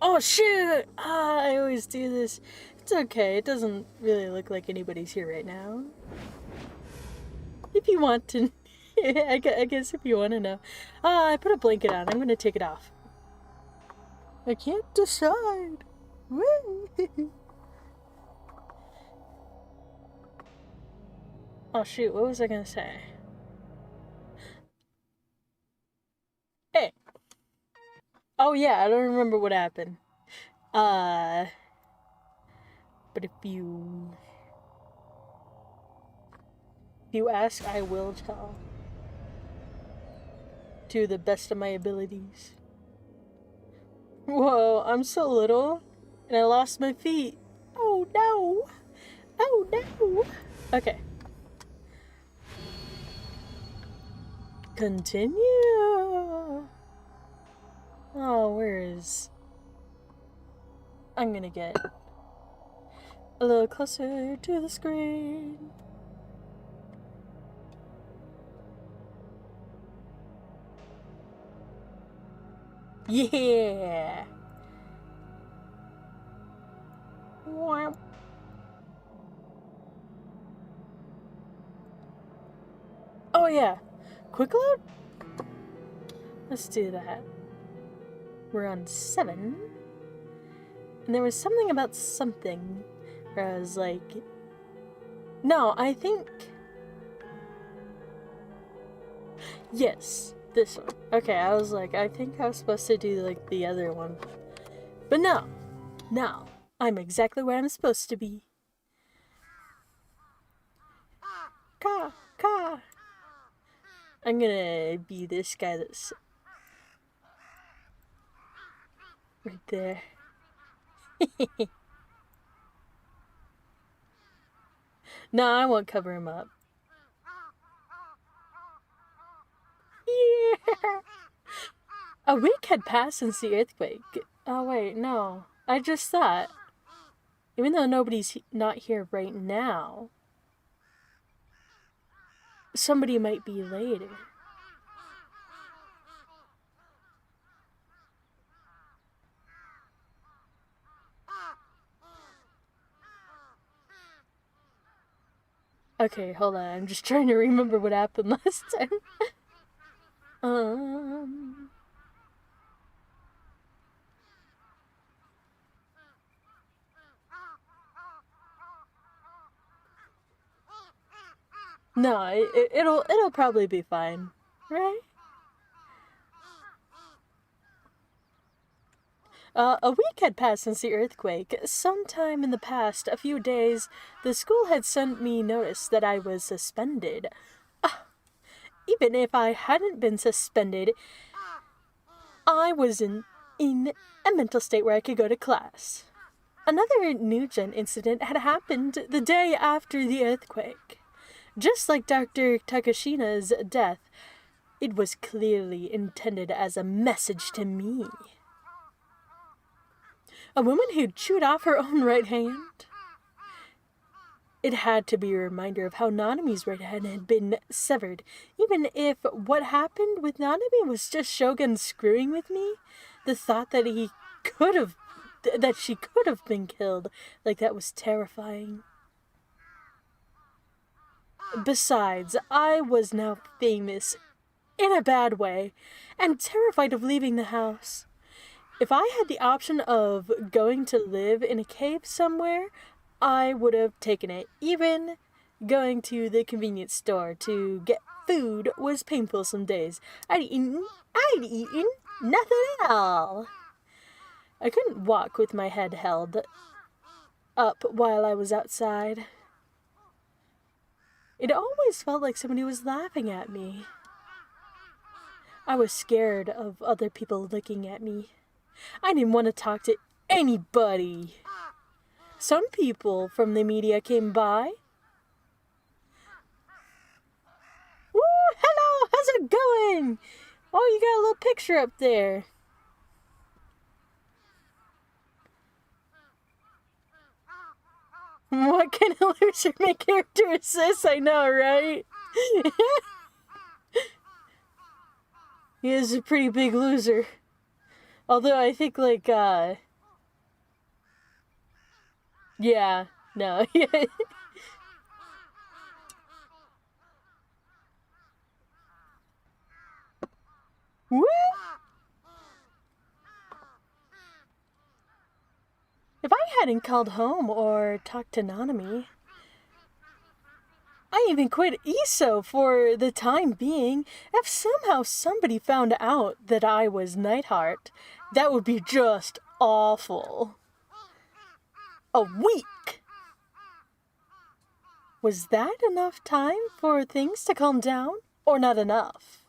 Oh shoot! I always do this. It's okay, it doesn't really look like anybody's here right now. If you want to... I guess if you want to know. I put a blanket on, I'm gonna take it off. I can't decide. Oh shoot, what was I gonna say? Hey! Oh yeah, I don't remember what happened. But if you ask, I will tell. To the best of my abilities. Whoa, I'm so little, and I lost my feet. Oh no! Oh no! Okay. Continue! Oh, where is... I'm gonna get a little closer to the screen. Yeah! Wow. Oh yeah! Quick load? Let's do that. We're on 7. And there was something about something where I was like... No, I think... Yes, this one. Okay, I was like, I think I was supposed to do like the other one. But no. No. I'm exactly where I'm supposed to be. Ka! Ka! I'm gonna be this guy that's... right there. No, I won't cover him up. Yeah. A week had passed since the earthquake. Oh wait, no. I just thought, even though nobody's not here right now, somebody might be later. Okay, hold on. I'm just trying to remember what happened last time. No, it'll probably be fine, right? A week had passed since the earthquake. Sometime in the past, a few days, the school had sent me notice that I was suspended. Even if I hadn't been suspended, I was in a mental state where I could go to class. Another Nugent incident had happened the day after the earthquake. Just like Dr. Takashina's death, it was clearly intended as a message to me. A woman who chewed off her own right hand? It had to be a reminder of how Nanami's right hand had been severed. Even if what happened with Nanami was just Shogun screwing with me, the thought that she could have been killed, like that was terrifying. Besides, I was now famous, in a bad way, and terrified of leaving the house. If I had the option of going to live in a cave somewhere, I would have taken it. Even going to the convenience store to get food was painful some days. I'd eaten nothing at all. I couldn't walk with my head held up while I was outside. It always felt like somebody was laughing at me. I was scared of other people looking at me. I didn't want to talk to anybody. Some people from the media came by. Woo! Hello! How's it going? Oh, you got a little picture up there. What kind of loser my character is this? I know, right? He is a pretty big loser. Although I think, like, yeah, no. Woo! If I hadn't called home or talked to Nanami, I even quit ESO for the time being. If somehow somebody found out that I was Nightheart, that would be just awful. A week! Was that enough time for things to calm down, or not enough?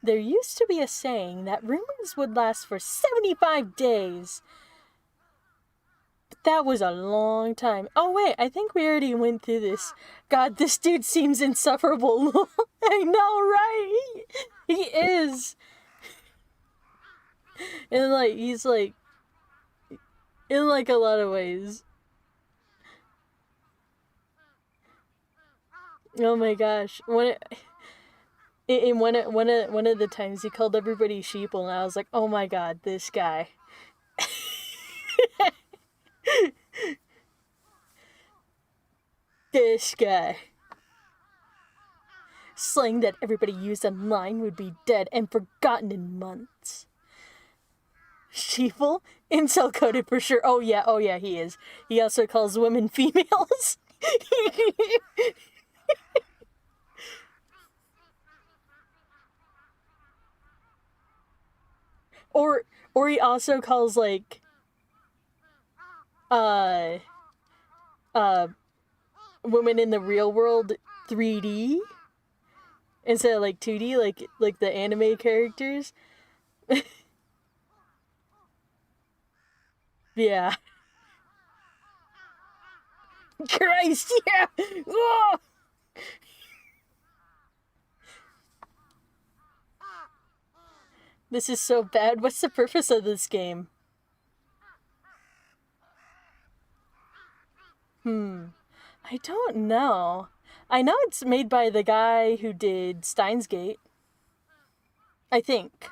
There used to be a saying that rumors would last for 75 days. But that was a long time. Oh wait, I think we already went through this. God, this dude seems insufferable. I know, right? He is. And like, he's like, in like a lot of ways. Oh my gosh. In one of the times he called everybody sheeple, and I was like, oh my god, this guy. This guy. Slang that everybody used online would be dead and forgotten in months. Sheeple? Incel coded for sure. Oh yeah, he is. He also calls women females. or he also calls like uh women in the real world 3D instead of like 2D, like the anime characters. Yeah. Christ, yeah. Oh! This is so bad. What's the purpose of this game? I don't know. I know it's made by the guy who did Steins Gate. I think.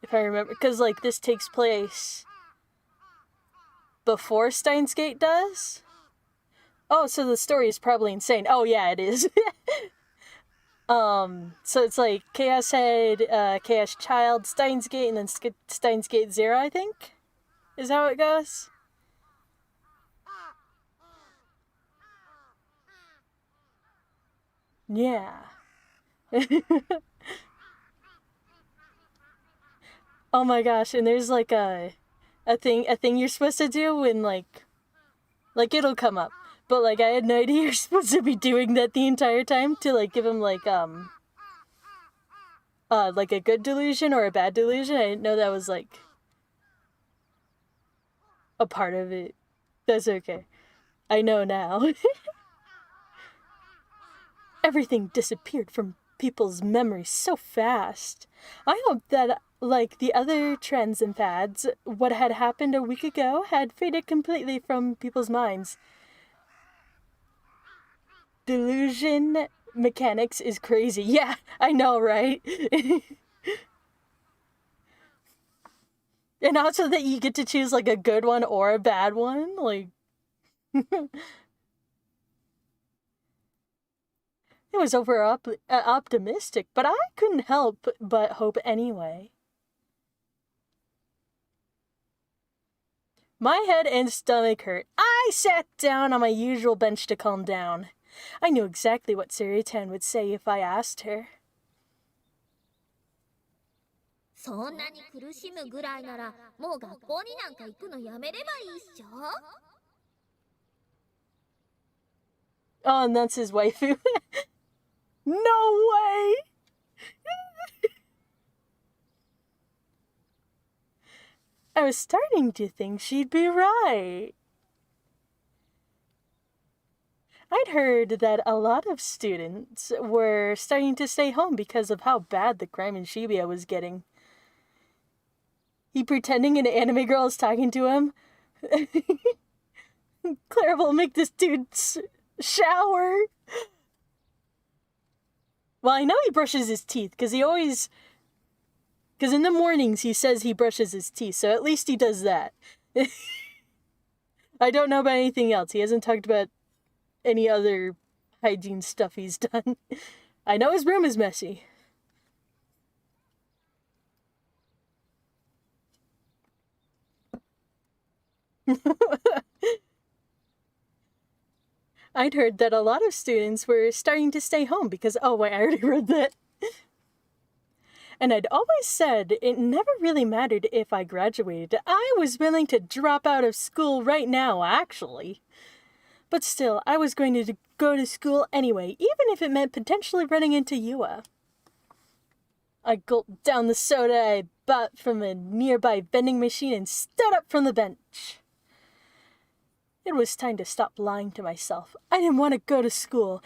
If I remember. Because, like, this takes place before Steins Gate does? Oh, so the story is probably insane. Oh, yeah, it is. So it's like Chaos Head, Chaos Child, Steins Gate, and then Steins Gate Zero, I think? Is how it goes? Yeah. Oh my gosh, and there's like a thing you're supposed to do when like it'll come up. But like I had no idea you're supposed to be doing that the entire time to like give him like a good delusion or a bad delusion. I didn't know that was like a part of it. That's okay. I know now. Everything disappeared from people's memories so fast. I hope that, like the other trends and fads, what had happened a week ago had faded completely from people's minds. Delusion mechanics is crazy. Yeah, I know, right? And also that you get to choose like a good one or a bad one. Like, it was optimistic, but I couldn't help but hope anyway. My head and stomach hurt. I sat down on my usual bench to calm down. I knew exactly what Saratan would say if I asked her. そんなに苦しむぐらいならもう学校になんか行くのやめればいいっしょ Oh, and that's his waifu. No way! I was starting to think she'd be right. I'd heard that a lot of students were starting to stay home because of how bad the crime in Shibuya was getting. He pretending an anime girl is talking to him. Claire will make this dude shower. Well, I know he brushes his teeth, because in the mornings he says he brushes his teeth, so at least he does that. I don't know about anything else. He hasn't talked about any other hygiene stuff he's done. I know his room is messy. I'd heard that a lot of students were starting to stay home because, oh wait, I already read that. And I'd always said it never really mattered if I graduated. I was willing to drop out of school right now, actually. But still, I was going to go to school anyway, even if it meant potentially running into Yua. I gulped down the soda I bought from a nearby vending machine and stood up from the bench. It was time to stop lying to myself. I didn't want to go to school,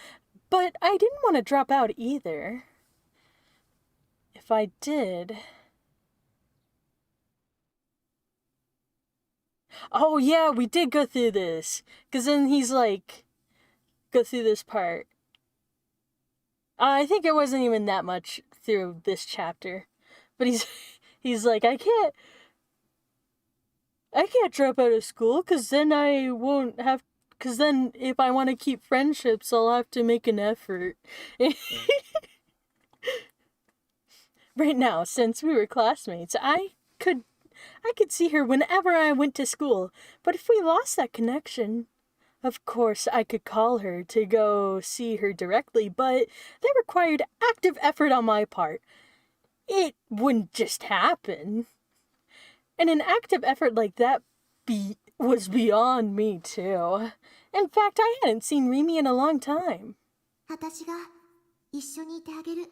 but I didn't want to drop out either. If I did... Oh yeah, we did go through this. Because then he's like, go through this part. I think it wasn't even that much through this chapter. But he's like, I can't drop out of school because then I won't have... Because then if I want to keep friendships, I'll have to make an effort. Right now, since we were classmates, I could see her whenever I went to school. But if we lost that connection, of course I could call her to go see her directly, but that required active effort on my part. It wouldn't just happen. And an active effort like that was beyond me, too. In fact, I hadn't seen Rimi in a long time. 私が一緒にいてあげる。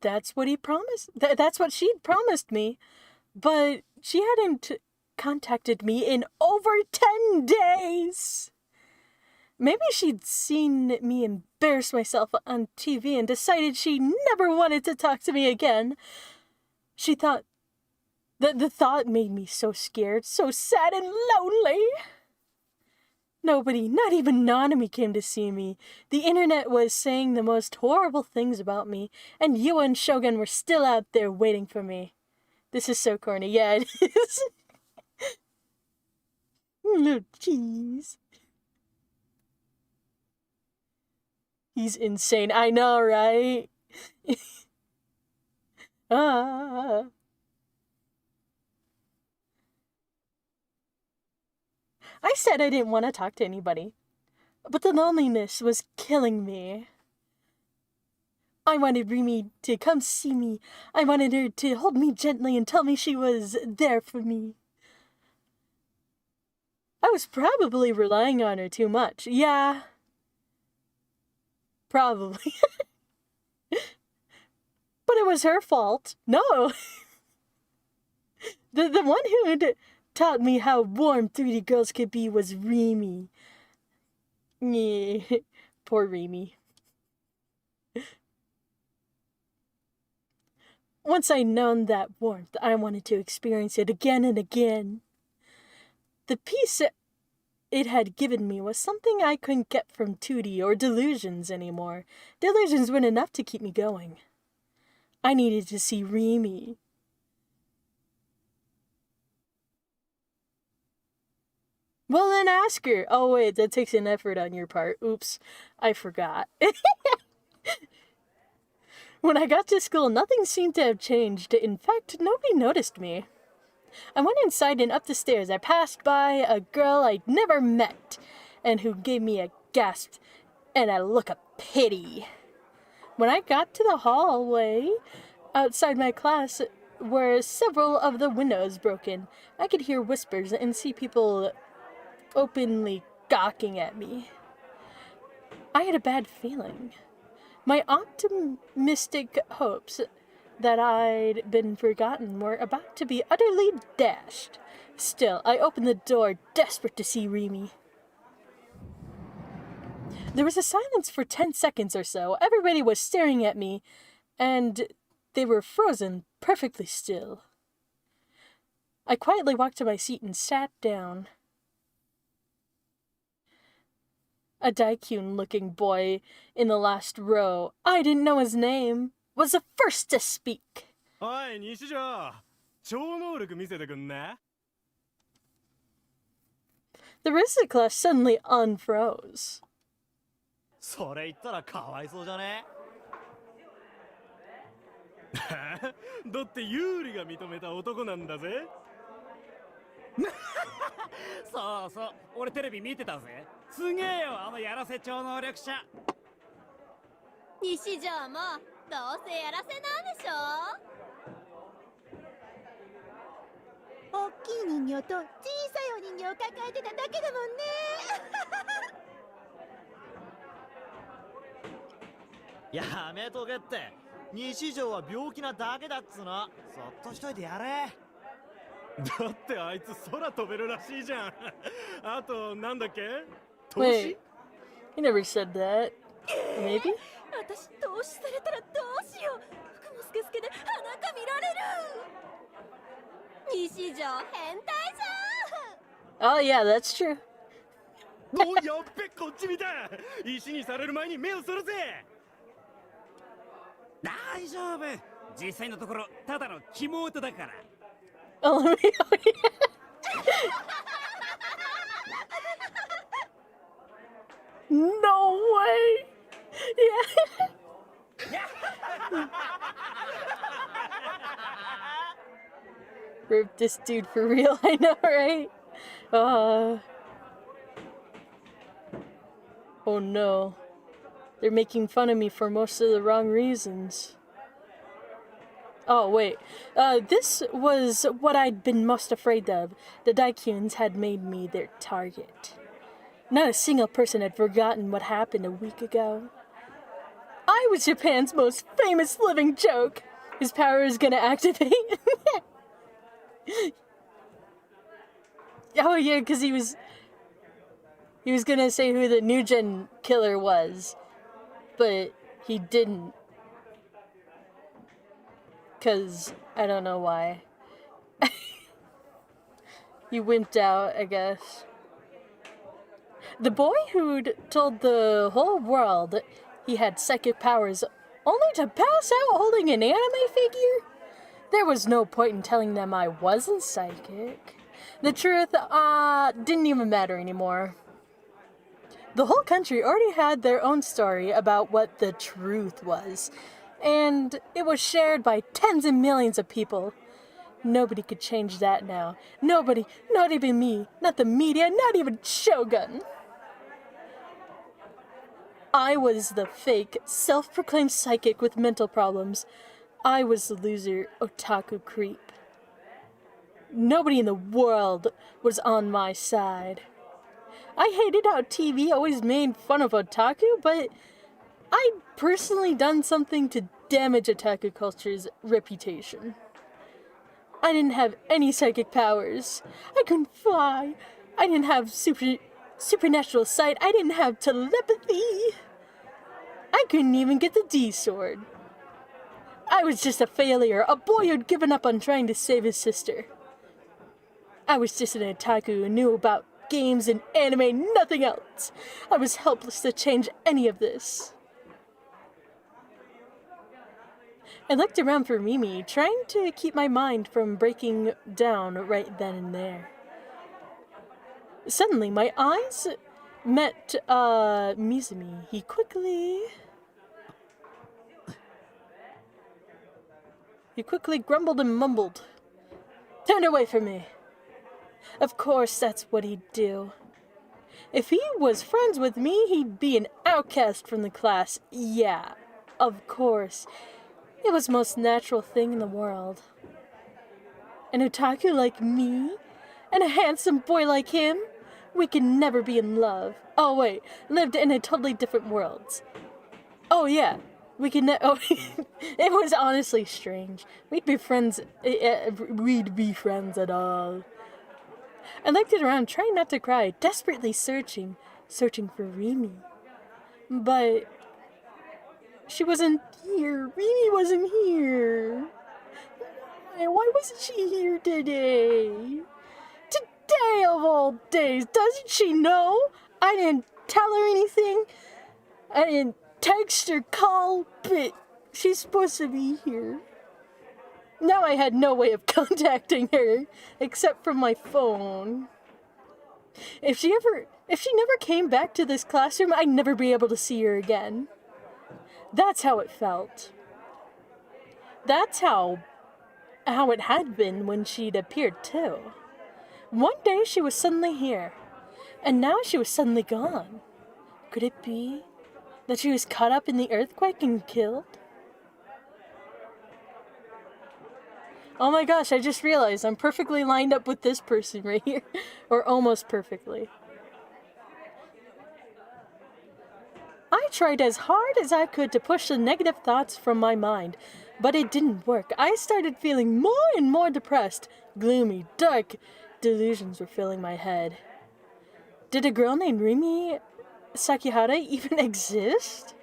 That's what he promised. That's what she'd promised me. But she hadn't contacted me in over 10 days. Maybe she'd seen me embarrass myself on TV and decided she never wanted to talk to me again. She thought... The thought made me so scared, so sad and lonely. Nobody, not even Nanami, came to see me. The internet was saying the most horrible things about me, and Yua and Shogun were still out there waiting for me. This is so corny. Yeah, it is. Oh, jeez. He's insane. I know, right? Ah. I said I didn't want to talk to anybody, but the loneliness was killing me. I wanted Rimi to come see me. I wanted her to hold me gently and tell me she was there for me. I was probably relying on her too much. Yeah. Probably. But it was her fault. No. The one who'd taught me how warm 3D girls could be was Rimi. Yeah. Poor Rimi. Once I'd known that warmth, I wanted to experience it again and again. The peace it had given me was something I couldn't get from 2D or delusions anymore. Delusions weren't enough to keep me going. I needed to see Rimi. Well, then ask her. Oh, wait, that takes an effort on your part. Oops, I forgot. When I got to school, nothing seemed to have changed. In fact, nobody noticed me. I went inside and up the stairs. I passed by a girl I'd never met, and who gave me a gasp and a look of pity. When I got to the hallway outside my class, where several of the windows broken, I could hear whispers and see people openly gawking at me. I had a bad feeling. My optimistic hopes that I'd been forgotten were about to be utterly dashed. Still, I opened the door, desperate to see Rimi. There was a silence for 10 seconds or so. Everybody was staring at me, and they were frozen perfectly still. I quietly walked to my seat and sat down. A Daikun-looking boy in the last row, I didn't know his name, was the first to speak. おい、西条、超能力見せてくんね。The rest of the class suddenly unfroze. それ言ったらかわいそうじゃね？だって有利が認めた男なんだぜ。そうそう、俺テレビ見てたぜ。すげえよ、あのやらせ超能力者。西条もどうせやらせなんでしょ？大きい人形と小さいお人形を抱えてただけだもんね。やめとけって。西条は病気なだけだっつうの。そっとしといてやれ。だってあいつ空飛べるらしいじゃん。あとなんだっけ？投 Wait, 資？ he never said that. Maybe? 私投資されたらどうしよう。服もスケスケで裸見られる。西条変態じゃん。 Oh yeah, that's true. お、やっべ、こっち見た。石にされる前に目をそるぜ。大丈夫。実際のところただの妹だから。Oh, let me. No way. Yeah. Rip this dude for real. I know, right? Oh no. They're making fun of me for most of the wrong reasons. Oh, wait. This was what I'd been most afraid of. The Daikuns had made me their target. Not a single person had forgotten what happened a week ago. I was Japan's most famous living joke. His power is gonna activate. Oh yeah, because he was gonna say who the new gen killer was, but he didn't. Because I don't know why. He wimped out, I guess. The boy who'd told the whole world he had psychic powers only to pass out holding an anime figure? There was no point in telling them I wasn't psychic. The truth, didn't even matter anymore. The whole country already had their own story about what the truth was, and it was shared by tens of millions of people. Nobody could change that now. Nobody, not even me, not the media, not even Shogun. I was the fake, self-proclaimed psychic with mental problems. I was the loser otaku creep. Nobody in the world was on my side. I hated how TV always made fun of otaku, but I'd personally done something to damage otaku culture's reputation. I didn't have any psychic powers. I couldn't fly. I didn't have supernatural sight. I didn't have telepathy. I couldn't even get the D sword. I was just a failure, a boy who'd given up on trying to save his sister. I was just an otaku who knew about games and anime, nothing else. I was helpless to change any of this. I looked around for Mimi, trying to keep my mind from breaking down right then and there. Suddenly, my eyes met Mizumi. He quickly grumbled and mumbled. Turned away from me. Of course, that's what he'd do. If he was friends with me, he'd be an outcast from the class. Yeah, of course. It was the most natural thing in the world. An otaku like me? And a handsome boy like him? We could never be in love. Oh wait, lived in a totally different world. Oh yeah, we could it was honestly strange. We'd be friends at all. I looked around, trying not to cry, desperately searching for Rimi. But she wasn't here. Rimi wasn't here. Why wasn't she here today? Today of all days, doesn't she know? I didn't tell her anything. I didn't text or call, but she's supposed to be here. Now I had no way of contacting her except from my phone. If she never came back to this classroom, I'd never be able to see her again. That's how it felt. That's how it had been when she'd appeared too. One day she was suddenly here, and now she was suddenly gone. Could it be that she was caught up in the earthquake and killed? Oh my gosh, I just realized I'm perfectly lined up with this person right here. Or almost perfectly. I tried as hard as I could to push the negative thoughts from my mind, but it didn't work. I started feeling more and more depressed. Gloomy, dark delusions were filling my head. Did a girl named Rimi Sakihara even exist?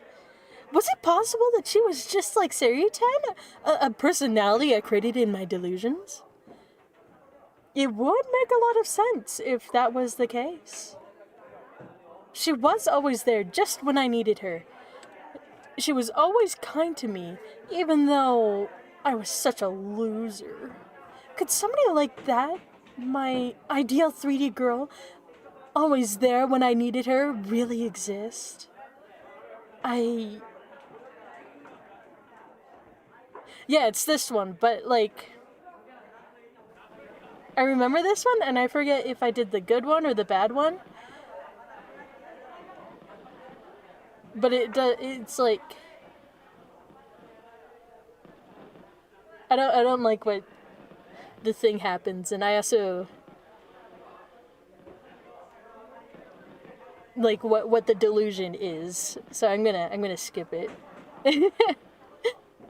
Was it possible that she was just like Seryuten, a personality I created in my delusions? It would make a lot of sense if that was the case. She was always there just when I needed her. She was always kind to me, even though I was such a loser. Could somebody like that, my ideal 3D girl, always there when I needed her, really exist? Yeah, it's this one, but like, I remember this one, and I forget if I did the good one or the bad one. But it's like, I don't like what the thing happens, and I also like what the delusion is. So I'm gonna skip it.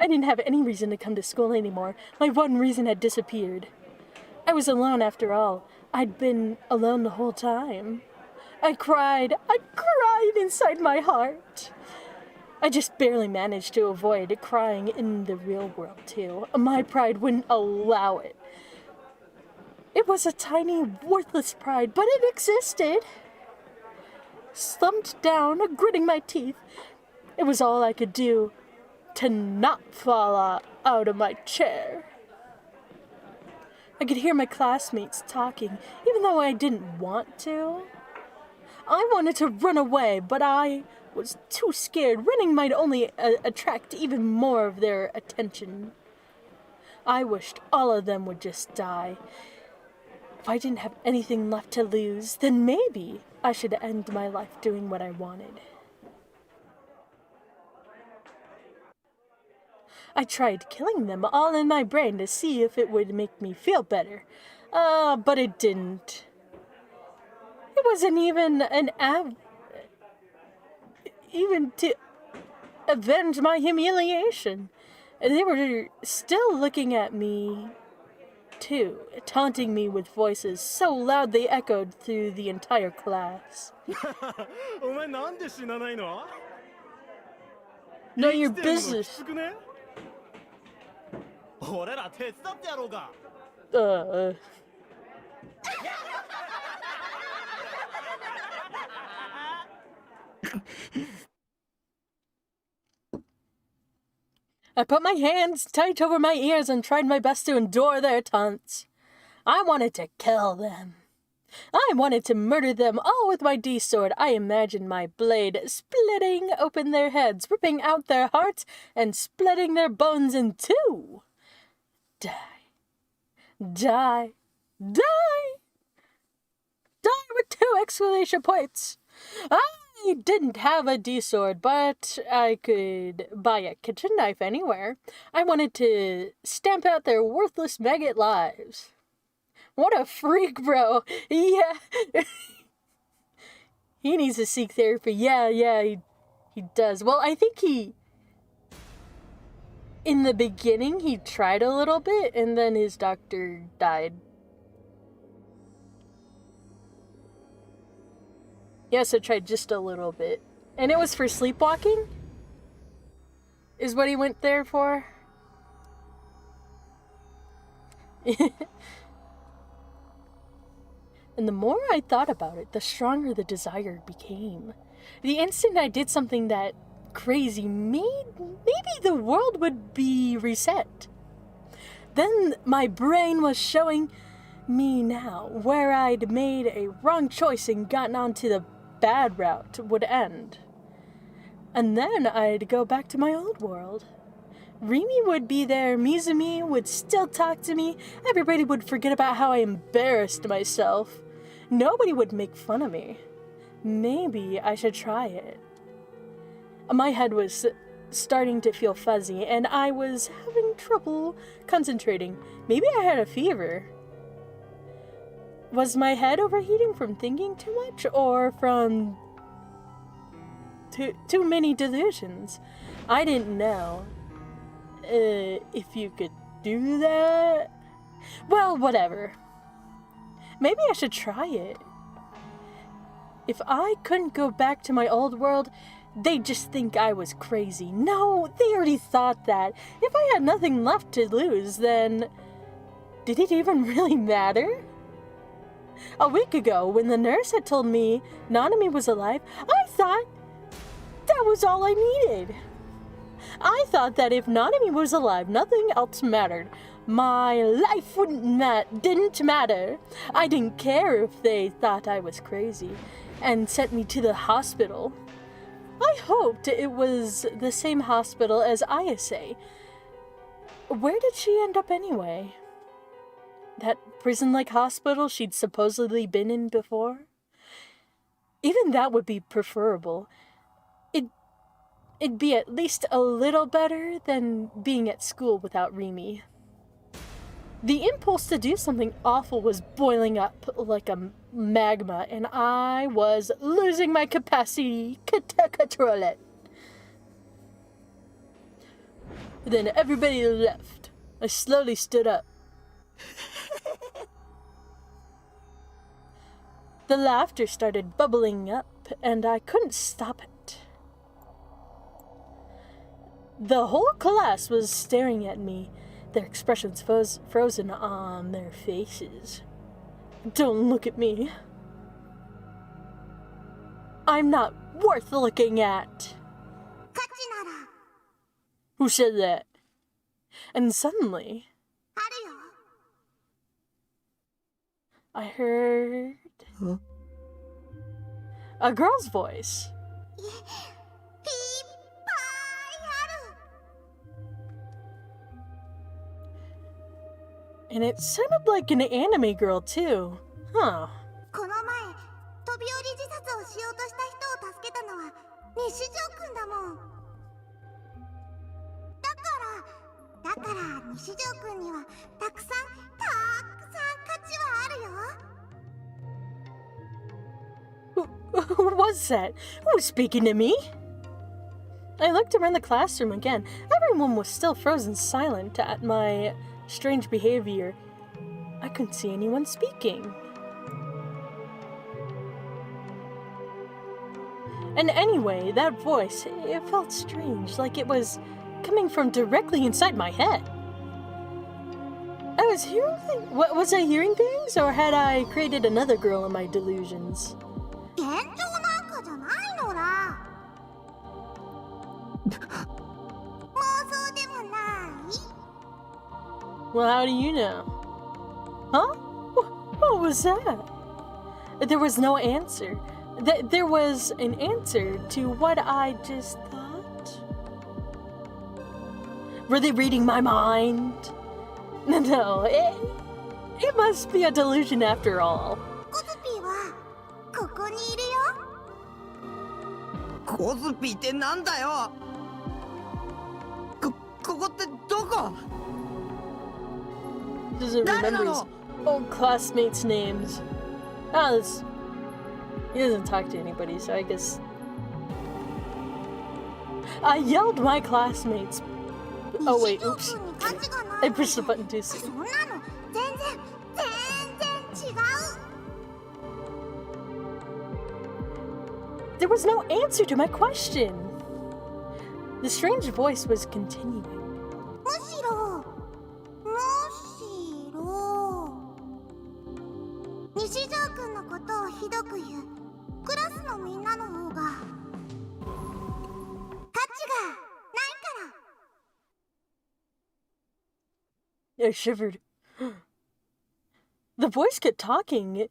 I didn't have any reason to come to school anymore. My one reason had disappeared. I was alone after all. I'd been alone the whole time. I cried inside my heart. I just barely managed to avoid crying in the real world too. My pride wouldn't allow it. It was a tiny, worthless pride, but it existed. Slumped down, gritting my teeth. It was all I could do to not fall out of my chair. I could hear my classmates talking, even though I didn't want to. I wanted to run away, but I was too scared. Running might only attract even more of their attention. I wished all of them would just die. If I didn't have anything left to lose, then maybe I should end my life doing what I wanted. I tried killing them all in my brain to see if it would make me feel better. But it didn't. It wasn't even even to avenge my humiliation. They were still looking at me, too, taunting me with voices so loud they echoed through the entire class. お前なんで死なないの? Know your 生きてんのき business. つくね? 俺ら手伝ってやろうか。I put my hands tight over my ears and tried my best to endure their taunts. I wanted to kill them. I wanted to murder them all with my D-sword. I imagined my blade splitting open their heads, ripping out their hearts, and splitting their bones in two. Die. Die. Die! Die with 2 exclamation points! I didn't have a D-sword, but I could buy a kitchen knife anywhere. I wanted to stamp out their worthless maggot lives. What a freak, bro! Yeah. He needs to seek therapy. Yeah, he does. Well, I think in the beginning, he tried a little bit, and then his doctor died. Yes, I tried just a little bit. And it was for sleepwalking? Is what he went there for? And the more I thought about it, the stronger the desire became. The instant I did something that crazy, maybe the world would be reset. Then my brain was showing me now where I'd made a wrong choice and gotten onto the bad route would end. And then I'd go back to my old world. Rimi would be there, Mizumi would still talk to me, everybody would forget about how I embarrassed myself. Nobody would make fun of me. Maybe I should try it. My head was starting to feel fuzzy, and I was having trouble concentrating. Maybe I had a fever. Was my head overheating from thinking too much, or from too many delusions? I didn't know. If you could do that? Well, whatever. Maybe I should try it. If I couldn't go back to my old world, they'd just think I was crazy. No, they already thought that. If I had nothing left to lose, then did it even really matter? A week ago, when the nurse had told me Nanami was alive, I thought that was all I needed. I thought that if Nanami was alive, nothing else mattered. My life didn't matter. I didn't care if they thought I was crazy and sent me to the hospital. I hoped it was the same hospital as Ayase. Where did she end up anyway? That prison-like hospital she'd supposedly been in before? Even that would be preferable. It'd be at least a little better than being at school without Rimi. The impulse to do something awful was boiling up like a magma, and I was losing my capacity to control it. Then everybody left. I slowly stood up. The laughter started bubbling up, and I couldn't stop it. The whole class was staring at me, their expressions frozen on their faces. Don't look at me. I'm not worth looking at. Who said that? And suddenly, I heard a girl's voice. And it sounded like an anime girl, too. Huh. この前飛び降り自殺をしようとした人を助けたのは西条くんだもん。だから西条くんにはたくさん価値はあるよ。 Who was that? Who was speaking to me? I looked around the classroom again. Everyone was still frozen silent at my strange behavior. I couldn't see anyone speaking. And anyway, that voice, it felt strange, like it was coming from directly inside my head. I was hearing things. Was I hearing things, or had I created another girl in my delusions? 幻聴なんかじゃないのら。妄想でもない。 Well, how do you know? Huh? What was that? There was no answer. There was an answer to what I just thought. Were they reading my mind? No, it must be a delusion after all. コズピーはここにいるよ。コズピーってなんだよ。ここってどこ？ Doesn't remember his old classmates' names. He doesn't talk to anybody, so I guess... I yelled my classmates. Oh wait, oops. I pushed the button too soon. そんなの全然違う。 There was no answer to my question. The strange voice was continuing. むしろ西条くんのことをひどく言うクラスのみんなの方が I shivered. The voice kept talking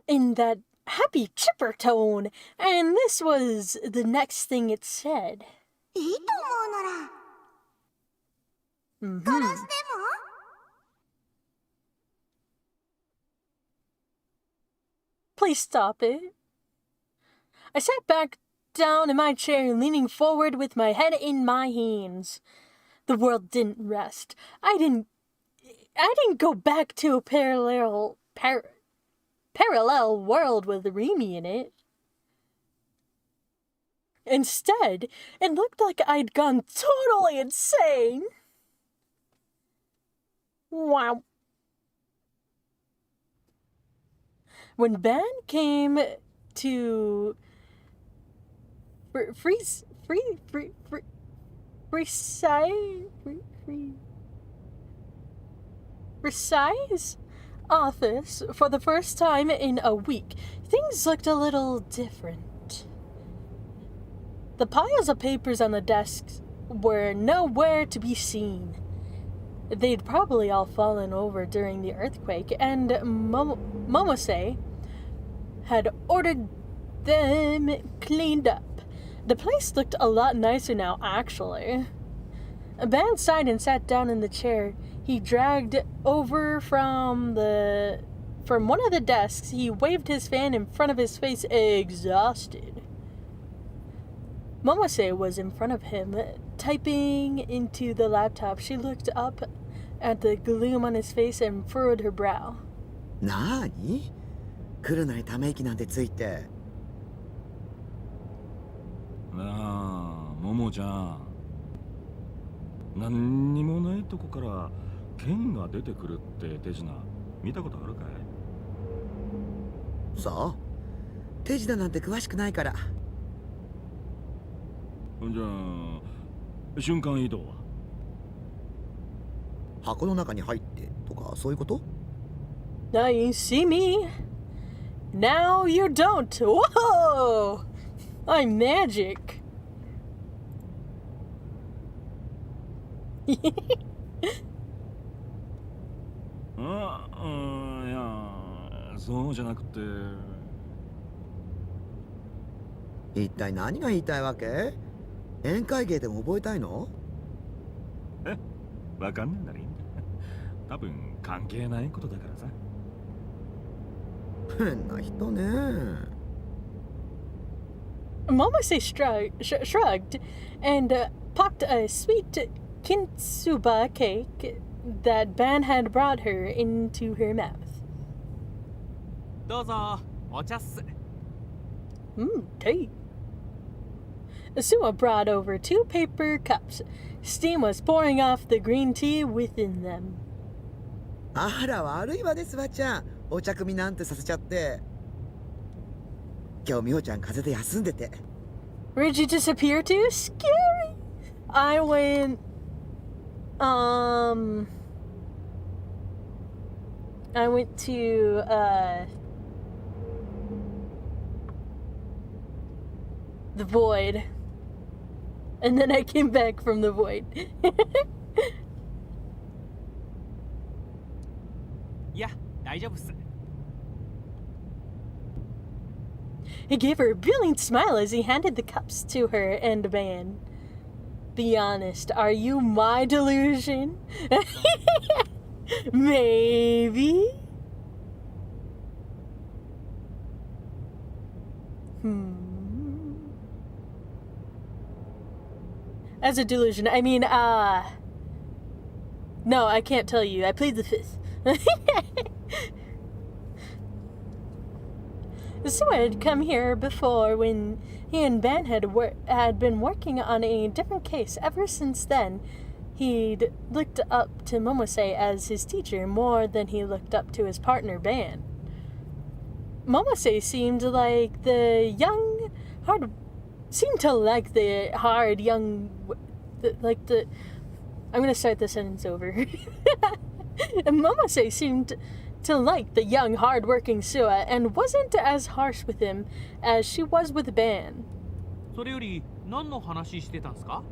in that happy, chipper tone, and this was the next thing it said. いいと思うなら Mhm. 殺しても Please stop it. I sat back down in my chair, leaning forward with my head in my hands. The world didn't rest. I didn't go back to a parallel world with Remy in it. Instead, it looked like I'd gone totally insane. Wow. When Ban came to Versailles office for the first time in a week, things looked a little different. The piles of papers on the desks were nowhere to be seen. They'd probably all fallen over during the earthquake, and Momose had ordered them cleaned up. The place looked a lot nicer now, actually. Ban sighed and sat down in the chair. He dragged over from one of the desks. He waved his fan in front of his face, exhausted. Momose was in front of him, typing into the laptop. She looked up at the gloom on his face and furrowed her brow. なーに？来るなりため息なんてついて。なあ、ももちゃん。何にもないとこから剣が出てくるって手品見たことあるかい？そう。手品なんて詳しくないから。じゃあ瞬間移動は？箱の中に入ってとかそういうこと？ Now you see me. Now you don't. Whoa! I'm magic. いや、そうじゃなくて。一体何が言いたいわけ？宴会芸でも覚えたいの？わかんないなり。多分関係ないことだからさ。変な人ね。Momose shrugged and popped a sweet kintsuba cake that Ban had brought her into her mouth. どうぞお茶っす。Tea. Suwa brought over 2 paper cups. Steam was pouring off the green tea within them. あら悪いわねスバちゃん。お茶組なんてさせちゃって。今日美穂ちゃん風邪で休んでて。Where'd you disappear to? Scary. I went to the void. And then I came back from the void. いや大丈夫っす。 He gave her a brilliant smile as he handed the cups to her and Ban. Be honest, are you my delusion? Maybe? As a delusion, I mean, no, I can't tell you. I plead the fifth. So I had come here before when he and Ban had been working on a different case. Ever since then, he'd looked up to Momose as his teacher more than he looked up to his partner Ban. Momose seemed like the hard young I'm gonna start the sentence over. Momose seemed to like the young, hard-working Suwa and wasn't as harsh with him as she was with Ban. それより何の話してたんすか？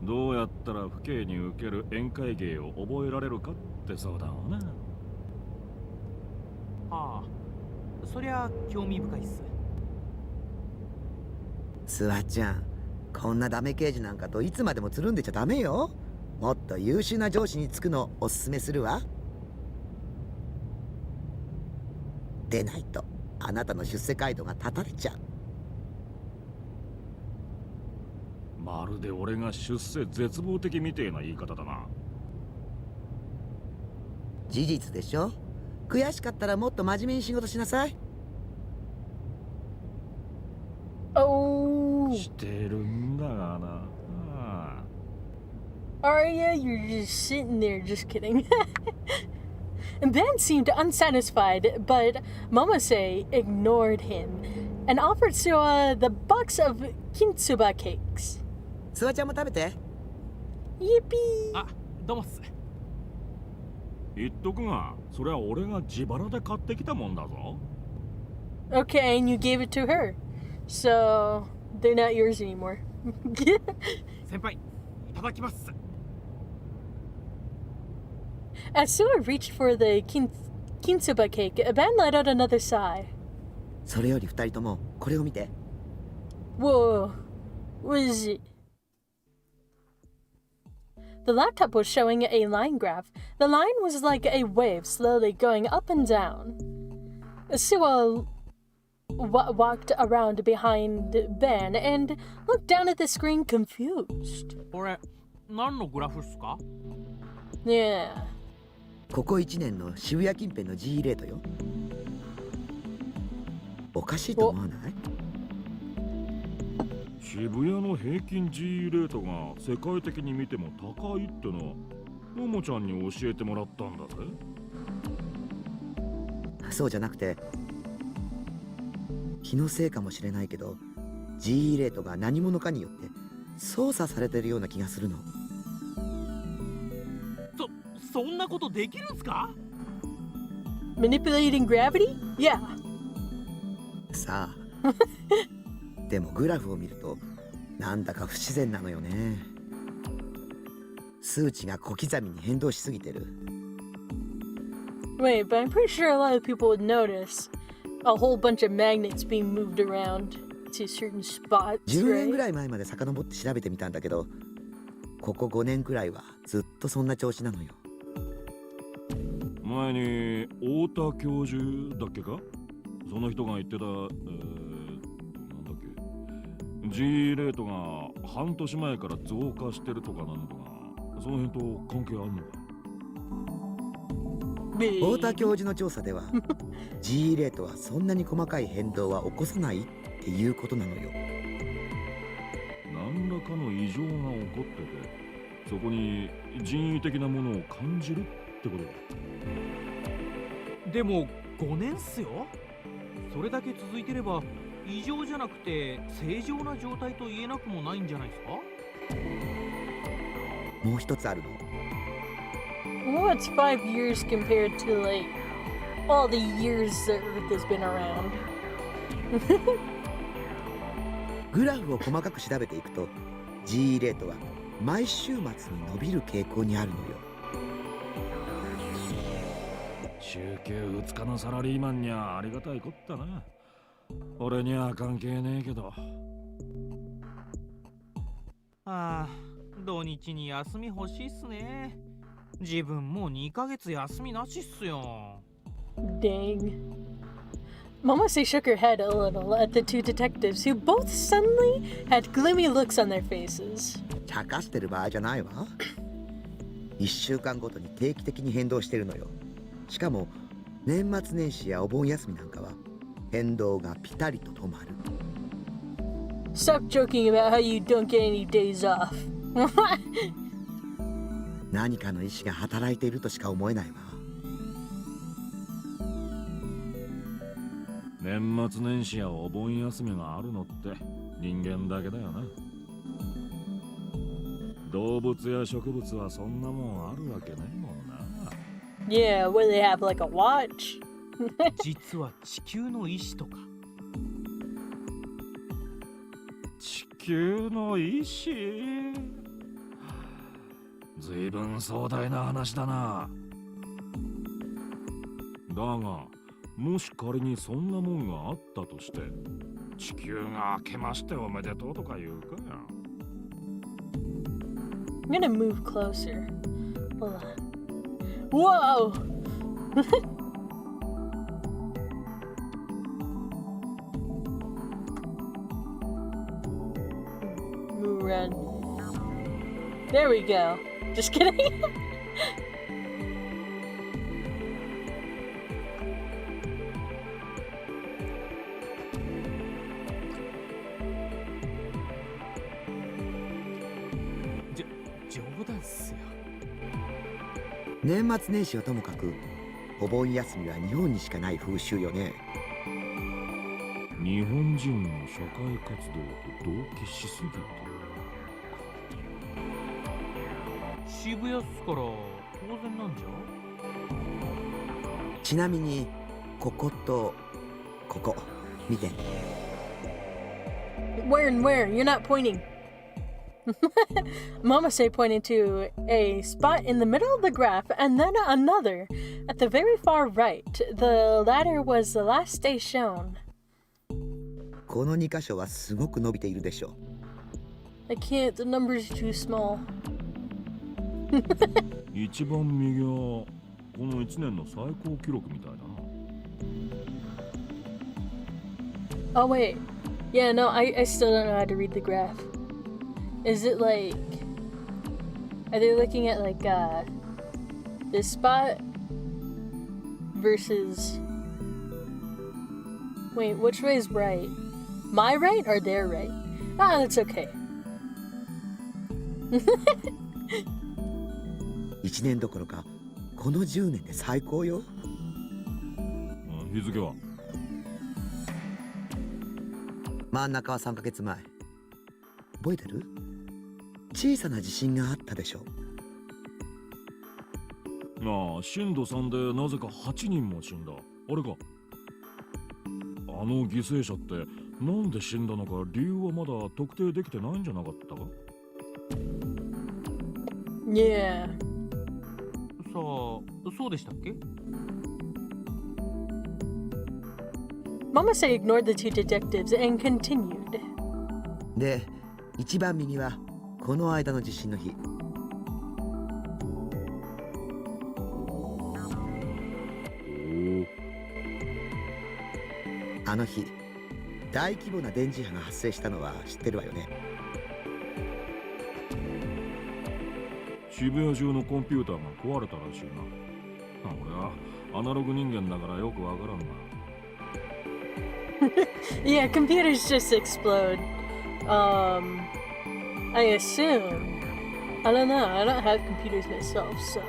どうやったら父兄に受ける宴会芸を覚えられるかって相談をな。はあ、そりゃ興味深いっす。スワちゃん、こんなダメ刑事なんかといつまでもつるんでちゃダメよ。もっと優秀な上司に就くのおすすめするわ。でないとあなたの出世街道が断たれちゃう。まるで俺が出世絶望的みてえな言い方だな。事実でしょ。悔しかったらもっと真面目に仕事しなさい。Oh, してるんだがな。あ Arya, you're just sitting there, just kidding. Ben seemed unsatisfied, but Momose ignored him and offered Suwa the box of kintsuba cakes. スワちゃんも食べて。 Yippee! あ、どうもっす。言っとくが、それは俺が自腹で買ってきたもんだぞ。Okay, and you gave it to her. So, they're not yours anymore. 先輩、いただきます。As Suwa reached for the kintsuba cake, Ben let out another sigh. それより二人ともこれを見て。 Whoa, what is it? The laptop was showing a line graph. The line was like a wave slowly going up and down. Suwa walked around behind Ben and looked down at the screen confused. これ、何のグラフっすか？ Yeah. ここ1年の渋谷近辺の G レートよ。おかしいと思わない？渋谷の平均 G レートが世界的に見ても高いってのはももちゃんに教えてもらったんだぜ。そうじゃなくて、気のせいかもしれないけど G レートが何者かによって操作されてるような気がするの。そんなことできるんすか？ Manipulating gravity? Yeah. さあでもグラフを見るとなんだか不自然なのよね。数値が小刻みに変動しすぎてる。 Wait, but I'm pretty sure a lot of people would notice a whole bunch of magnets being moved around to certain spots, 10年ぐ right? らい前まで遡って調べてみたんだけど、ここ5年くらいはずっとそんな調子なのよ。前に太田教授だっけか、その人が言ってた、なんだっけ、 G レートが半年前から増加してるとかなんとか、その辺と関係あるのか。太田教授の調査ではG レートはそんなに細かい変動は起こさないっていうことなのよ。何らかの異常が起こってて、そこに人為的なものを感じるってことだ。でも5年っすよ。それだけ続いてれば異常じゃなくて正常な状態と言えなくもないんじゃないですか？もう一つあるの。What's 5 years compared to, like, all the years the Earth has been around? グラフを細かく調べていくと G レートは毎週末に伸びる傾向にあるのよ。週休2日のサラリーマンにはありがたいこったな。俺には関係ねえけど。ああ、土日に休み欲しいっすね。自分もう2ヶ月休みなしっすよ。Dang. Momose shook her head a little at the two detectives, who both suddenly had gloomy looks on their faces. 茶化してる場合じゃないわ。1週間ごとに定期的に変動してるのよ。しかも年末年始やお盆休みなんかは変動がピタリと止まる。 Stop joking about how you don't get any days off. 何かの意志が働いているとしか思えないわ。年末年始やお盆休みがあるのって人間だけだよな。動物や植物はそんなもんあるわけないもんな。Yeah, where they have like a watch. 実は地球の意志とか。地球の意志。随分壮大な話だな。だが、もし仮にそんなもんがあったとして、地球が明けましておめでとうとか言うかや。I'm gonna move closer. Hold on. Whoa! Move around. There we go. Just kidding. J- 冗談っすよ。年末年始はともかくお盆休みは日本にしかない風習よね。日本人の社会活動と同期しすぎて。渋谷っすから当然なんじゃ。ちなみにこことここ見て。 Where and where? You're not pointing. Mama say pointed to a spot in the middle of the graph and then another at the very far right. The latter was the last day shown. この2箇所はすごく伸びているでしょ。 I can't, the number's too small. 一番右はこの1年の最高記録みたいだな。 Oh, wait. Yeah, no, I still don't know how to read the graph. Is it like. Are they looking at like, this spot versus. Wait, which way is right? My right or their right? Ah, that's okay. 1年どころかこの10年で最高よ。日付は真ん中は3ヶ月前。覚えてる？小さな地震があったでしょ。ああ、震度3でなぜか8人も死んだ。あれか。あの犠牲者ってなんで死んだのか理由はまだ特定できてないんじゃなかったか？ Yeah. さあ、そうでしたっけ？ Mama say ignored the two detectives and continued. で、一番右はこの間の地震の日。あの日、大規模な電磁波が発生したのは知ってるわよね。渋谷中のコンピューターが壊れたらしいな。俺はアナログ人間だからよくわからんな。Yeah, computers just explode. I assume. I don't know. I don't have computers myself, so.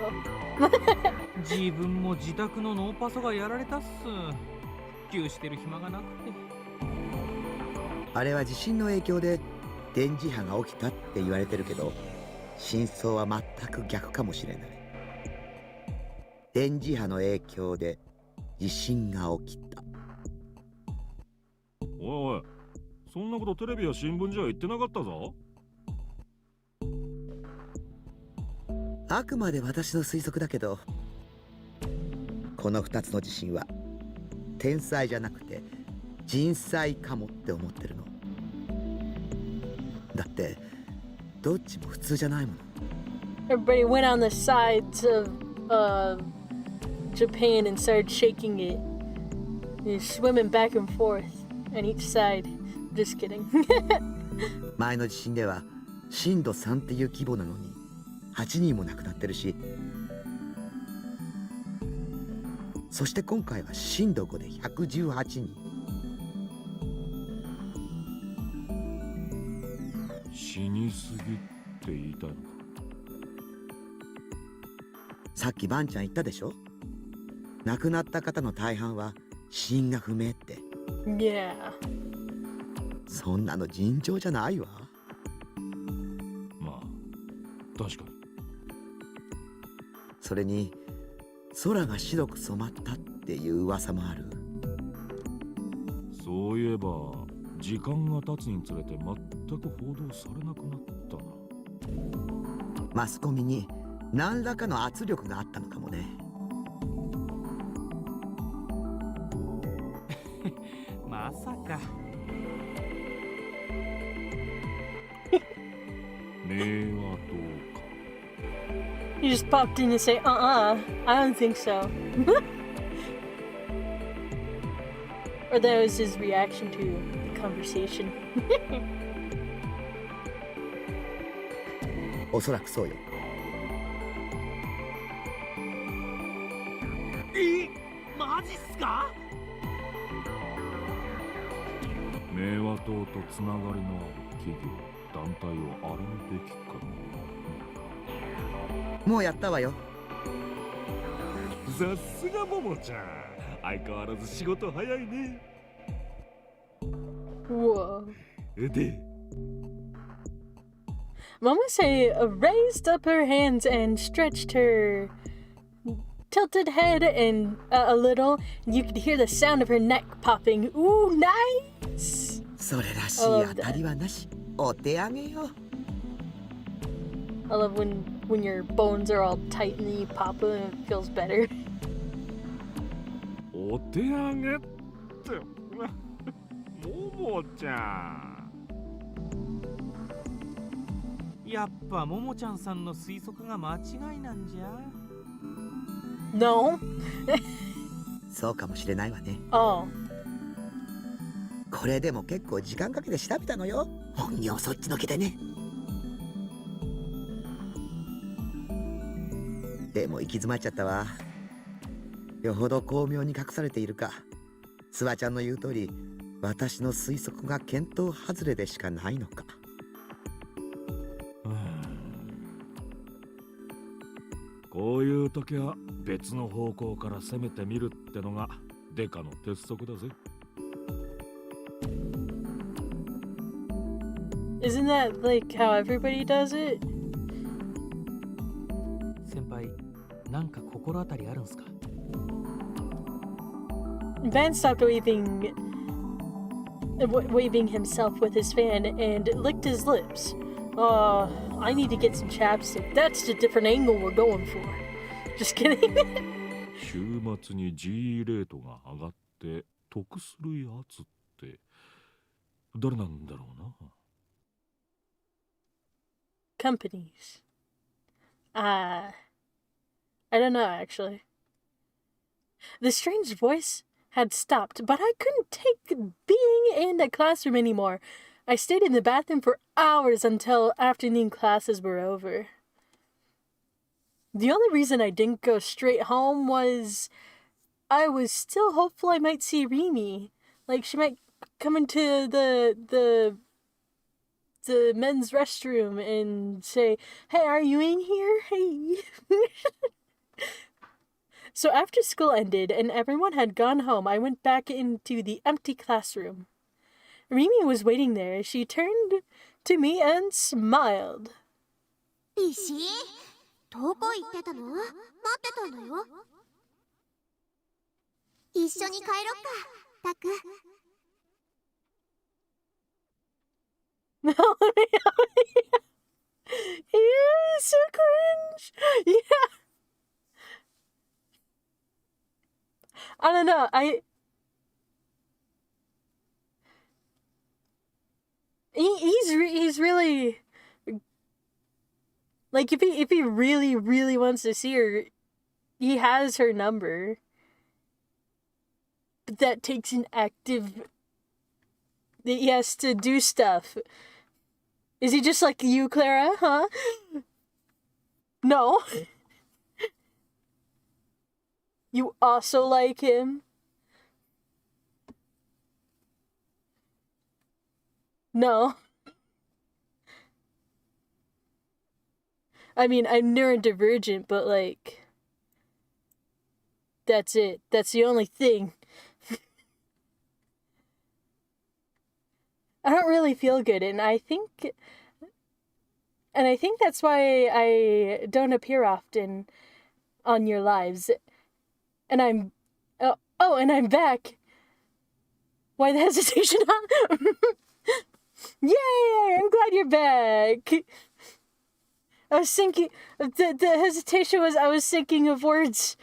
自分も自宅のノーパソがやられたっす。普及してる暇がなくて。あれは地震の影響で電磁波が起きたって言われてるけど、真相は全く逆かもしれない。電磁波の影響で地震が起きた。おいおい、そんなことテレビや新聞じゃ言ってなかったぞ。あくまで私の推測だけど、この2つの地震は天災じゃなくて人災かもって思ってるの。だってどっちも普通じゃないもの。 Everybody went on the sides of Japan and started shaking it. You're swimming back and forth on each side. Just kidding. 前の地震では震度3っていう規模なのに8人も亡くなってるし、そして今回は震度5で118人。死にすぎって言いたいのか。さっきバンちゃん言ったでしょ。亡くなった方の大半は死因が不明って。 Yeah. そんなの尋常じゃないわ。まあ確かに。それに空が白く染まったっていう噂もある。そういえば時間が経つにつれて全く報道されなくなったな。マスコミに何らかの圧力があったのかもね。まさか。目はどうか。 You just popped in and say, I don't think so. Or that was his reaction to the conversation. おそらくそうよ。マジっすか？明和党とつながりのある企業団体を洗うべきかもうやったわよ。な。さすがももちゃん、相変わらず仕事早いね。 Whoa. で Momose raised up her hands and stretched her tilted head and a little. You could hear the sound of her neck popping. Ooh, nice! それらしい I love 当たりはなし。お手上げよ。 I love when your bones are all tight and then you pop them and it feels better. お手上げってももちゃん。やっぱももちゃんさんの推測が間違いなんじゃ。 No? そうかもしれないわね。 Oh. これでも結構時間かけて調べたのよ。本業そっちのけでね。でも行き詰まっちゃったわ。よほど巧妙に隠されているか。スワちゃんの言う通り、私の推測が見当外れでしかないのか。こういう時は別の方向から攻めてみるってのがデカの鉄則だぜ。 Isn't that like how everybody does it? 先輩、なんか心当たりあるんすか？ Van stopped waving himself with his fan and licked his lips. I need to get some chapstick. That's the different angle we're going for. Just kidding. 週末に G レートが上がって得するやつって誰なんだろうな。 Companies. I don't know actually. The strange voice had stopped, but I couldn't take being in the classroom anymore. I stayed in the bathroom for hours until afternoon classes were over. The only reason I didn't go straight home was I was still hopeful I might see Rimi. Like she might come into the men's restroom and say, "Hey, are you in here? Hey." So after school ended and everyone had gone home, I went back into the empty classroom. Rimi was waiting there. She turned to me and smiled. 石どこ行ってたの？待ってたんだよ。一緒に帰ろっか、タク。Yeah, so cringe. Yeah. I don't know. He's really like if he really wants to see her, he has her number. But that takes an active. He has to do stuff. Is he just like you, Clara? Huh? No. You also like him? No. I mean, I'm neurodivergent, but like, that's it. That's the only thing. I don't really feel good, and I think that's why I don't appear often on your lives. And I'm and I'm back. Why the hesitation? Yay! I'm glad you're back. I was thinking. The hesitation was I was thinking of words.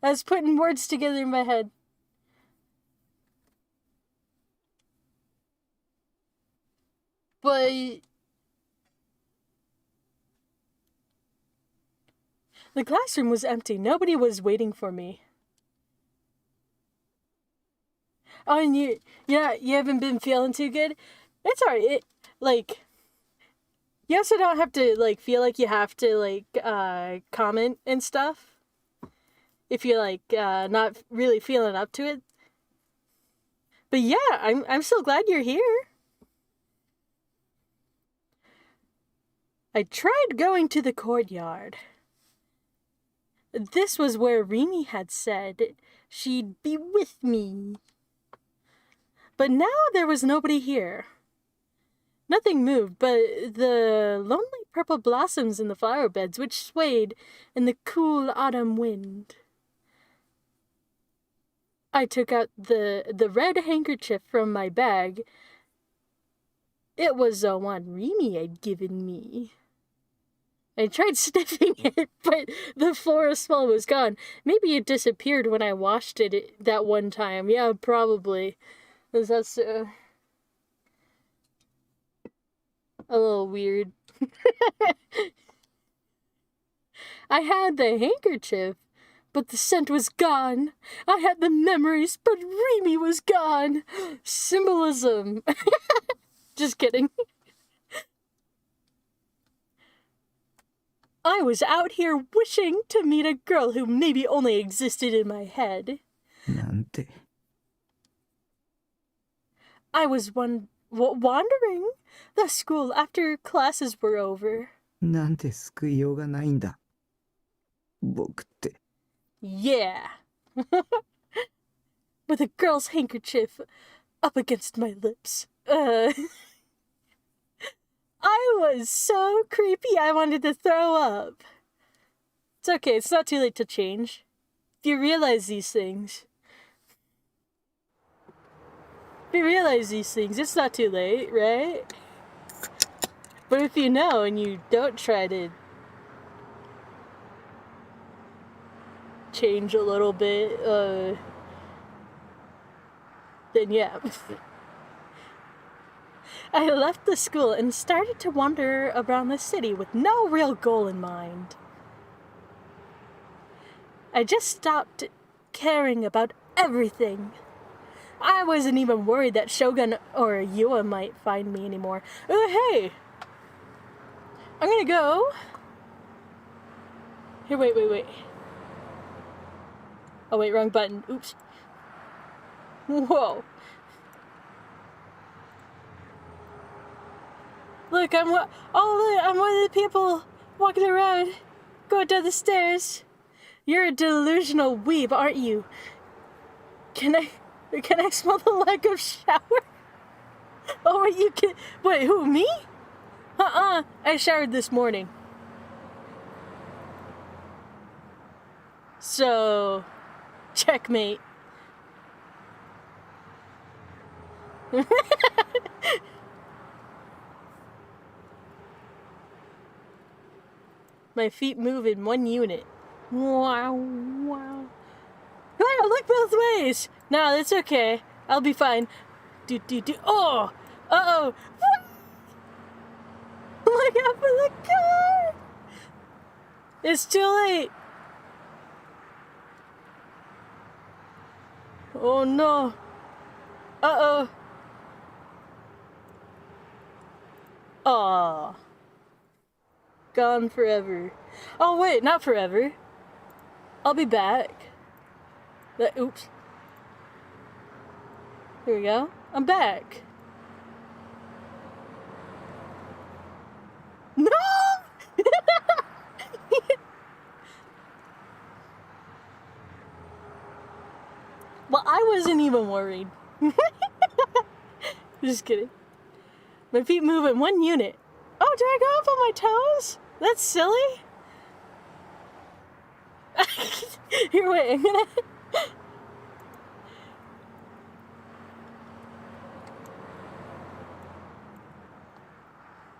I was putting words together in my head. But the classroom was empty. Nobody was waiting for me. Oh, and you haven't been feeling too good? It's alright. You also don't have to, feel like you have to, comment and stuff. If you're, not really feeling up to it. But yeah, I'm so glad you're here. I tried going to the courtyard. This was where Rimi had said she'd be with me. But now there was nobody here. Nothing moved but the lonely purple blossoms in the flower beds which swayed in the cool autumn wind. I took out the red handkerchief from my bag. It was the one Rimi had given me. I tried sniffing it, but the forest smell was gone. Maybe it disappeared when I washed it that one time. Yeah, probably. That's a little weird. I had the handkerchief, but the scent was gone. I had the memories, but Rimi was gone. Symbolism. Just kidding. I was out here wishing to meet a girl who maybe only existed in my head. なんて I was wandering the school after classes were over. なんて救いようがないんだ僕って Yeah. With a girl's handkerchief up against my lips. I was so creepy I wanted to throw up. It's okay, it's not too late to change. If you realize these things. It's not too late, right? But if you know and you don't try to change a little bit, then yeah. I left the school and started to wander around the city with no real goal in mind. I just stopped caring about everything. I wasn't even worried that Shogun or Yua might find me anymore. Oh, hey! I'm gonna go. Here, wait. Oh, wait, wrong button. Oops. Whoa. Look, I'm one of the people walking around, going down the stairs. You're a delusional weeb, aren't you? Can I smell the lack of shower? Oh, wait, you can. Wait, who, me? I showered this morning. So, checkmate. My feet move in one unit. Wow. Ah, look both ways! No, that's okay. I'll be fine. Oh! Uh-oh! Look out for the car! It's too late! Oh no! Uh-oh! Aw. Gone forever. Oh wait, not forever. I'll be back. Oops. Here we go. I'm back. No! Well, I wasn't even worried. Just kidding. My feet move in one unit. Oh, do I go up on my toes? That's silly. Here, wait, I'm gonna...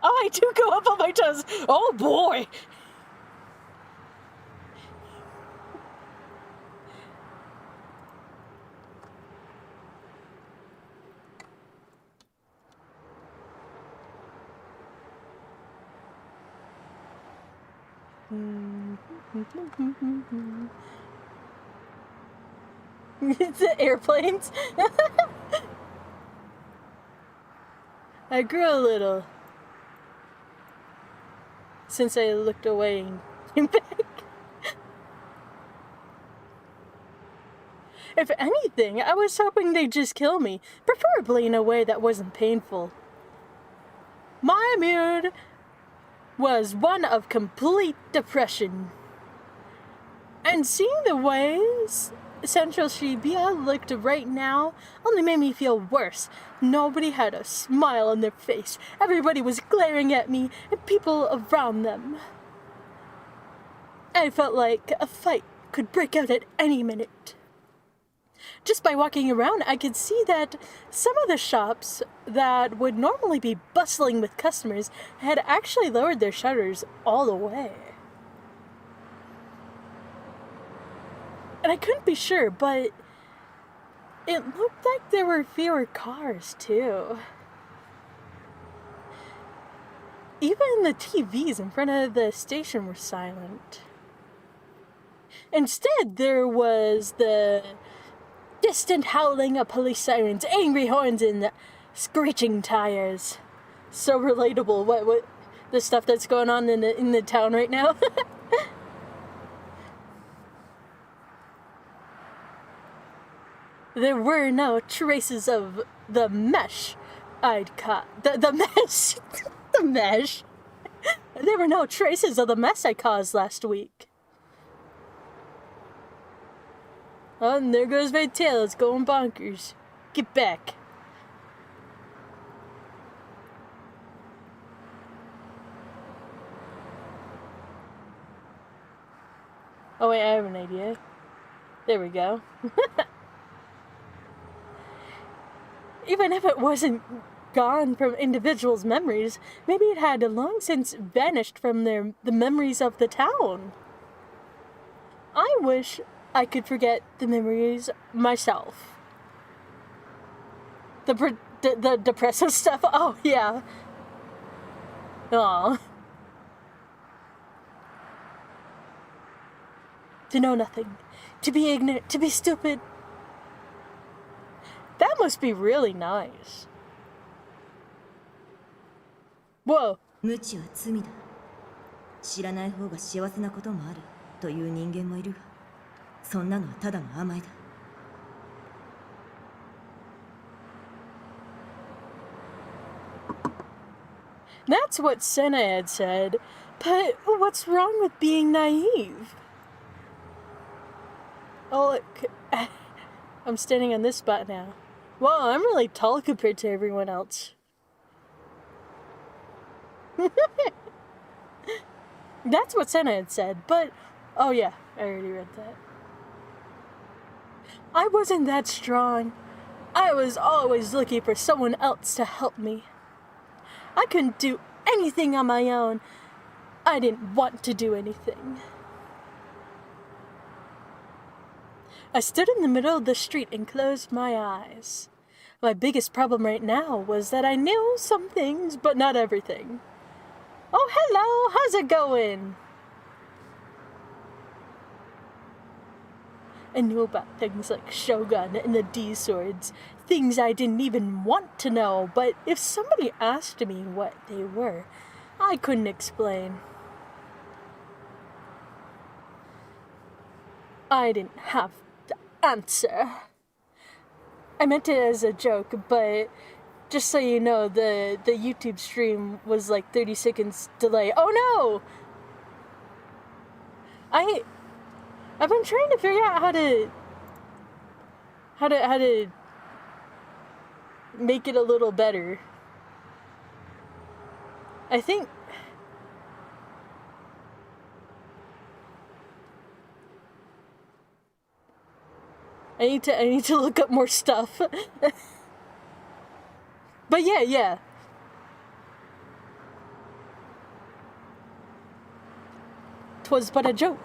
Oh, I do go up on my toes. Oh boy. It's the airplanes. I grew a little since I looked away and came back. If anything, I was hoping they'd just kill me, preferably in a way that wasn't painful. My mood was one of complete depression. And seeing the ways Central Shibuya looked right now only made me feel worse. Nobody had a smile on their face. Everybody was glaring at me and people around them. I felt like a fight could break out at any minute. Just by walking around, I could see that some of the shops that would normally be bustling with customers had actually lowered their shutters all the way. And I couldn't be sure, but it looked like there were fewer cars, too. Even the TVs in front of the station were silent. Instead, there was the distant howling of police sirens, angry horns, and screeching tires. So relatable. What the stuff that's going on in the town right now. There were no traces of the mesh I'd caught. The mesh. The mesh. There were no traces of the mess I caused last week. Oh, and there goes my tail. It's going bonkers. Get back. Oh wait, I have an idea. There we go. Even if it wasn't gone from individuals' memories, maybe it had long since vanished from the memories of the town. I wish I could forget the memories myself. The depressive stuff. Oh yeah. Aw. To know nothing, to be ignorant, to be stupid. That must be really nice. Whoa. 無知は罪だ。知らない方が幸せなこともあるという人間もいるが、そんなのはただの甘えだ。That's what Senna had said, but what's wrong with being naive? Oh look, I'm standing on this spot now. Whoa, I'm really tall compared to everyone else. That's what Senna had said, but... Oh yeah, I already read that. I wasn't that strong. I was always looking for someone else to help me. I couldn't do anything on my own. I didn't want to do anything. I stood in the middle of the street and closed my eyes. My biggest problem right now was that I knew some things, but not everything. Oh, hello! How's it going? I knew about things like Shogun and the D-swords, things I didn't even want to know, but if somebody asked me what they were, I couldn't explain. I didn't have the answer. I meant it as a joke, but just so you know, the YouTube stream was like 30 seconds delay. Oh no! I've been trying to figure out how to make it a little better. I think I need to look up more stuff. But yeah. 'twas but a joke.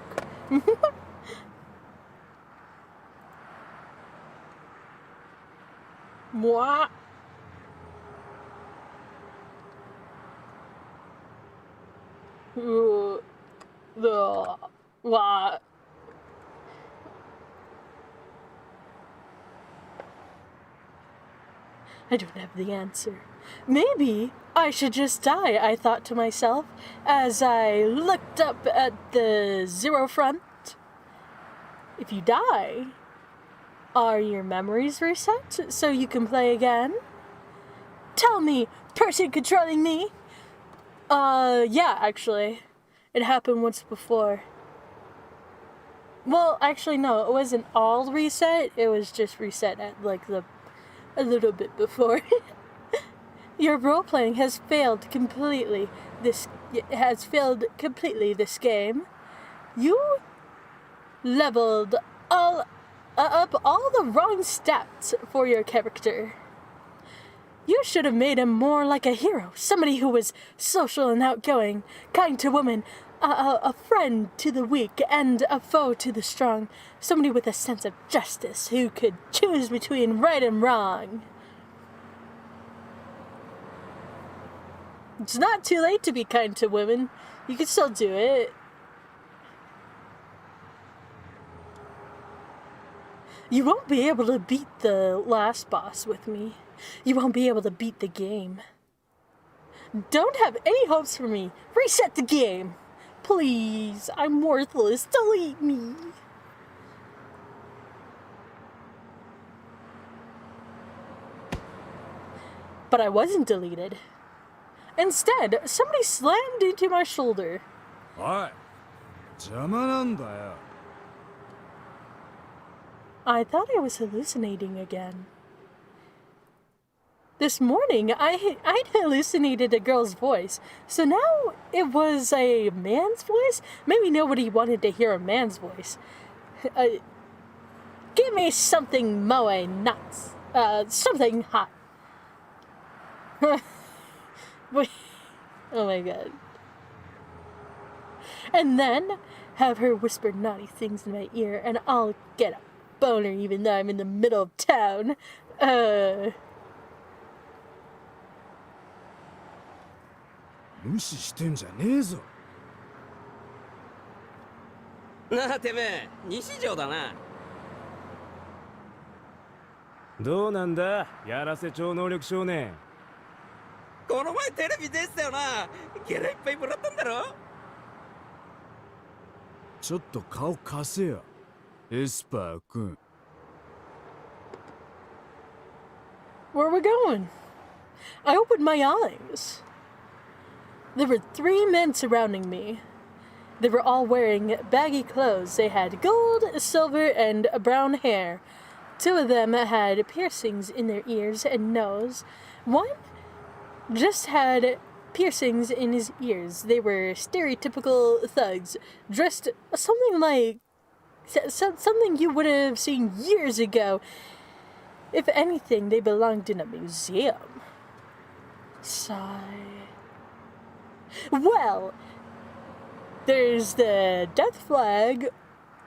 Mwah. Wah. I don't have the answer. Maybe I should just die, I thought to myself as I looked up at the Zero Front. If you die, are your memories reset so you can play again? Tell me, person controlling me! Yeah, actually. It happened once before. Well, actually, no, it wasn't all reset. It was just reset at, like, a little bit before. Your role-playing has failed completely. This game. You leveled up all the wrong stats for your character. You should have made him more like a hero, somebody who was social and outgoing, kind to women, a friend to the weak and a foe to the strong, somebody with a sense of justice who could choose between right and wrong. It's not too late to be kind to women. You can still do it. You won't be able to beat the last boss with me. You won't be able to beat the game. Don't have any hopes for me. Reset the game. Please, I'm worthless. Delete me. But I wasn't deleted. Instead, somebody slammed into my shoulder. おい、邪魔なんだよ。 I thought I was hallucinating again. This morning, I'd hallucinated a girl's voice, so now it was a man's voice? Maybe nobody wanted to hear a man's voice. Give me something moe nuts. Something hot. Wait. Oh my god. And then have her whisper naughty things in my ear, and I'll get a boner even though I'm in the middle of town. 無視してんじゃねえぞ。なあてめえ、西条だな。どうなんだ、やらせ超能力少年。この前テレビ出てたよな。ギャラいっぱいもらったんだろ。ちょっと顔貸せよ、エスパー君。Where are we going? I opened my eyes. There were 3 men surrounding me. They were all wearing baggy clothes. They had gold, silver, and brown hair. 2 of them had piercings in their ears and nose. One just had piercings in his ears. They were stereotypical thugs, dressed something like something you would have seen years ago. If anything, they belonged in a museum. Sigh. Well, there's the death flag,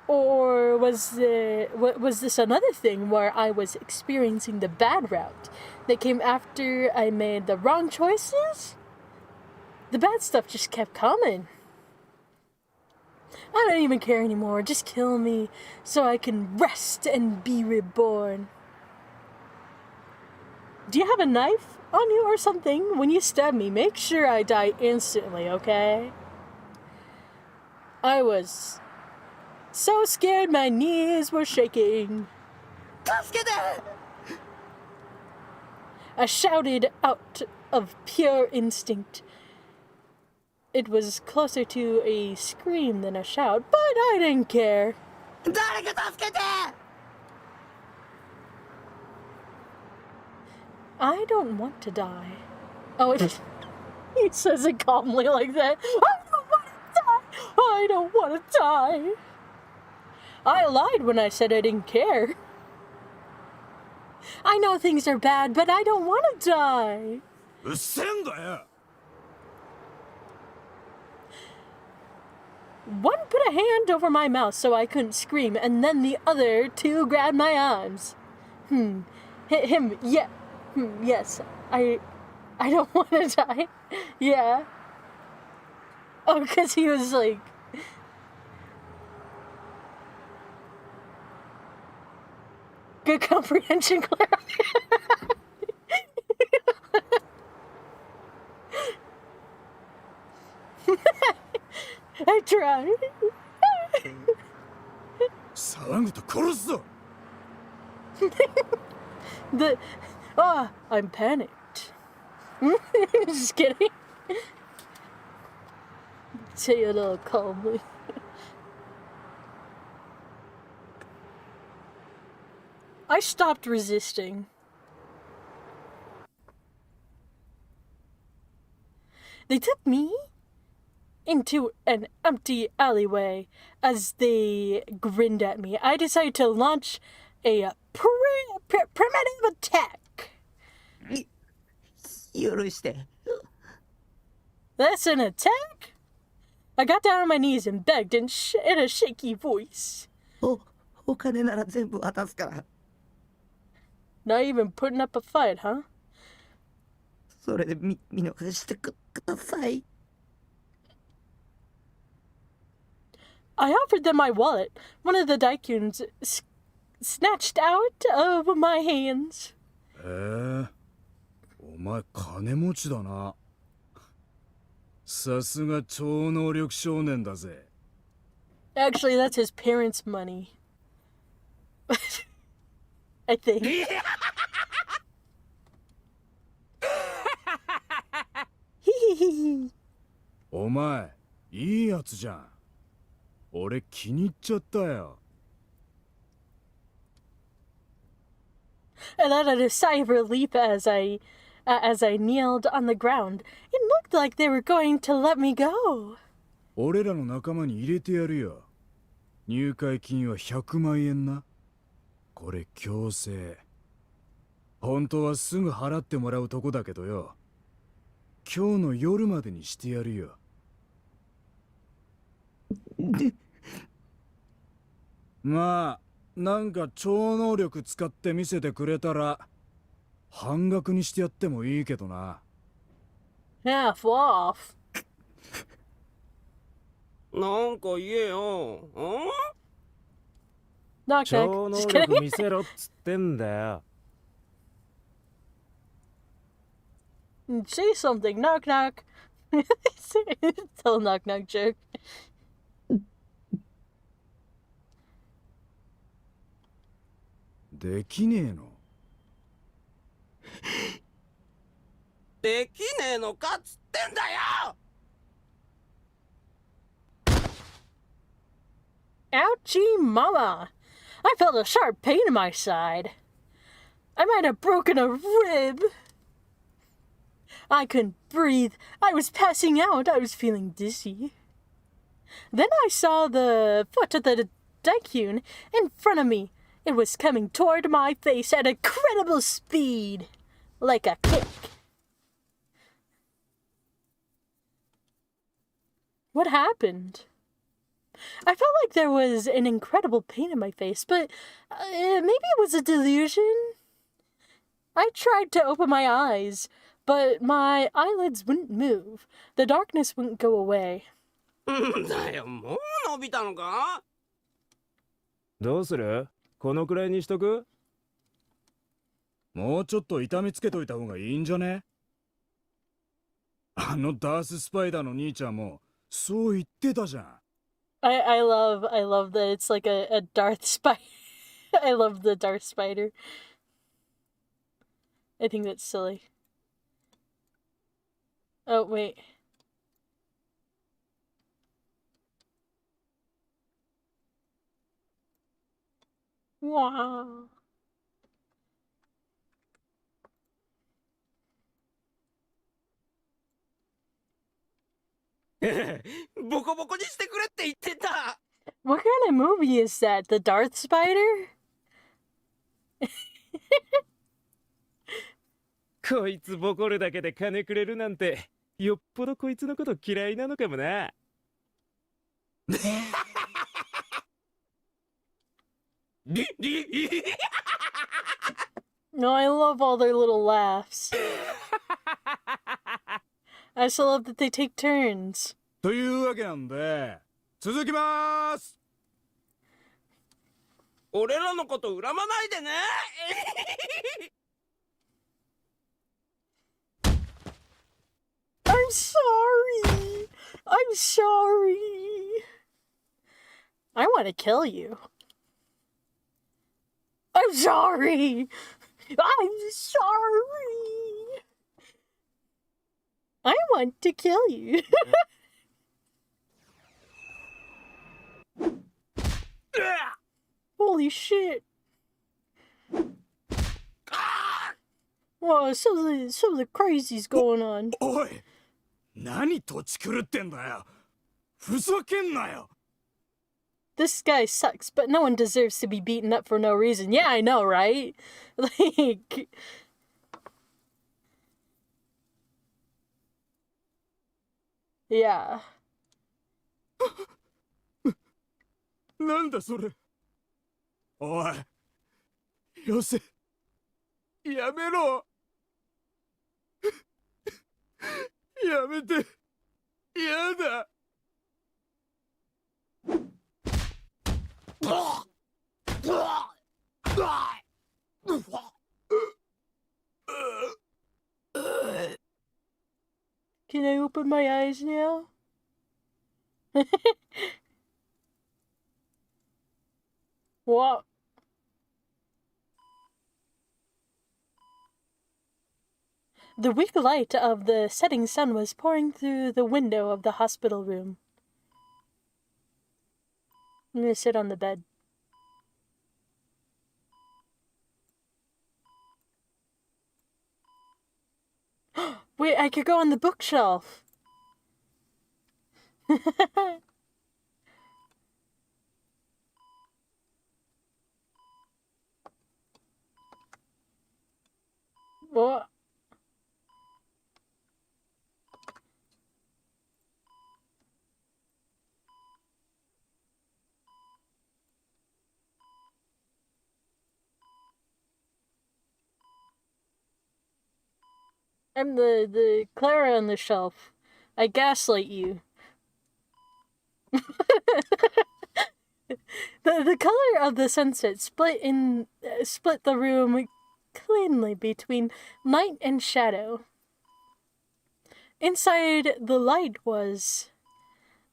or was this another thing where I was experiencing the bad route that came after I made the wrong choices? The bad stuff just kept coming. I don't even care anymore. Just kill me so I can rest and be reborn. Do you have a knife on you or something? When you stab me, make sure I die instantly, okay? I was so scared my knees were shaking. I shouted out of pure instinct. It was closer to a scream than a shout, but I didn't care. I don't want to die. Oh, he says it calmly like that. I don't want to die. I lied when I said I didn't care. I know things are bad, but I don't want to die. うっせんだよ。One put a hand over my mouth so I couldn't scream, and then the other two grabbed my arms. Him, yeah. Yes, I don't want to die. Yeah. Oh, because he was like... Good comprehension, Claire. I tried. 騒ぐと殺すぞ I'm panicked. Just kidding. Say it all calmly. I stopped resisting. They took me into an empty alleyway. As they grinned at me, I decided to launch a primitive attack. 許して。 That's an attack? I got down on my knees and begged in a shaky voice. お金なら全部渡すから。 Not even putting up a fight, huh? それで見逃してください。 I offered them my wallet. One of the Daikyuns snatched out of my hands. へえお前金持ちだなさすが超能力少年だぜ Actually, that's his parents' money. I think. お前いいやつじゃん俺気に入っちゃったよ I let out a sigh of relief as I kneeled on the ground. It looked like they were going to let me go. 俺らの仲間に入れてやるよ入会金は100万円なこれ強制本当はすぐ払ってもらうとこだけどよ今日の夜までにしてやるよまあなんか超能力使って見せてくれたら半額にしてやってもいいけどな Half off. なんか言えよ。Knock 超 knock. 能 Just 力 kidding. 見せろっつってんだよ Say something. Knock knock. Tell knock knock joke. できねえのできねえのかっつってんだよ Ouchie mama! I felt a sharp pain in my side. I might have broken a rib. I couldn't breathe. I was passing out. I was feeling dizzy. Then I saw the foot of the Daikyun in front of me. It was coming toward my face at incredible speed. Like a kick. What happened? I felt like there was an incredible pain in my face, but maybe it was a delusion? I tried to open my eyes, but my eyelids wouldn't move. The darkness wouldn't go away. んだよもう伸びたのかどうするこのくらいにしとくもうちょっと痛みつけといた方がいいんじゃねあのダーススパイダーの兄ちゃんもそう言ってたじゃん I love that it's like a Darth spider. I love the Darth spider. I think that's silly. Oh, wait. Wow. ボコボコにしてくれって言ってた What kind of movie is that? The Darth Spider? こいつボコるだけで金くれるなんてよっぽどこいつのこと嫌いなのかもな No, I love all their little laughs. I also love that they take turns. というわけなんで、続きまーす。俺らのこと恨まないでね。I'm sorry. I'm sorry. I want to kill you. I'm sorry. I'm sorry. I want to kill you. Holy shit. Whoa, some of the crazy's going on. おい、何土地狂ってんだよ。ふざけんなよ。 This guy sucks, but no one deserves to be beaten up for no reason. Yeah, I know, right? Like... Yeah. なんだそれ。おい、よせ。やめろ。やめて。やだ。Can I open my eyes now? What? The weak light of the setting sun was pouring through the window of the hospital room. I'm gonna sit on the bed. Wait, I could go on the bookshelf. What? I'm the Clara on the shelf. I gaslight you. The color of the sunset split the room cleanly between light and shadow. Inside the light was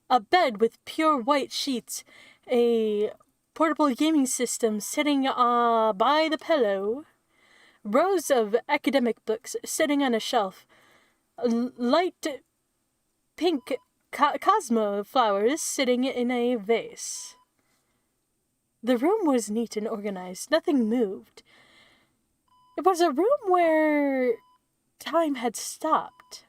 a bed with pure white sheets, a portable gaming system sitting by the pillow, rows of academic books sitting on a shelf, light pink cosmo flowers sitting in a vase. The room was neat and organized. Nothing moved. It was a room where time had stopped.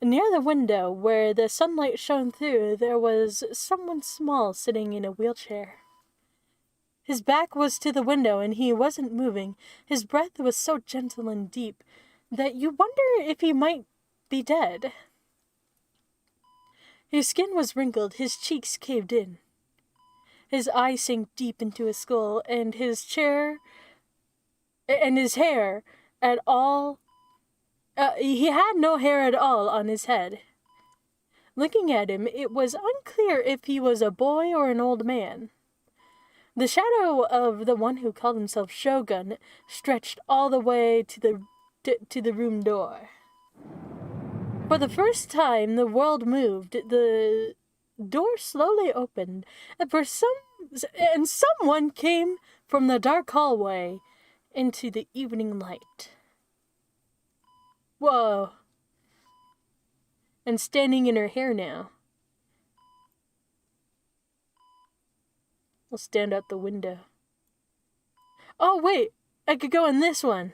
Near the window, where the sunlight shone through, there was someone small sitting in a wheelchair. His back was to the window, and he wasn't moving. His breath was so gentle and deep that you wonder if he might be dead. His skin was wrinkled, his cheeks caved in. His eyes sank deep into his skull, and his hair at all... he had no hair at all on his head. Looking at him, it was unclear if he was a boy or an old man. The shadow of the one who called himself Shogun stretched all the way to the room door. For the first time, the world moved. The door slowly opened, and someone came from the dark hallway into the evening light. Whoa. And standing in her hair now. I'll stand out the window. Oh, wait! I could go in this one.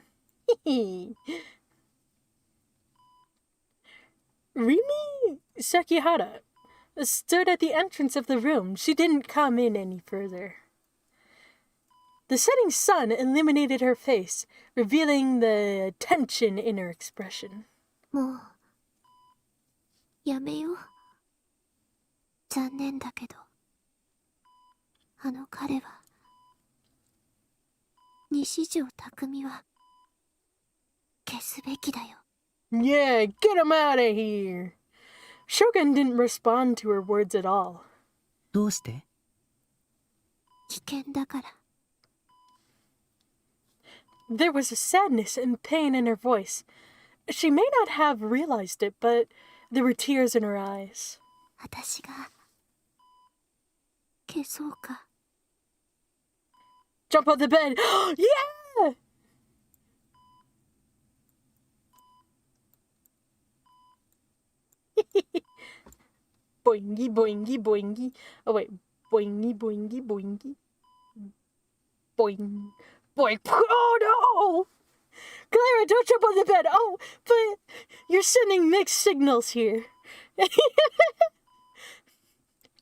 Rimi Sekihara stood at the entrance of the room. She didn't come in any further. The setting sun illuminated her face, revealing the tension in her expression. もうやめよう残念だけど、あの彼は、西条匠は、消すべきだよ。Yeah, get him out of here. Shogun didn't respond to her words at all. どうして？危険だから。There was a sadness and pain in her voice. She may not have realized it, but there were tears in her eyes. 私が、消そうか。Jump on the bed! Yeah! Boingy, boingy, boingy. Oh, wait. Boingy, boingy, boingy. Boing. Boing. Oh, no! Clara, don't jump on the bed. Oh, but you're sending mixed signals here.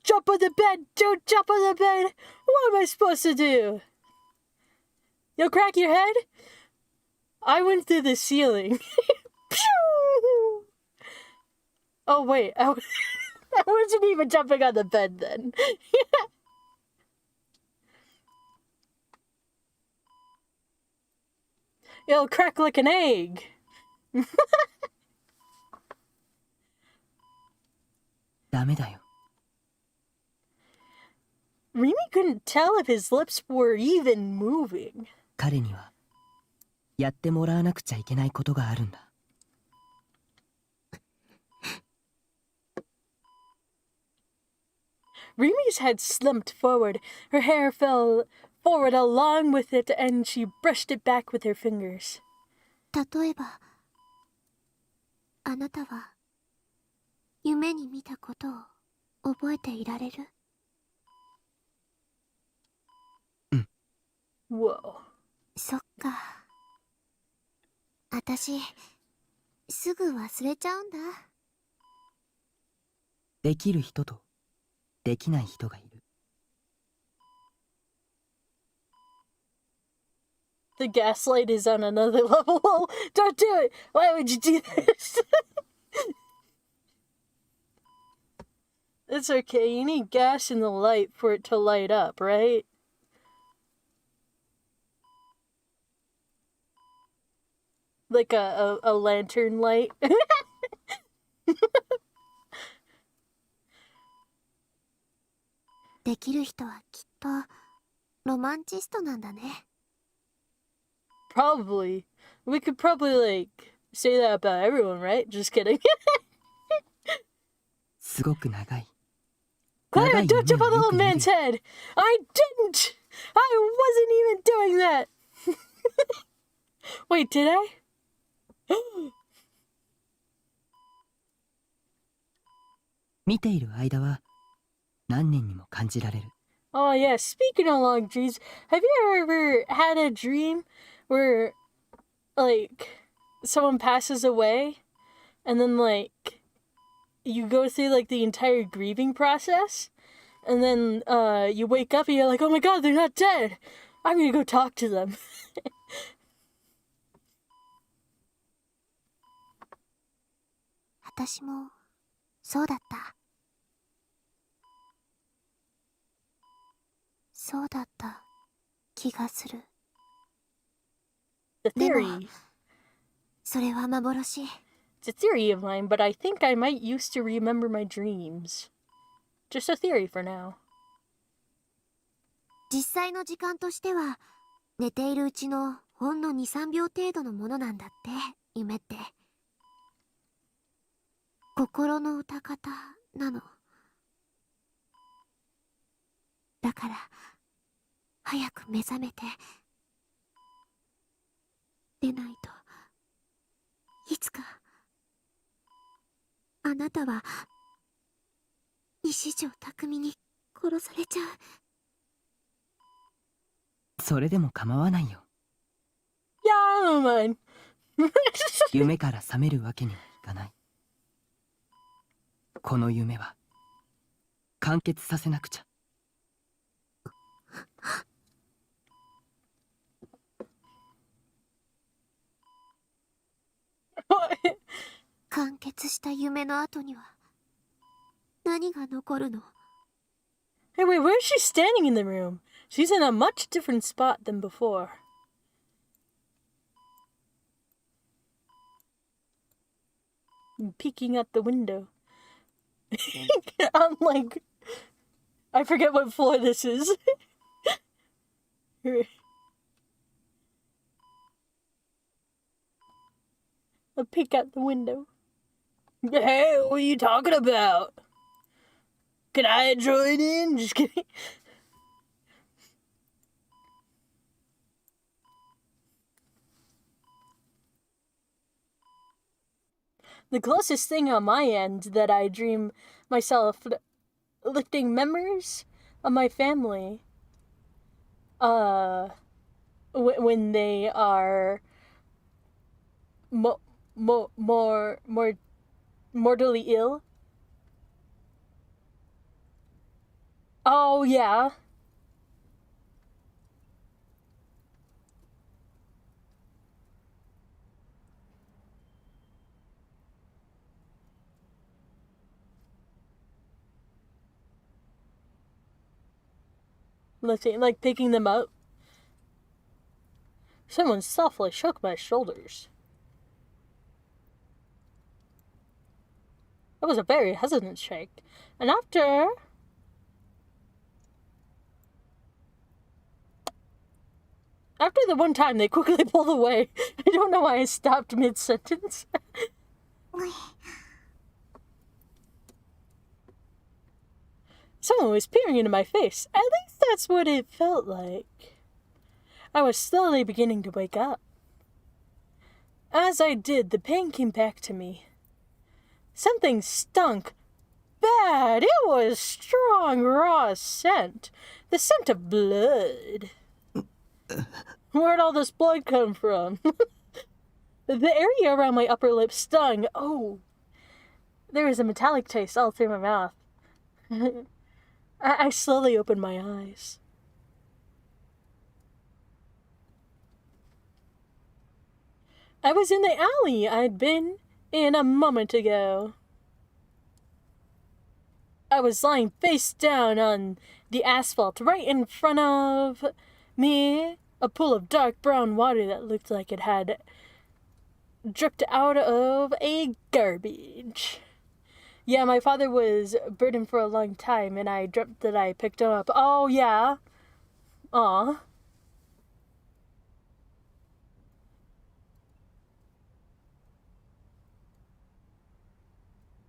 Jump on the bed. Don't jump on the bed. What am I supposed to do? You'll crack your head? I went through the ceiling. Pew! Oh, wait. I wasn't even jumping on the bed then. It'll crack like an egg. Remy couldn't tell if his lips were even moving. 彼にはやってもらわなくちゃいけないことがあるんだ。Remi's head slumped forward. Her hair fell forward along with it, and she brushed it back with her fingers. 例えば、あなたは、夢に見たことを覚えていられる？Whoa. そっか。私、すぐ忘れちゃうんだ。できる人とできない人がいる。The gaslight is on another level. Don't do it! Why would you do this? It's okay. You need gas in the light for it to light up, right? Like a lantern light. できる人はきっとロマンチストなんだね。Probably. We could probably, like, say that about everyone, right? Just kidding. すごく長い。 Clara, don't jump on the old man's head! I didn't! I wasn't even doing that! Wait, did I? 見ている間は何年にも感じられる。 Oh, yeah, speaking of long dreams, have you ever had a dream where, like, someone passes away and then, like, you go through, like, the entire grieving process and then you wake up and you're like, oh my god, they're not dead! I'm gonna go talk to them. 私もそうだった。そうだった気がする。 The theory. それは幻。 It's a theory of mine, but I think I might used to remember my dreams. Just a theory for now. 実際の時間としては、寝ているうちのほんの2、3秒程度のものなんだって、夢って。心の歌方なの。だから、早く目覚めて、でないと、いつか、あなたは、西条匠に殺されちゃう。それでも構わないよ。Yeah, man. 夢から覚めるわけにはいかない。この夢は完結させなくちゃ。完結した夢の後には何が残るの？ Hey, wait, where is she standing in the room? She's in a much different spot than before. I'm peeking out the window. I'm like, I forget what floor this is. I'll peek out the window. Hey, what are you talking about? Can I join in? Just kidding. The closest thing on my end that I dream myself lifting members of my family, when they are more mortally ill. Oh, yeah. Lifting, like picking them up. Someone softly shook my shoulders. It was a very hesitant shake. And after the one time they quickly pulled away. I don't know why I stopped mid-sentence. Someone was peering into my face. At least that's what it felt like. I was slowly beginning to wake up. As I did, the pain came back to me. Something stunk bad. It was strong, raw scent. The scent of blood. Where'd all this blood come from? The area around my upper lip stung. Oh, there was a metallic taste all through my mouth. I slowly opened my eyes. I was in the alley I'd been in a moment ago. I was lying face down on the asphalt right in front of me, a pool of dark brown water that looked like it had dripped out of a garbage. Yeah, my father was burdened for a long time, and I dreamt that I picked him up. Oh, yeah. Aw.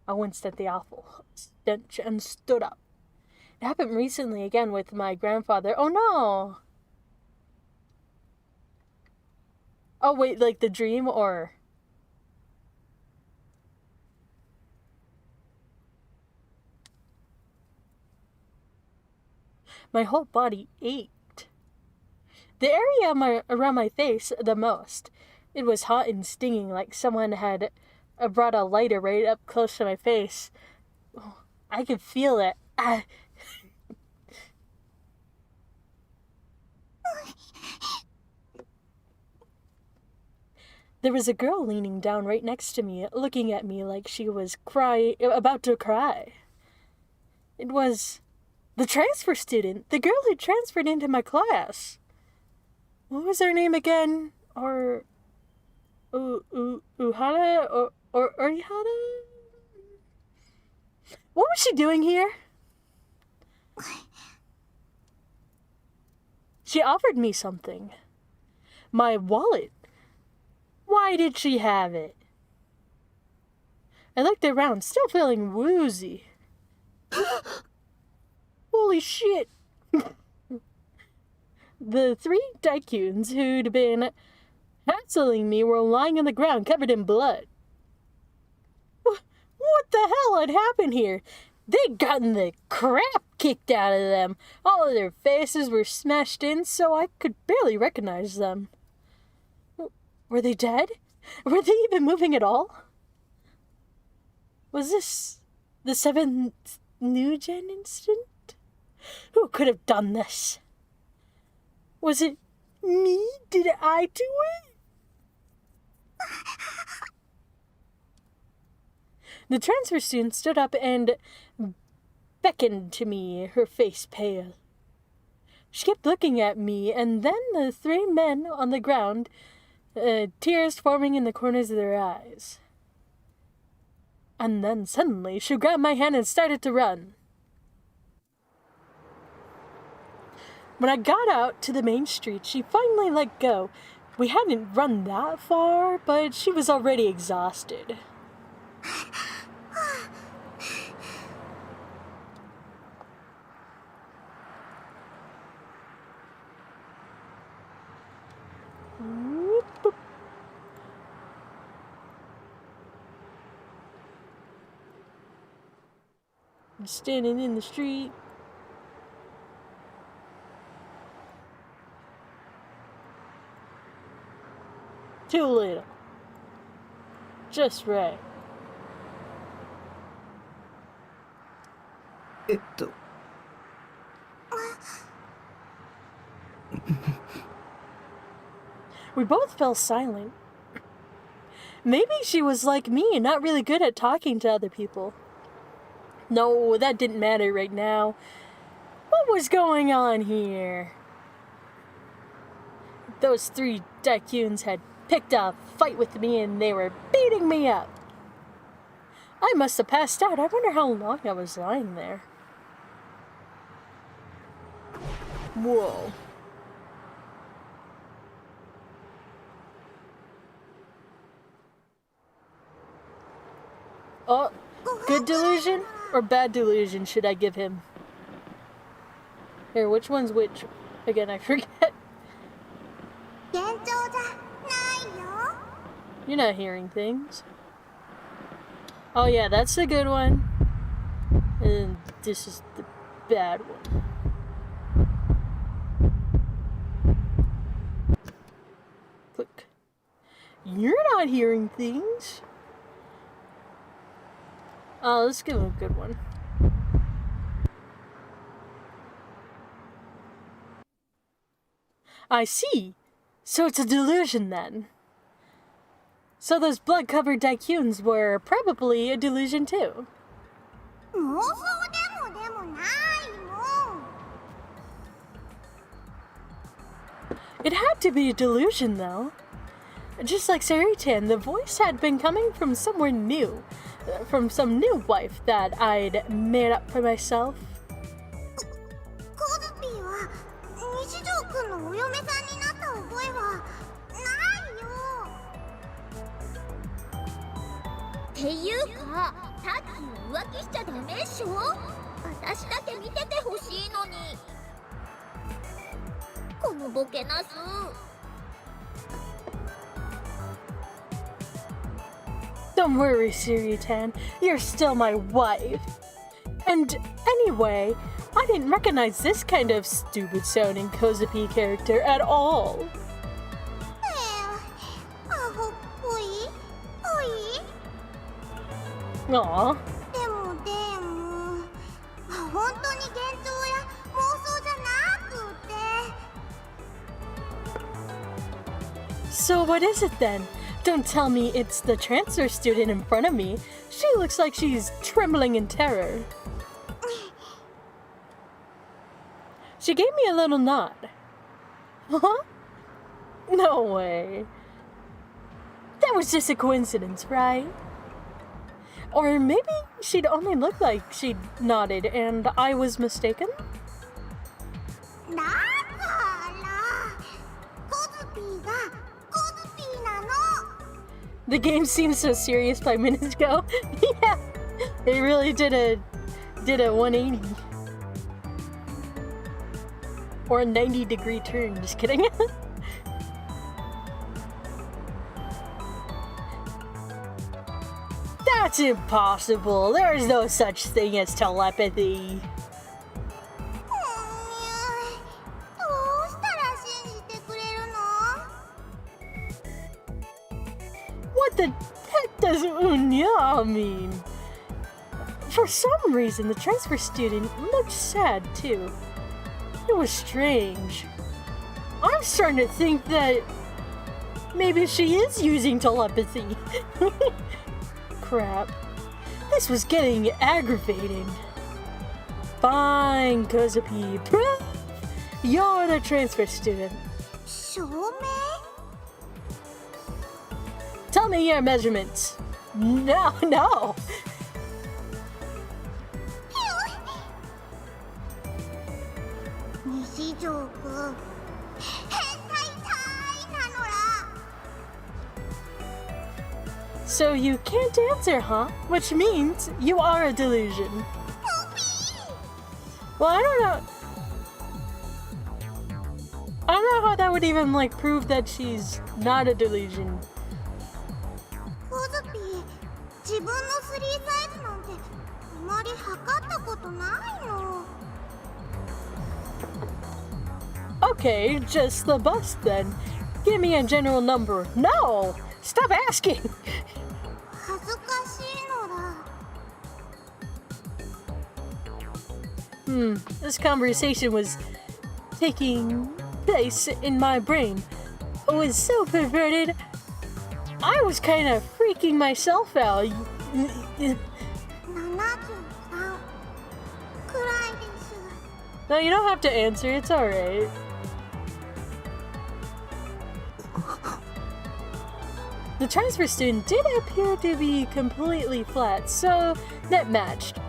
I winced at the awful stench and stood up. It happened recently again with my grandfather. Oh, no. Oh, wait, like the dream or... My whole body ached. The area around my face the most. It was hot and stinging, like someone had brought a lighter right up close to my face. Oh, I could feel it. There was a girl leaning down right next to me, looking at me like she was about to cry. It was the transfer student, the girl who transferred into my class. What was her name again? Or Uhara or Orihara? What was she doing here? She offered me something. My wallet. Why did she have it? I looked around, still feeling woozy. Holy shit! The 3 Daikuns who'd been hassling me were lying on the ground covered in blood. What the hell had happened here? They'd gotten the crap kicked out of them. All of their faces were smashed in so I could barely recognize them. Were they dead? Were they even moving at all? Was this the 7th New Gen incident? Who could have done this? Was it me? Did I do it? The transfer student stood up and beckoned to me, her face pale. She kept looking at me, and then the three men on the ground, tears forming in the corners of their eyes. And then suddenly she grabbed my hand and started to run. When I got out to the main street, she finally let go. We hadn't run that far, but she was already exhausted. Whoop, boop. I'm standing in the street. Too little. Just right. We both fell silent. Maybe she was like me, not really good at talking to other people. No, that didn't matter right now. What was going on here? Those three Daikuns had picked a fight with me and they were beating me up. I must have passed out. I wonder how long I was lying there. Whoa. Oh, good delusion or bad delusion should I give him? Here, which one's which? Again, I forget. You're not hearing things. Oh yeah, that's the good one. And this is the bad one. Click. You're not hearing things. Oh, let's give him a good one. I see. So it's a delusion then. So those blood-covered Daikuns were probably a delusion too. It had to be a delusion though. Just like Saritan, the voice had been coming from somewhere new. From some new wife that I'd made up for myself. Don't worry, Saritan. You're still my wife. And anyway, I didn't recognize this kind of stupid-sounding Kozupi character at all. Aww. So what is it then? Don't tell me it's the transfer student in front of me. She looks like she's trembling in terror. She gave me a little nod. Huh? No way. That was just a coincidence, right? Or maybe she'd only look like she'd nodded and I was mistaken? The game seemed so serious 5 minutes ago. Yeah, they really did a 180. Or a 90-degree turn, just kidding. That's impossible. There is no such thing as telepathy. What the heck does unya mean? For some reason, the transfer student looked sad too. It was strange. I'm starting to think that maybe she is using telepathy. Crap. This was getting aggravating. Fine, Kozupi. Proof you're the transfer student. 証明 Tell me your measurements. No, no. 西条くん変態体なのら So you can't answer, huh? Which means you are a delusion. Well, I don't know. I don't know how that would even like prove that she's not a delusion. コズピー自分のスリーサイズなんてあまり測ったことないの Okay, just the bust then. Give me a general number. No! Stop asking! 恥ずかしいのら This conversation was taking place in my brain. It was so perverted. I was kind of freaking myself out. 73くらいです No, you don't have to answer. It's alright. The transfer student did appear to be completely flat, so that matched.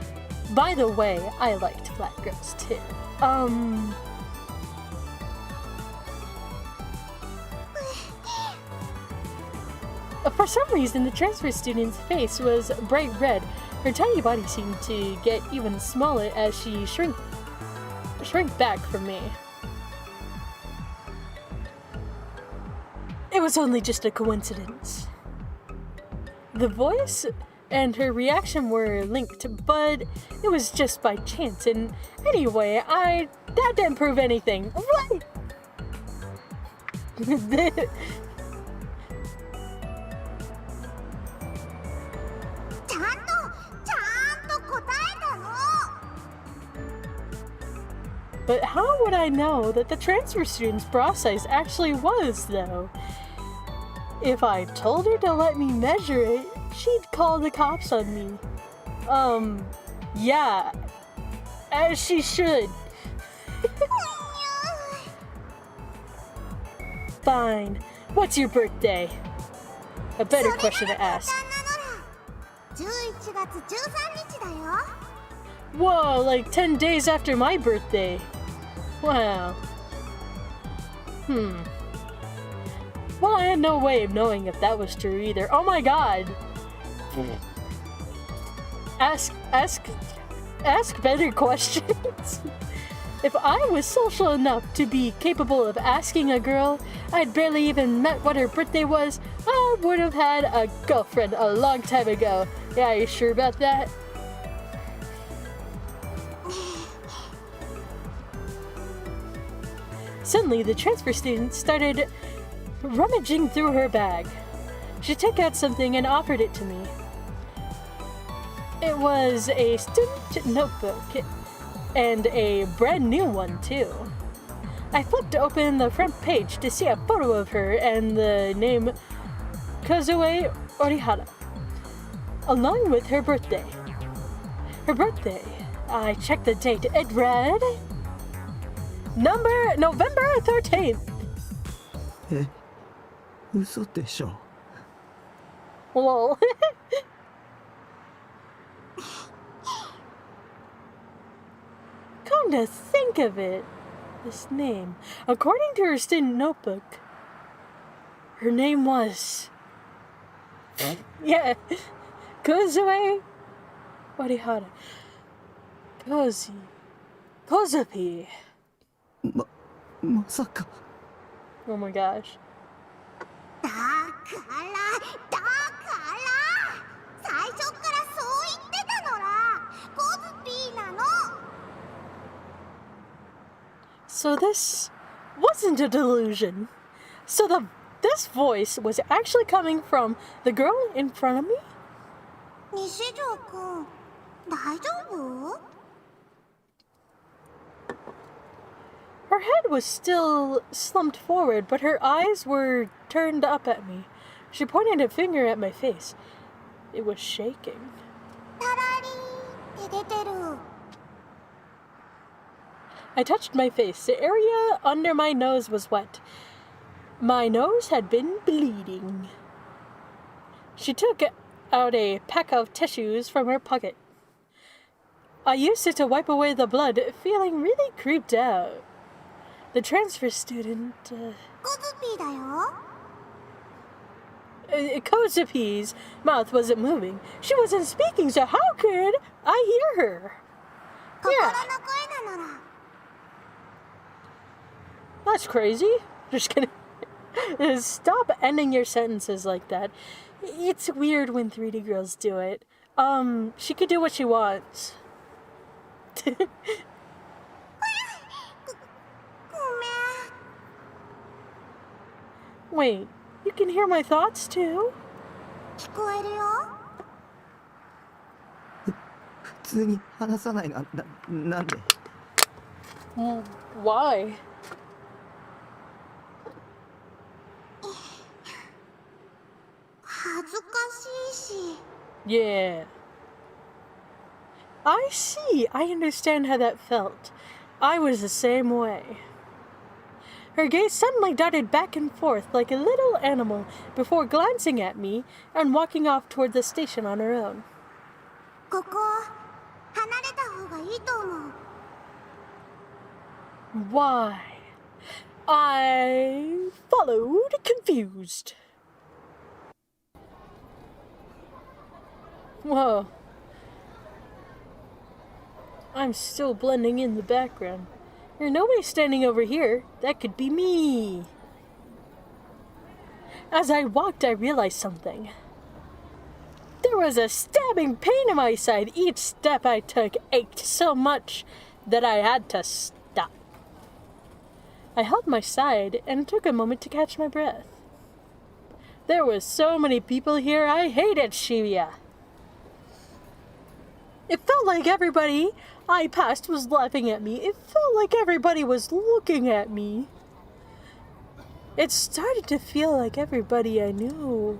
By the way, I liked flat girls too. For some reason, the transfer student's face was bright red. Her tiny body seemed to get even smaller as she shrank back from me. It was only just a coincidence. The voice and her reaction were linked, but it was just by chance. And anyway, that didn't prove anything. What? ちゃんと答えたの But how would I know that the transfer student's bra size actually was, though? If I told her to let me measure it, she'd call the cops on me. Yeah. As she should. Fine. What's your birthday? A better question to ask. 11月13日だよ Whoa, like 10 days after my birthday. Wow. Well, I had no way of knowing if that was true either. Oh my god. Ask better questions. If I was social enough to be capable of asking a girl I'd barely even met what her birthday was, I would have had a girlfriend a long time ago. Yeah, are you sure about that? Suddenly, the transfer student started rummaging through her bag. She took out something and offered it to me. It was a student notebook, and a brand new one, too. I flipped open the front page to see a photo of her and the name Kozue Orihara, along with her birthday. Her birthday, I checked the date, it read November 13th. 嘘でしょ Lol. Come to think of it, this name, according to her student notebook, her name was... yeah, Kozue Orihara. Kozupi. まさか Oh my gosh. だから最初からそう言ってたのらコズピーなの So this wasn't a delusion. So this voice was actually coming from the girl in front of me? 西条くん大丈夫 Her head was still slumped forward, but her eyes were turned up at me. She pointed a finger at my face. It was shaking. タラリーって出てる I touched my face. The area under my nose was wet. My nose had been bleeding. She took out a pack of tissues from her pocket. I used it to wipe away the blood, feeling really creeped out. The transfer student, コズピーだよ。 Kozupi's mouth wasn't moving. She wasn't speaking, so how could I hear her? 心 Yeah, の声なのら。 that's crazy. Just kidding. Stop ending your sentences like that. It's weird when 3D girls do it. She could do what she wants. ごめん。 Wait, you can hear my thoughts too? 聞こえるよ。普通に話さないのなんで Why? 恥ずかしいし。 Yeah. I see. I understand how that felt. I was the same way. Her gaze suddenly darted back and forth like a little animal before glancing at me and walking off toward the station on her own. ここ離れた方がいいと思う。 Why? I followed, confused. Whoa. I'm still blending in the background. There's nobody standing over here. That could be me. As I walked, I realized something. There was a stabbing pain in my side. Each step I took ached so much that I had to stop. I held my side and took a moment to catch my breath. There were so many people here. I hated Shibuya. It felt like everybody I passed was laughing at me. It felt like everybody was looking at me. It started to feel like everybody I knew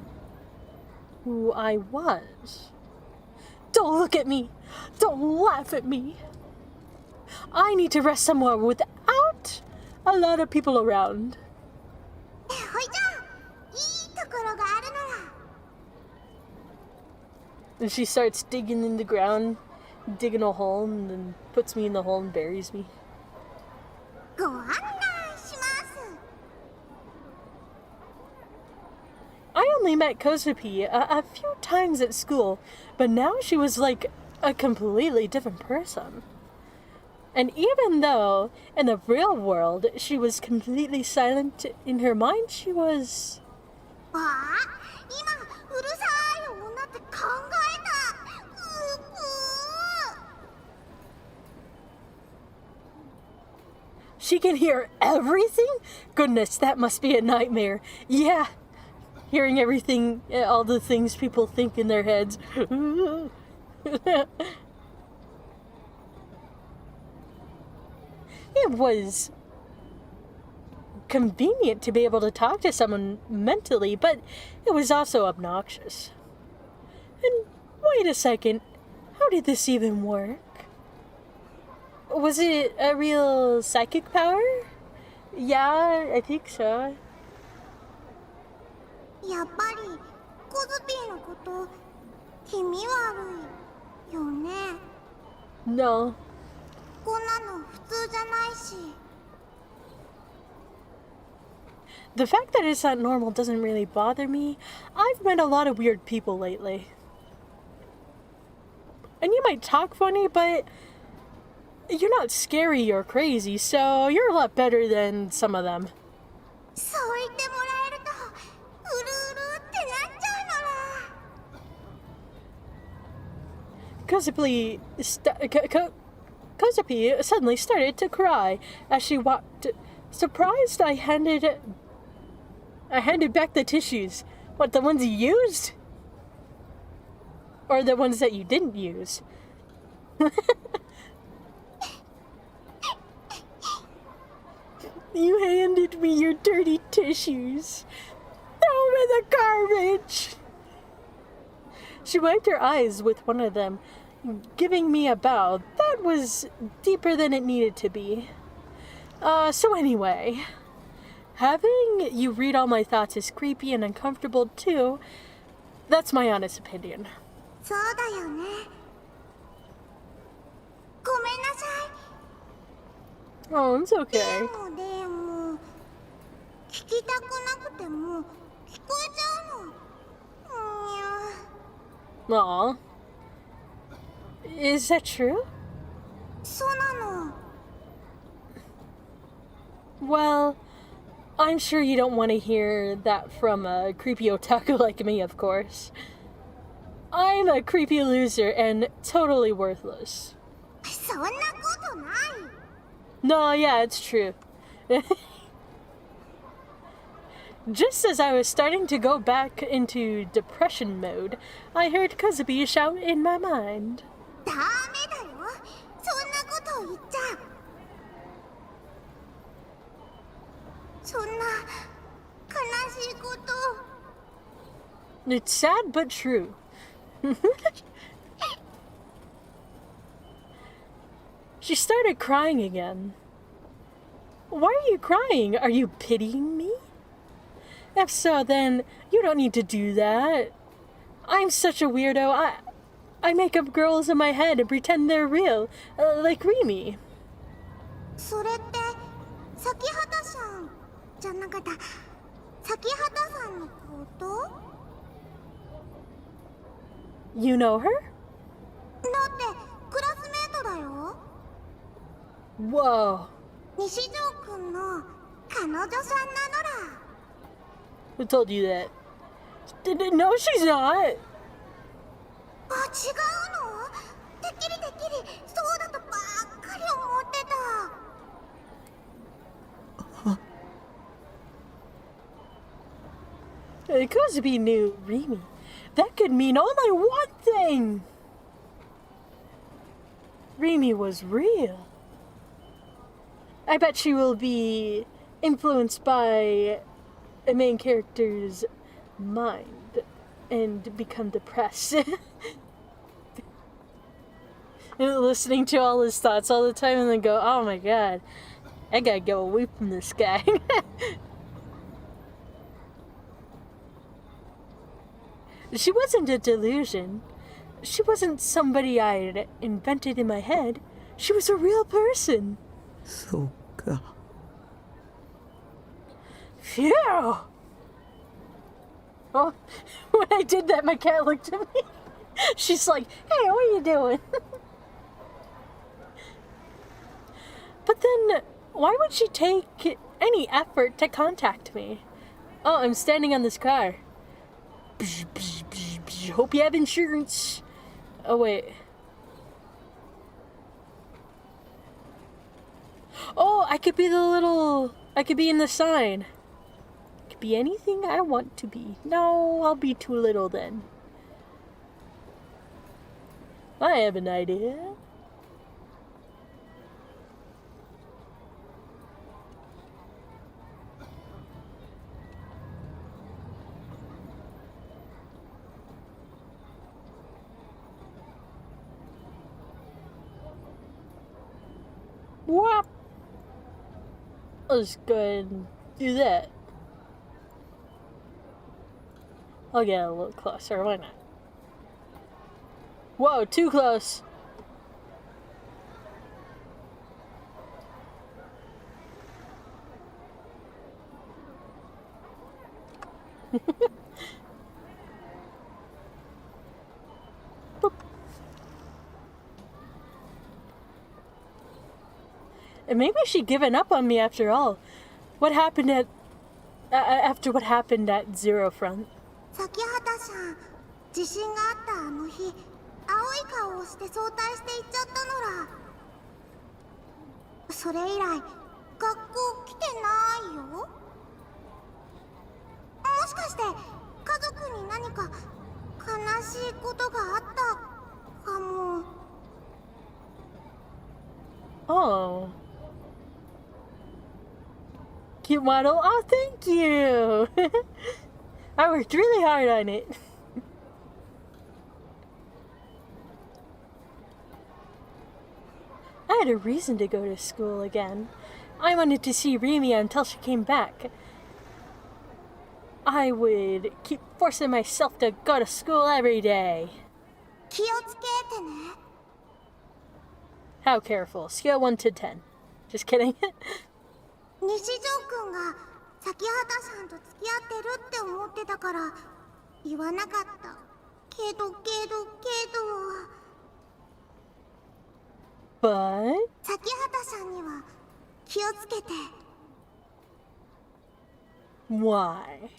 who I was. Don't look at me. Don't laugh at me. I need to rest somewhere without a lot of people around. ほいじゃいいところがあるのら。 And she starts digging in the ground, digging a hole, and then puts me in the hole and buries me. ご案内します。 I only met Kozupi a few times at school, but now she was like a completely different person. And even though in the real world she was completely silent, in her mind she was... わあ、今うるさい女って考えた。うぷー。 She can hear everything? Goodness, that must be a nightmare. Yeah, hearing everything, all the things people think in their heads. It was convenient to be able to talk to someone mentally, but it was also obnoxious. And wait a second, how did this even work? Was it a real psychic power? Yeah, I think so. やっぱりコズピーのこと気味悪いよね。 No. こんなの普通じゃないし。 The fact that it's not normal doesn't really bother me. I've met a lot of weird people lately. And you might talk funny, but you're not scary or crazy, so you're a lot better than some of them. そう言ってもらえるとうるうるってなっちゃうのら。 Kozupi suddenly started to cry as she walked. Surprised, I handed back the tissues. What, the ones you used? Or the ones that you didn't use? You handed me your dirty tissues. Throw them in the garbage. She wiped her eyes with one of them, giving me a bow that was deeper than it needed to be. So anyway, having you read all my thoughts is creepy and uncomfortable too. That's my honest opinion. そうだよね。ごめんなさい。 Oh, it's で okay. も聞きたくなくても聞こえちゃうの。Aw. Is that true? そうなの。 Well, I'm sure you don't want to hear that from a creepy otaku like me, of course. I'm a creepy loser and totally worthless. そんなことない。 No, yeah, it's true. Just as I was starting to go back into depression mode, I heard Kazubi shout in my mind. ダメだよ。そんなことを言っちゃ。そんな悲しいこと。 It's sad but true. She started crying again. Why are you crying? Are you pitying me? If so, then you don't need to do that. I'm such a weirdo. I make up girls in my head and pretend they're real, like Rimi. それって咲畑さんじゃなかった。咲畑さんのこと？ You know her? だってクラスメートだよ。 Whoa. 西条くんの彼女さんなのら。 Who told you that? No, she's not. あ、違うの？てっきりそうだとばっかり思ってた。 Kozubi knew Rimi. That could mean only one thing. Rimi was real. I bet she will be influenced by a main character's mind and become depressed. And listening to all his thoughts all the time and then go, oh my god, I gotta go away from this guy. She wasn't a delusion. She wasn't somebody I'd invented in my head. She was a real person. そうか。 Phew! Oh, when I did that, my cat looked at me. She's like, hey, what are you doing? But then, why would she take any effort to contact me? Oh, I'm standing on this car. Hope you have insurance. Oh, wait. Oh, I could be I could be in the sign. I could be anything I want to be. No, I'll be too little then. I have an idea. Whoop! Let's go ahead and do that. I'll get a little closer, why not? Whoa, too close. Boop. And maybe she'd given up on me after all. What happened after what happened at Zero Front? 咲畑さん、地震があったあの日、青い顔をして早退して行っちゃったのら。それ以来、学校来てないよ。もしかして家族に何か悲しいことがあったかも。Oh. Cute model. Oh, thank you. I worked really hard on it. I had a reason to go to school again. I wanted to see Remy until she came back. I would keep forcing myself to go to school every day. 気をつけてね。 How careful? Scale 1 to 10. Just kidding. 西条くんが咲畑さんと付き合ってるって思ってたから言わなかった。けど。But 咲畑さんには気をつけて。 why?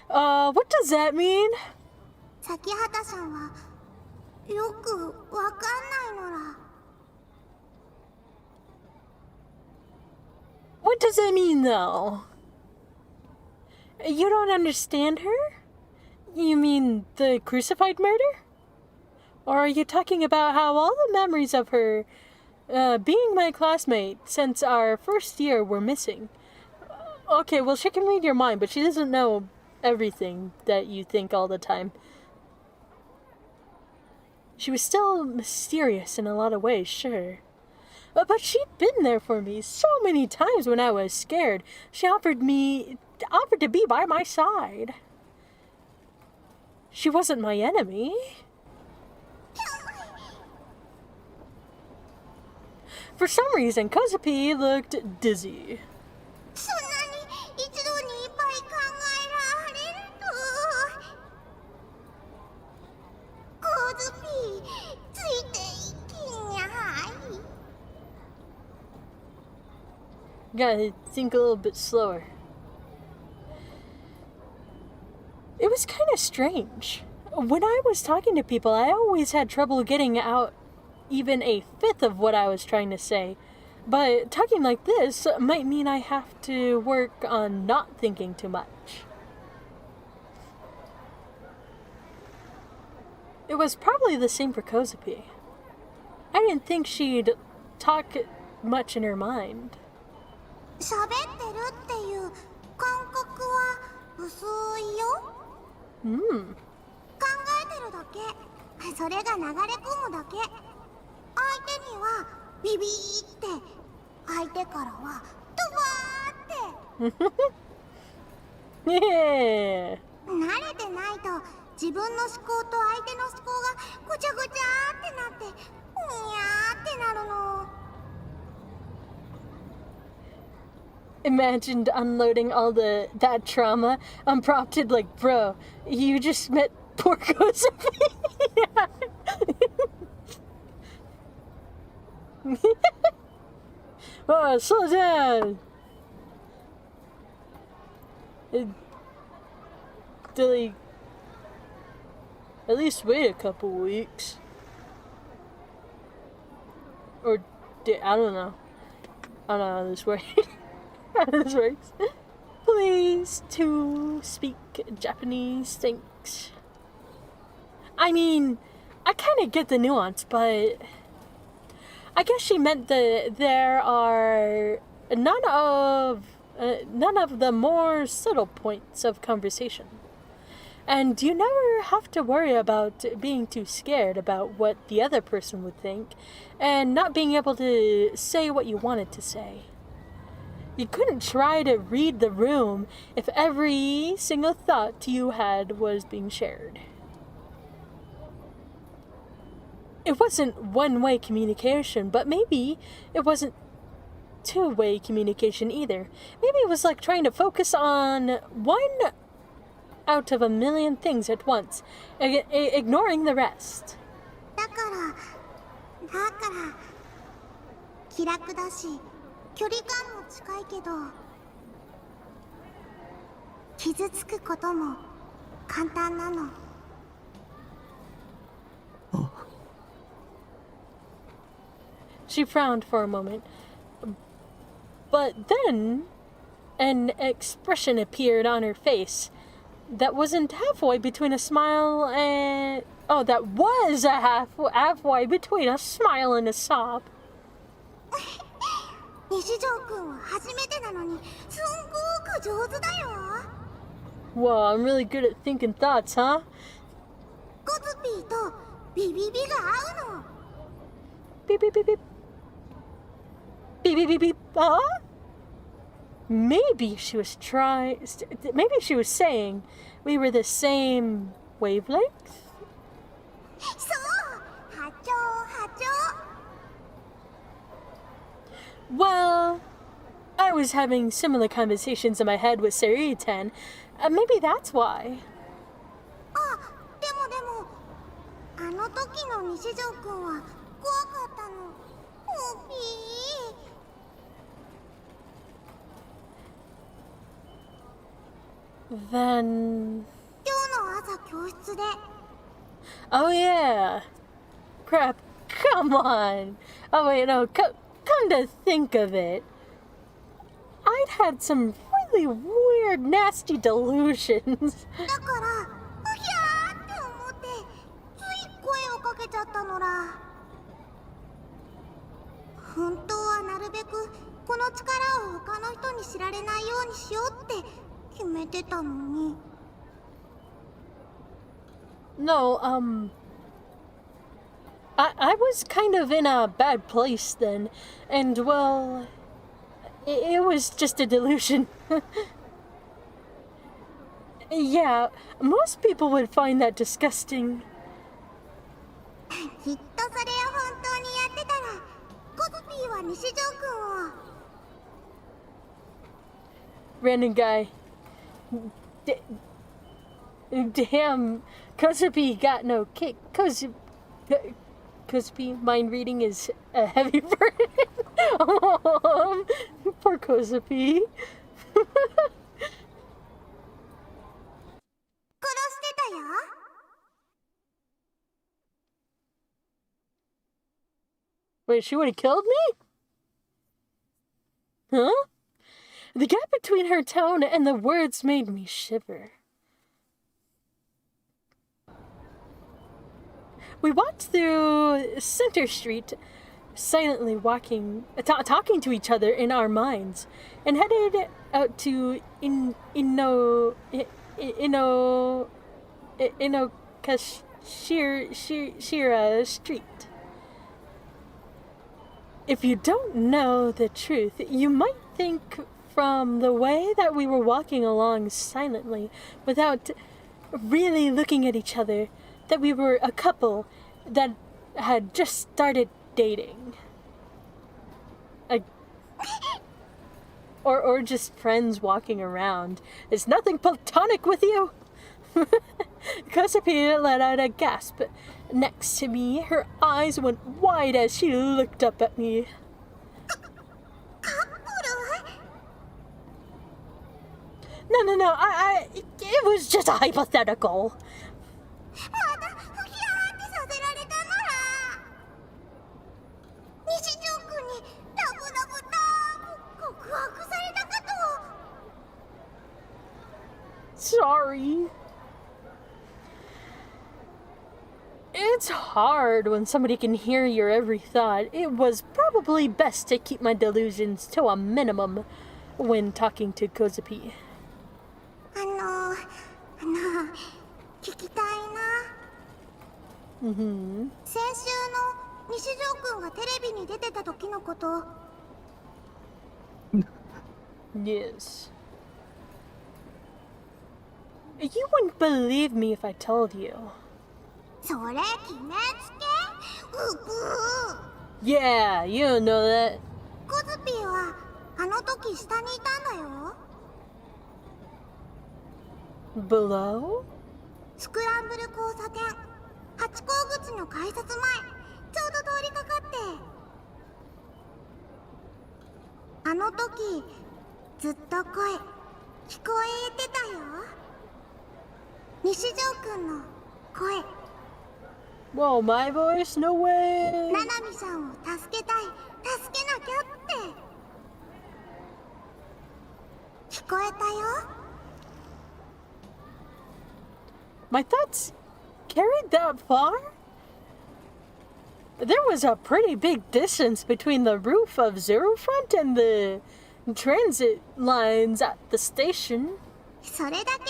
What does that mean? 咲畑さんはよくわかんないのら。 What does that mean, though? You don't understand her? You mean the crucified murder? Or are you talking about how all the memories of her being my classmate since our first year were missing? Okay, well, she can read your mind, but she doesn't know everything that you think all the time. She was still mysterious in a lot of ways, sure. But she'd been there for me so many times when I was scared. She offered to be by my side. She wasn't my enemy. For some reason, Kozupi looked dizzy. そんなに一度にいっぱい考えられると。コズピー、ついていきんやはい。 Gotta think a little bit slower. It was kind of strange. When I was talking to people, I always had trouble getting out even a fifth of what I was trying to say. But talking like this might mean I have to work on not thinking too much. It was probably the same for Kozupi. I didn't think she'd talk much in her mind. 喋ってるっていう感覚は薄いよ。Hmm. 考えてるだけ。それが流れ込むだけ。相手にはビビーって、相手からはドバーって。 Yeah. 慣れてないと自分の思考と相手の思考がごちゃごちゃってなってにゃーってなるの。 Imagined unloading all that trauma unprompted, like, bro, you just met poor Kozupi. Oh, slow down. Dilly, at least wait a couple weeks. Or, I don't know. I don't know how this works. How this works. Please to speak Japanese, thanks. I mean, I kind of get the nuance, but I guess she meant that there are none of the more subtle points of conversation. And you never have to worry about being too scared about what the other person would think and not being able to say what you wanted to say. You couldn't try to read the room if every single thought you had was being shared. It wasn't one-way communication, but maybe it wasn't two-way communication either. Maybe it was like trying to focus on one out of a million things at once, ignoring the rest. だから気楽だし距離感も近いけど傷つくことも簡単なの。 She frowned for a moment, but then an expression appeared on her face that wasn't halfway between a smile and... Oh, that was a halfway between a smile and a sob. 西条くんは初めてなのにすんごく上手だよ。 Whoa, I'm really good at thinking thoughts, huh? コズピーとビビビが合うの。 Beep, beep, beep, beep. beep, beep, beep. Huh? Maybe she was maybe she was saying we were the same wavelength? そう波長波長 Well, I was having similar conversations in my head with Sarita. Maybe that's why. あ、でもあの時の西条くんは怖かったの。おぴー。 Then... 今日の朝教室で Oh yeah. Crap. Come on. Oh wait, no. Come to think of it, I'd had some really weird, nasty delusions. だからうひゃーって思ってつい声をかけちゃったのら。本当はなるべくこの力を他の人に知られないようにしようって決めてたのに。No, I was kind of in a bad place then, and well, it was just a delusion. Yeah, most people would find that disgusting. きっとそれを本当にやってたらコズピーは西条くんを Random guy. Damn, Kosupi got no kick. Kosupi, mind reading is a heavy burden. Poor Kosupi. 殺してたよ。 Wait, she would have killed me? Huh? The gap between her tone and the words made me shiver. We walked through Center Street, silently talking to each other in our minds, and headed out to Inokashira Street. If you don't know the truth, you might think from the way that we were walking along silently, without really looking at each other, that we were a couple that had just started dating. Or just friends walking around. Is nothing platonic with you? Kosupi let out a gasp. Next to me, her eyes went wide as she looked up at me. No, it was just a hypothetical. またふひゃーってさせられたのら。西条くんにラブラブだー告白されたかと。 Sorry. It's hard when somebody can hear your every thought. It was probably best to keep my delusions to a minimum when talking to Kozupi. 聞きたいな。先週の西条くんがテレビに出てた時のこと。Yes. You wouldn't believe me if I told you. それ決めつけうぶー。 Yeah, you know that. コズピーはあの時下にいたんだよ。 Below? スクランブル交差点ハチ公口の改札前ちょうど通りかかってあの時ずっと声聞こえてたよ西条くんの声 Whoa, my voice? No way! ナナミさんを助けたい助けなきゃって聞こえたよ My thoughts carried that far? There was a pretty big distance between the roof of Zero Front and the transit lines at the station. それだけ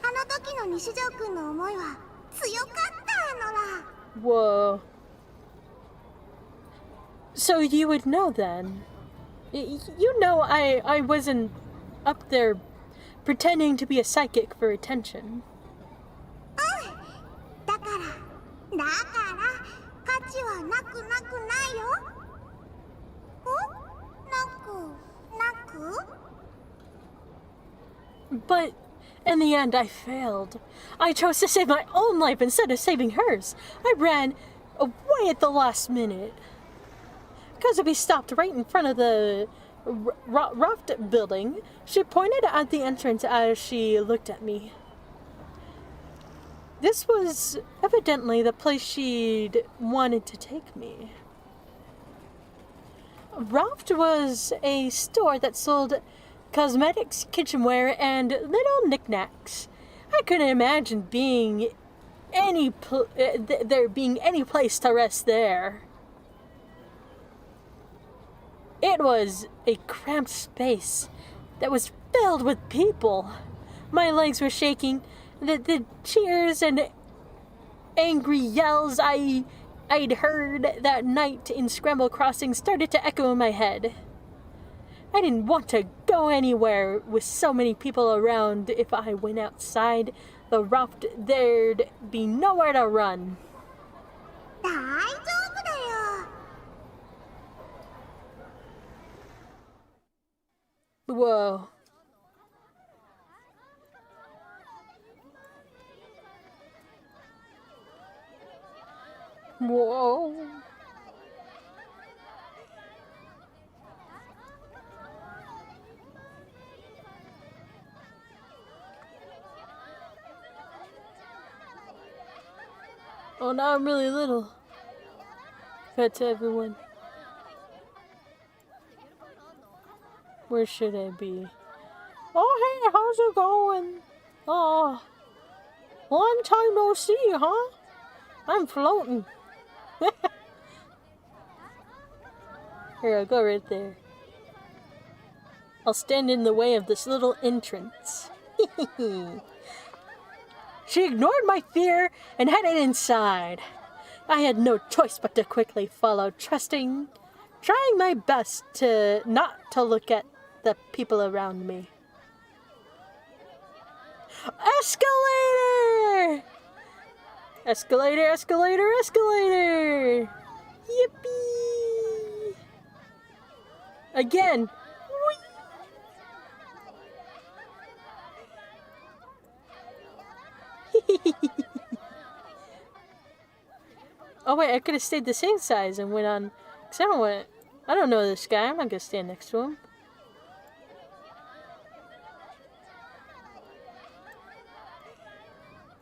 あの時の西条くんの思いは強かったのら Whoa. So you would know then? You know, I wasn't up there pretending to be a psychic for attention. だから価値はなくないよ。なく But in the end, I failed. I chose to save my own life instead of saving hers. I ran away at the last minute. Kazubi stopped right in front of the Raft building. She pointed at the entrance as she looked at me. This was evidently the place she'd wanted to take me. Raft was a store that sold cosmetics, kitchenware, and little knickknacks. I couldn't imagine there being any place to rest there. It was a cramped space that was filled with people. My legs were shaking. The cheers and angry yells I'd heard that night in Scramble Crossing started to echo in my head. I didn't want to go anywhere with so many people around. If I went outside the raft, there'd be nowhere to run. 大丈夫だよ。 Whoa. Whoa. Oh, now I'm really little. Pet to everyone. Where should I be? Oh, hey, how's it going? Oh, long time no see, huh? I'm floating. Here, I'll go right there. I'll stand in the way of this little entrance. She ignored my fear and headed inside. I had no choice but to quickly follow, trying my best not to look at the people around me. Escalator! Escalator, escalator, escalator! Yippee! Again. Oh wait, I could have stayed the same size and went on. Cause I don't know this guy. I'm not gonna stand next to him.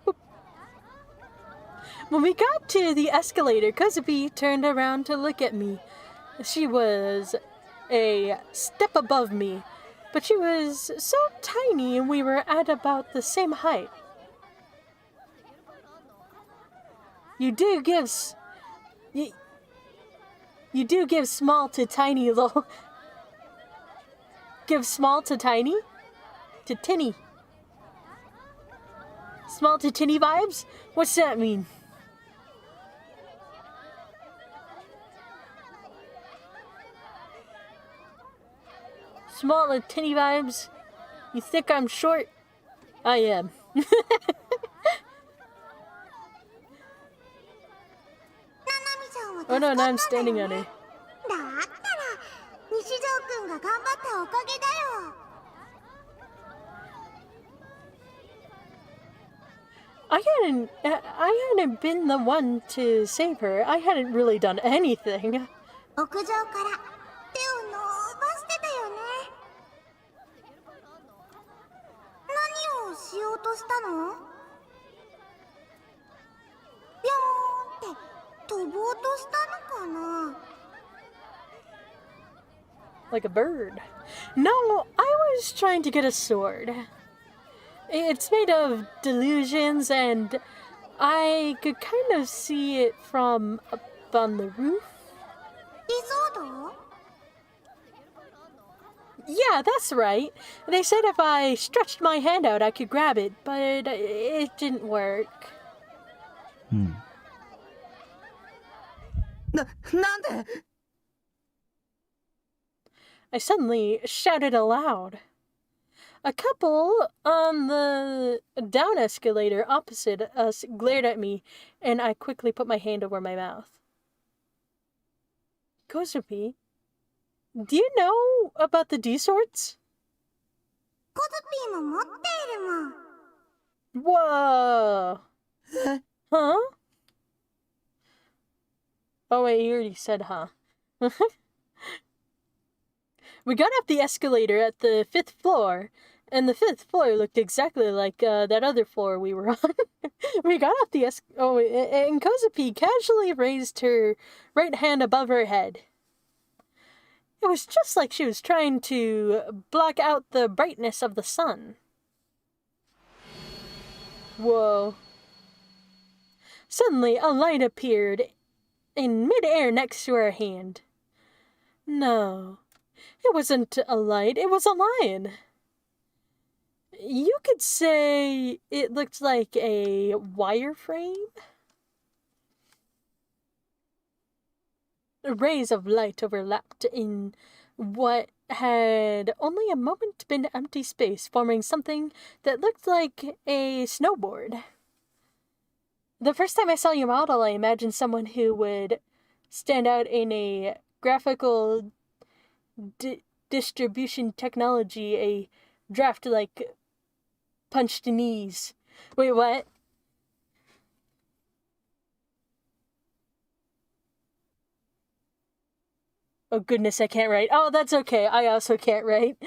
Boop. When we got to the escalator, Kazubi turned around to look at me. She was a step above me, but she was so tiny and we were at about the same height. You do give small to tiny little. Give small to tiny? To tinny. Small to tinny vibes? What's that mean? Small to tinny vibes? You think I'm short? I am. Oh no, now I'm standing on it. I hadn't been the one to save her. I hadn't really done anything. 屋上から手を伸ばしてたよね。何をしようとしたの？ビョーンって飛ぼうとしたのかな？ Like a bird. No, I was trying to get a sword. It's made of delusions and I could kind of see it from up on the roof. Yeah, that's right. They said if I stretched my hand out, I could grab it, but it didn't work. なんで I suddenly shouted aloud. A couple on the down escalator opposite us glared at me, and I quickly put my hand over my mouth. Kozupi, do you know about the D sorts? コズピーも持っているもん。 Whoa! Huh? Oh wait, you already said huh. We got up the escalator at the 5th floor, and the 5th floor looked exactly like that other floor we were on. We got up the and Kozupi casually raised her right hand above her head. It was just like she was trying to block out the brightness of the sun. Whoa. Suddenly, a light appeared in midair next to her hand. No, it wasn't a light, it was a lion. You could say it looked like a wireframe. Rays of light overlapped in what had only a moment been empty space, forming something that looked like a snowboard. The first time I saw your model, I imagined someone who would stand out in a graphical distribution technology, a draft like punched knees. Wait, what? Oh goodness, I can't write. Oh, that's okay. I also can't write.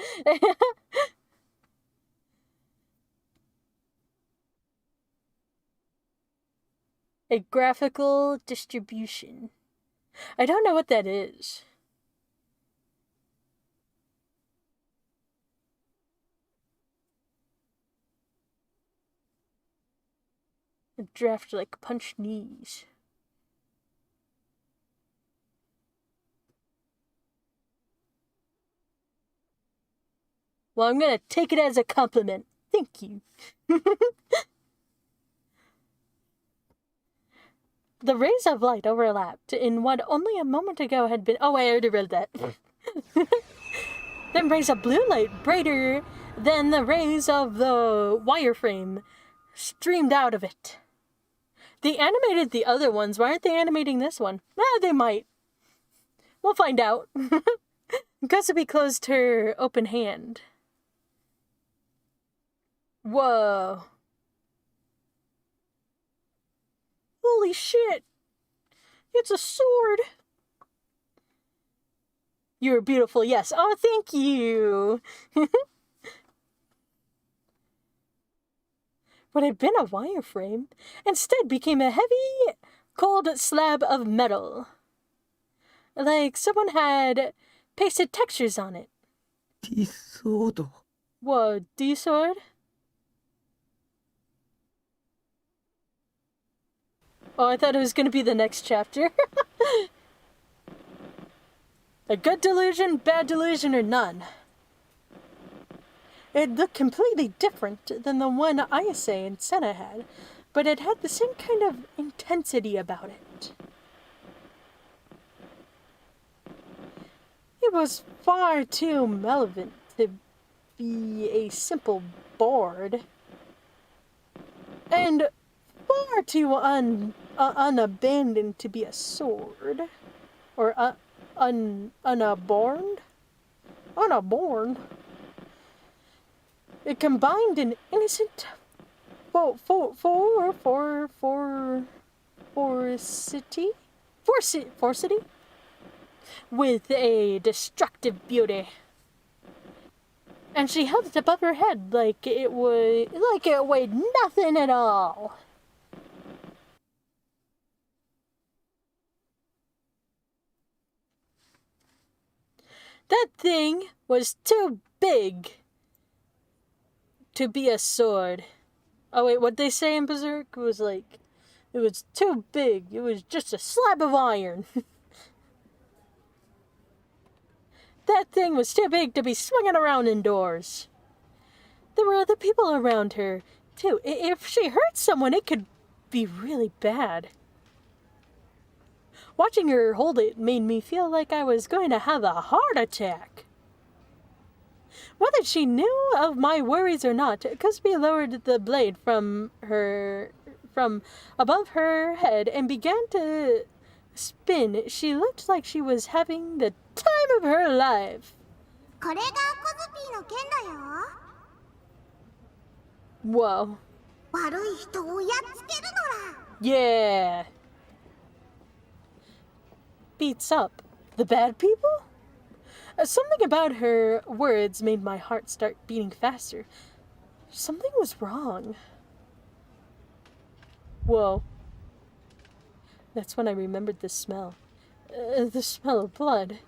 A graphical distribution. I don't know what that is. A draft like punched knees. Well, I'm gonna take it as a compliment. Thank you. The rays of light overlapped in what only a moment ago had been... Oh, wait, I already read that. Then rays of blue light, brighter than the rays of the wireframe, streamed out of it. They animated the other ones. Why aren't they animating this one? They might. We'll find out. Kozupi closed her open hand. Whoa. Holy shit. It's a sword. You're beautiful, yes. Oh, thank you. What had been a wireframe instead became a heavy, cold slab of metal. Like someone had pasted textures on it. D-sword. Whoa, D-sword? Oh, I thought it was going to be the next chapter. A good delusion, bad delusion, or none. It looked completely different than the one Ayase and Senna had, but it had the same kind of intensity about it. It was far too malevolent to be a simple board, and far too unabandoned to be a sword, or unadorned. It combined an innocent forcity with a destructive beauty. And she held it above her head like it weighed nothing at all. That thing was too big to be a sword. Oh wait, what they say in Berserk was like, it was too big. It was just a slab of iron. That thing was too big to be swinging around indoors. There were other people around her, too. If she hurt someone, it could be really bad. Watching her hold it made me feel like I was going to have a heart attack. Whether she knew of my worries or not, Kusby lowered the blade from above her head and began to spin. She looked like she was having the time of her life. これがコズピーの剣だよ。 Whoa. 悪い人をやっつけるのら。 Yeah. Beats up the bad people? Something about her words made my heart start beating faster. Something was wrong. Whoa. That's when I remembered the smell. The smell of blood.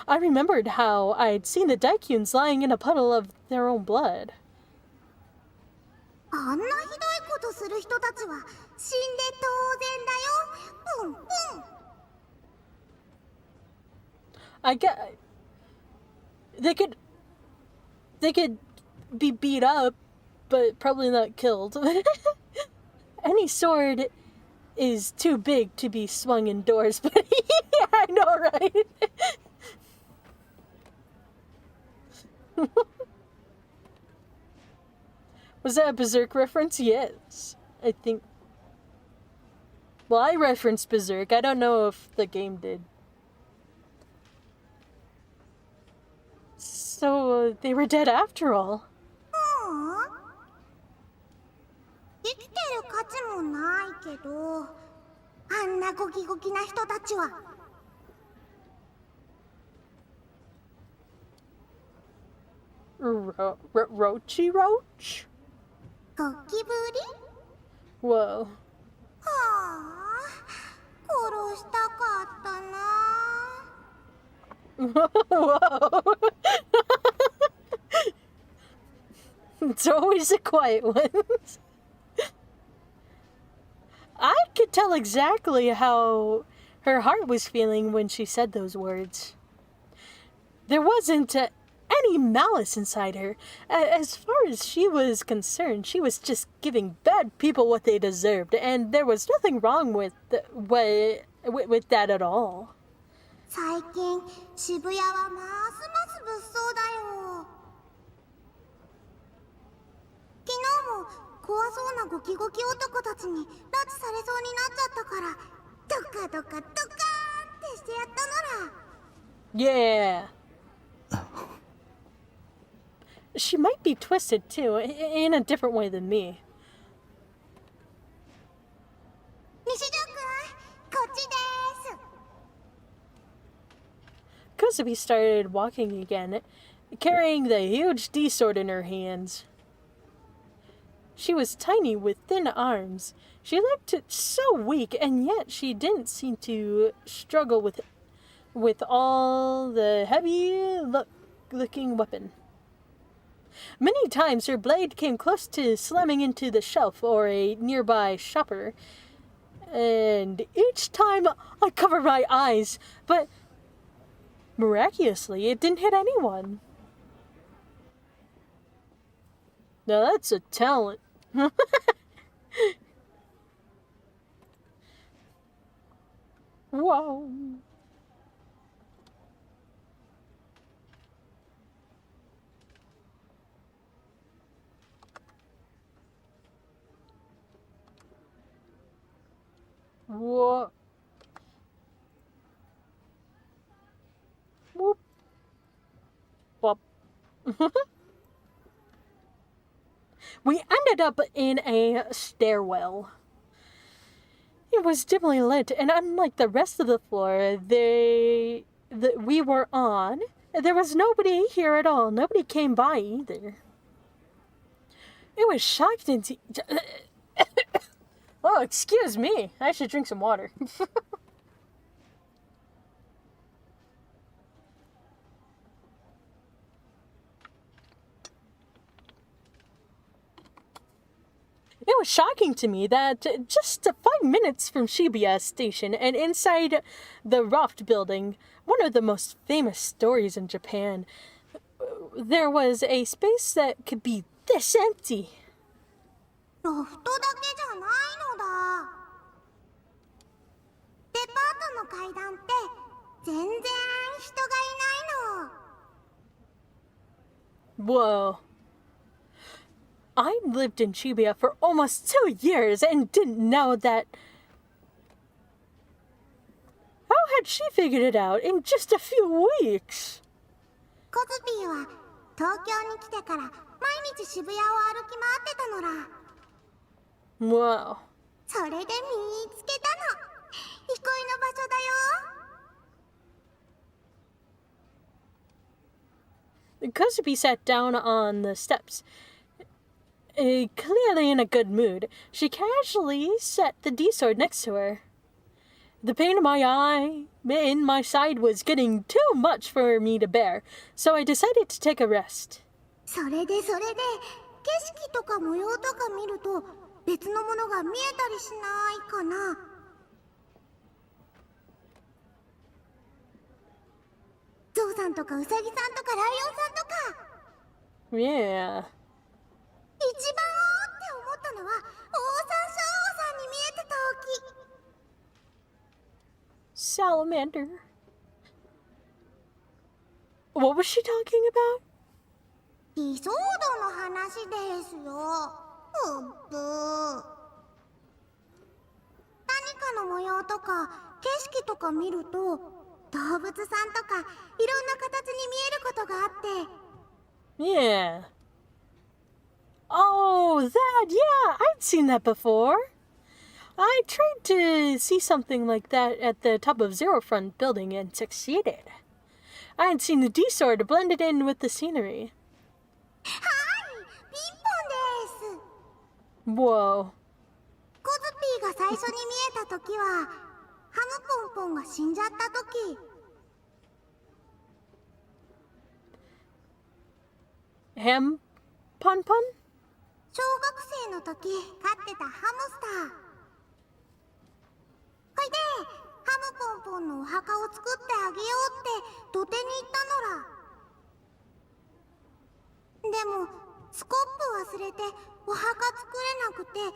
I remembered how I'd seen the Daikyuns lying in a puddle of their own blood. あんなひどいことする人たちは死んで当然だよ。プンプン。 I get... They could be beat up, but probably not killed. Any sword is too big to be swung indoors, but yeah, I know, right? Was that a Berserk reference? Yes, I think. Well, I referenced Berserk. I don't know if the game did. So they were dead after all. 生きてる価値もないけど、あんなゴキゴキな人たちは。Roachy Roach? ゴキブリ？ Whoa. はあ、殺したかったな。 Whoa. It's always the quiet ones. I could tell exactly how her heart was feeling when she said those words. There wasn't any malice inside her. As far as she was concerned, she was just giving bad people what they deserved, and there was nothing wrong with that at all. 最近渋谷はますます物騒だよ。昨日も怖そうなゴキゴキ男たちに拉致されそうになっちゃったから、ドカドカドカーンってしてやったのら。 Yeah. She might be twisted too, in a different way than me. 西条くん、こっちです。 Kosubi started walking again, carrying the huge D sword in her hands. She was tiny with thin arms. She looked so weak, and yet she didn't seem to struggle with all the heavy-looking weapon. Many times her blade came close to slamming into the shelf or a nearby shopper, and each time I covered my eyes, but miraculously it didn't hit anyone. Now that's a talent. Whoa. Whoa. Whoop. Whoop. We ended up in a stairwell. It was dimly lit, and unlike the rest of the floor we were on, there was nobody here at all. Nobody came by either. It was shocked into... Oh, excuse me. I should drink some water. It was shocking to me that just 5 minutes from Shibuya Station and inside the Raft building, one of the most famous stories in Japan, there was a space that could be this empty. ロフトだけじゃないのだ。デパートの階段って全然人がいないの。Whoa. I lived in Shibuya for almost 2 years and didn't know that. How had she figured it out in just a few weeks? コズピーは東京に来てから毎日渋谷を歩き回ってたのら。 Whoa. それで見つけたの。憩いの場所だよ。 Kozubi sat down on the steps. Clearly in a good mood, she casually set the D-sword next to her. The pain in my side was getting too much for me to bear, so I decided to take a rest. それで景色とか模様とか見ると別のものが見えたりしないかな。ゾウさんとかウサギさんとかライオンさんとか。 Yeah. 一番おーって思ったのはオオサンショウウオさんに見えてた時。 Salamander. What was she talking about? 理想度の話ですよ。うっぶー。何かの模様とか景色とか見ると動物さんとかいろんな形に見えることがあって。 Yeah. Oh, that, yeah, I'd seen that before. I tried to see something like that at the top of Zero Front building and succeeded. I had seen the D-sword blended in with the scenery. はい、ピンポンです。 Whoa. コズピーが最初に見えた時はハムポンポンが死んじゃった時。 Ham Pon Pon? 小学生の時飼ってたハムスター。ほいでハムポンポンのお墓を作ってあげようって土手に行ったのら。でもスコップ忘れてお墓作れなくてふみゃー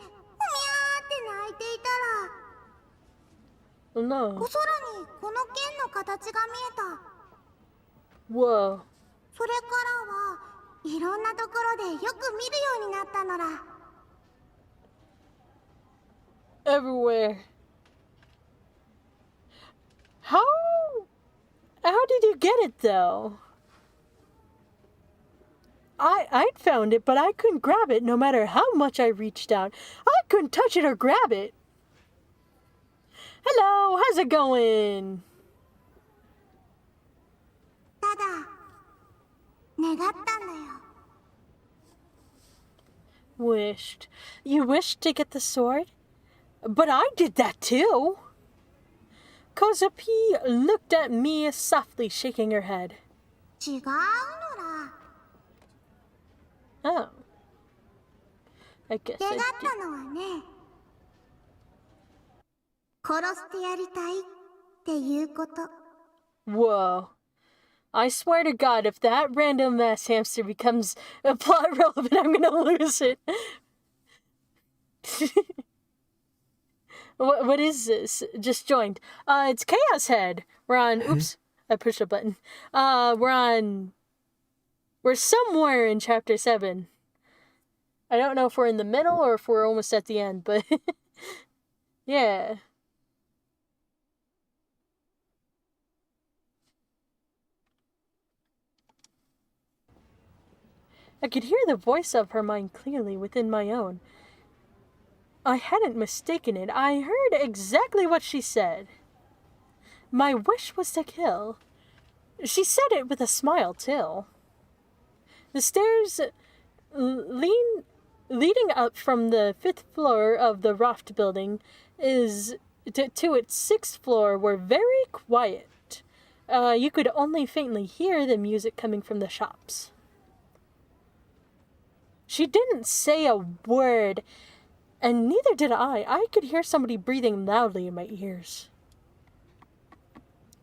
って泣いていたら、 No. お空にこの剣の形が見えた。 Whoa. それからはいろんなところでよく見るようになったのら。 Everywhere. How did you get it though? I'd found it, but I couldn't grab it no matter how much I reached out. I couldn't touch it or grab it. Hello, how's it going? ただ願ったんだよ。 Wished. You wished to get the sword? But I did that too. Kozupi looked at me softly, shaking her head. 違うのら。 Oh. I guess 願 I っ did. たのはね、殺してやりたいっていうこと。 Whoa. I swear to God, if that random ass hamster becomes a plot relevant, I'm gonna lose it. What is this? Just joined. It's Chaos Head. We're on. Oops, I pushed a button. We're somewhere in chapter 7. I don't know if we're in the middle or if we're almost at the end, but yeah. I could hear the voice of her mind clearly within my own. I hadn't mistaken it. I heard exactly what she said. My wish was to kill. She said it with a smile, too. The stairs leading up from the 5th floor of the Raft building to its 6th floor were very quiet. You could only faintly hear the music coming from the shops. She didn't say a word, and neither did I. I could hear somebody breathing loudly in my ears.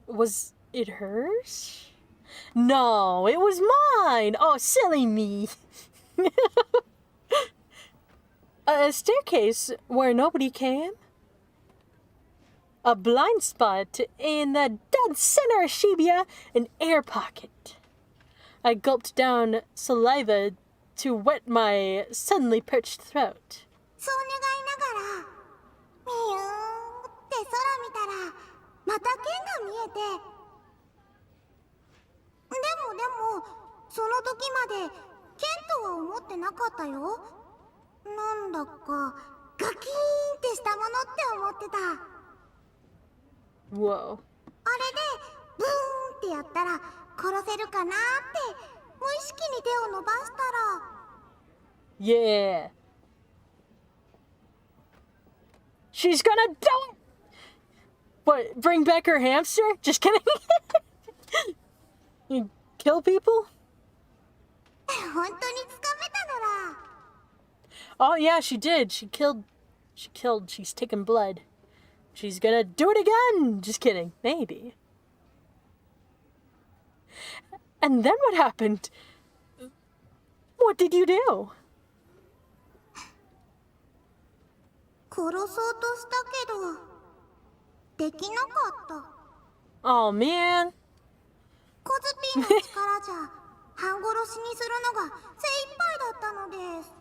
Was it hers? No, it was mine! Oh, silly me! A staircase where nobody came? A blind spot in the dead center of Shibuya, an air pocket. I gulped down saliva to wet my suddenly parched throat. そう願いながらミューンって空見たらまた剣が見えて、でもその時まで剣とは思ってなかったよ。なんだかガキーンってしたものって思ってた。 Whoa. あれでブーンってやったら殺せるかなって無意識に手を伸ばしたら Yeah. She's gonna do it! What, bring back her hamster? Just kidding. You kill people? 本当につかめたのら。 Oh yeah, she did. She killed. She's taken blood. She's gonna do it again. Just kidding. Maybe. And then what happened? What did you do? 殺そうとしたけどできなかった。 Oh man. コズピーの力じゃ半殺しにするのが精一杯だったのです。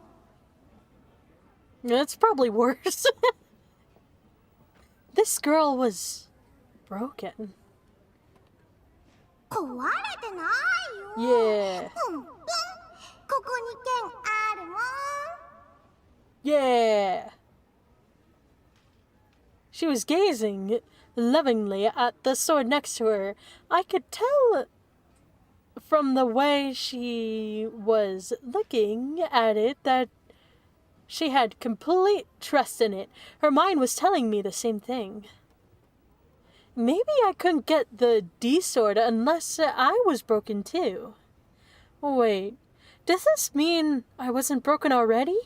It's probably worse. This girl was broken. 壊れてないよ。 Yeah. ここに剣あるもん。 Yeah. She was gazing lovingly at the sword next to her. I could tell from the way she was looking at it that she had complete trust in it. Her mind was telling me the same thing. Maybe I couldn't get the D sword unless I was broken too. Wait, does this mean I wasn't broken already?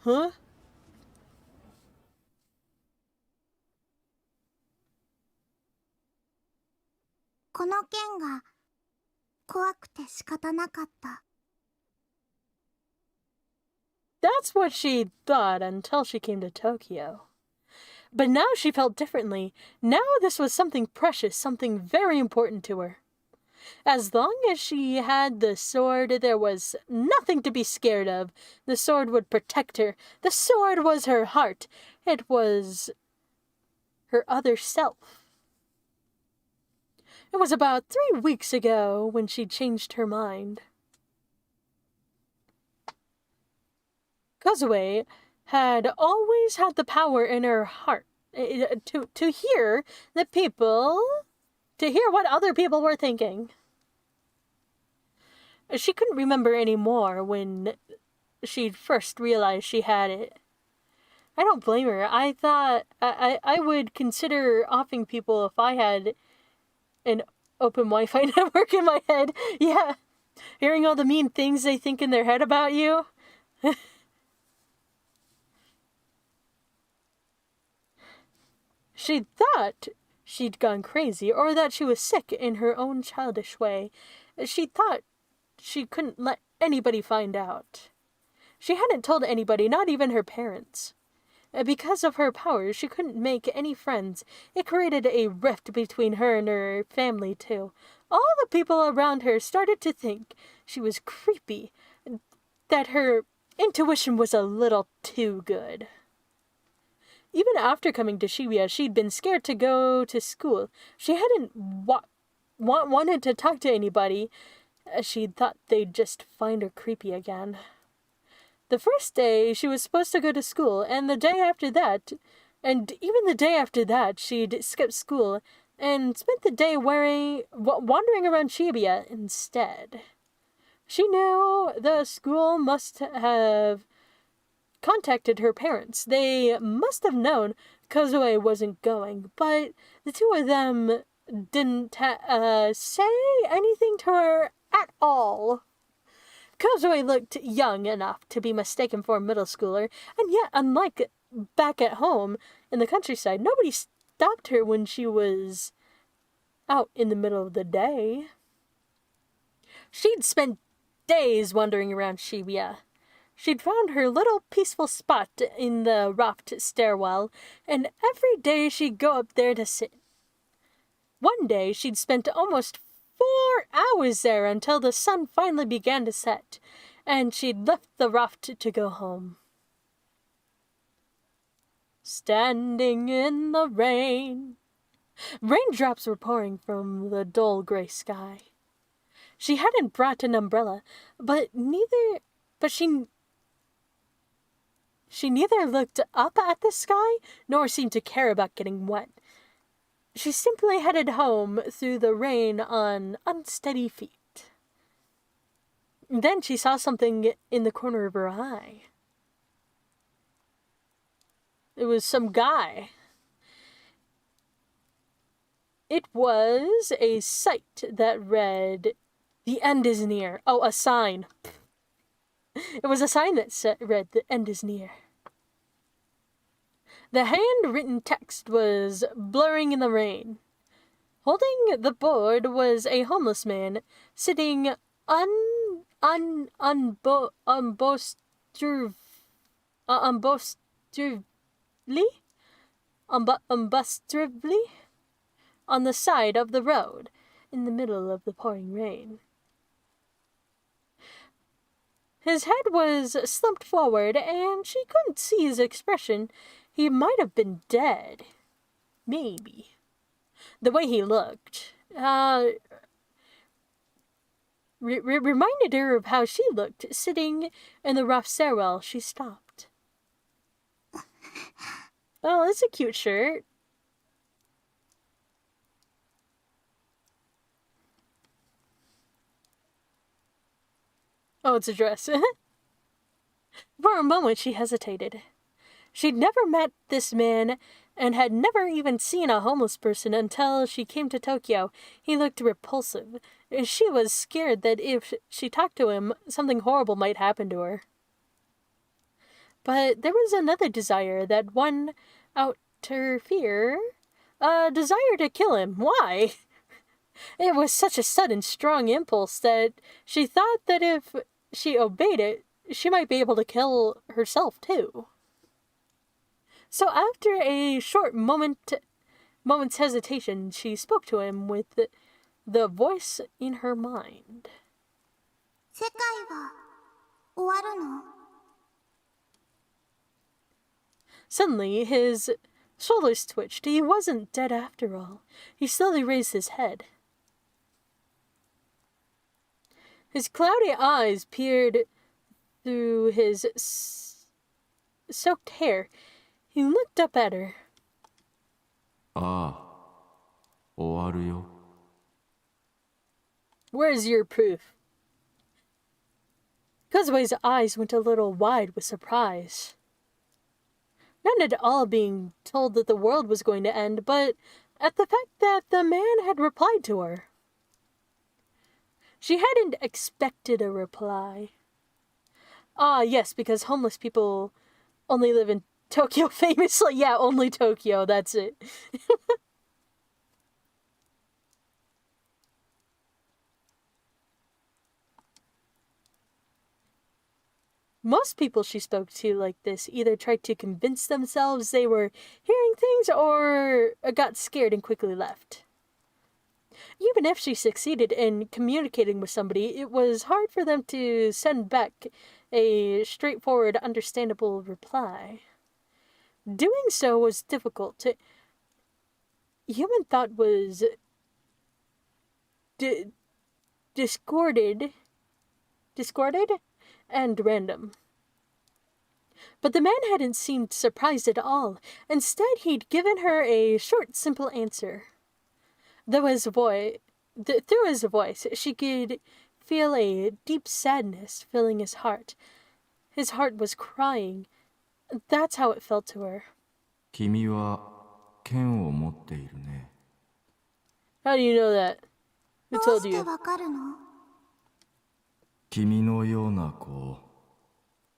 Huh? この剣が怖くて仕方なかった。 That's what she thought until she came to Tokyo. But now she felt differently. Now this was something precious, something very important to her. As long as she had the sword, there was nothing to be scared of. The sword would protect her. The sword was her heart. It was her other self. It was about 3 weeks ago when she changed her mind. Kozue had always had the power in her heart to hear the people, to hear what other people were thinking. She couldn't remember anymore when she first realized she had it. I don't blame her. I thought I would consider offing people if I had an open Wi-Fi network in my head. Yeah, hearing all the mean things they think in their head about you. She thought she'd gone crazy, or that she was sick in her own childish way. She thought she couldn't let anybody find out. She hadn't told anybody, not even her parents. Because of her powers, she couldn't make any friends. It created a rift between her and her family, too. All the people around her started to think she was creepy, that her intuition was a little too good. Even after coming to Shibuya, she'd been scared to go to school. She hadn't wanted to talk to anybody. She thought they'd just find her creepy again. The first day, she was supposed to go to school, and the day after that, and even the day after that, she'd skipped school and spent the day wandering around Shibuya instead. She knew the school must have contacted her parents. They must have known Kozue wasn't going, but the two of them didn't say anything to her at all. Kozue looked young enough to be mistaken for a middle schooler, and yet, unlike back at home in the countryside, nobody stopped her when she was out in the middle of the day. She'd spent days wandering around Shibuya. She'd found her little peaceful spot in the roughed stairwell, and every day she'd go up there to sit. One day she'd spent almost 4 hours there until the sun finally began to set, and she'd left the raft to go home. Standing in the rain. Raindrops were pouring from the dull gray sky. She hadn't brought an umbrella, but she neither looked up at the sky nor seemed to care about getting wet. She simply headed home through the rain on unsteady feet. Then she saw something in the corner of her eye. It was some guy. It was a sight that read, "The end is near." Oh, a sign. It was a sign that read, "The end is near." The handwritten text was blurring in the rain. Holding the board was a homeless man sitting unbostrively on the side of the road in the middle of the pouring rain. His head was slumped forward, and she couldn't see his expression. He might have been dead. Maybe. The way he looked, reminded her of how she looked sitting in the rough stairwell. She stopped. Oh, that's a cute shirt. Oh, it's a dress. For a moment, she hesitated. She'd never met this man and had never even seen a homeless person until she came to Tokyo. He looked repulsive. She was scared that if she talked to him, something horrible might happen to her. But there was another desire that won out her fear. A desire to kill him. Why? It was such a sudden, strong impulse that she thought that if she obeyed it, she might be able to kill herself too. So after a short moment's hesitation, she spoke to him with the voice in her mind. 世界は終わるの? Suddenly, his shoulders twitched. He wasn't dead after all. He slowly raised his head. His cloudy eyes peered through his soaked hair. He looked up at her. ああ、終わるよ。 Where's your proof? Kazue's eyes went a little wide with surprise. Not at all being told that the world was going to end, but at the fact that the man had replied to her. She hadn't expected a reply. Ah, yes, because homeless people only live in Tokyo, famously. Yeah, only Tokyo, that's it. Most people she spoke to like this either tried to convince themselves they were hearing things or got scared and quickly left. Even if she succeeded in communicating with somebody, it was hard for them to send back a straightforward, understandable reply. Doing so was difficult. Human thought was discorded and random. But the man hadn't seemed surprised at all. Instead, he'd given her a short, simple answer. Through his voice, she could feel a deep sadness filling his heart. His heart was crying. That's how it felt to her. 君は剣を持っているね。 How do you know that? Who どう told して you? わかるの? 君のような子、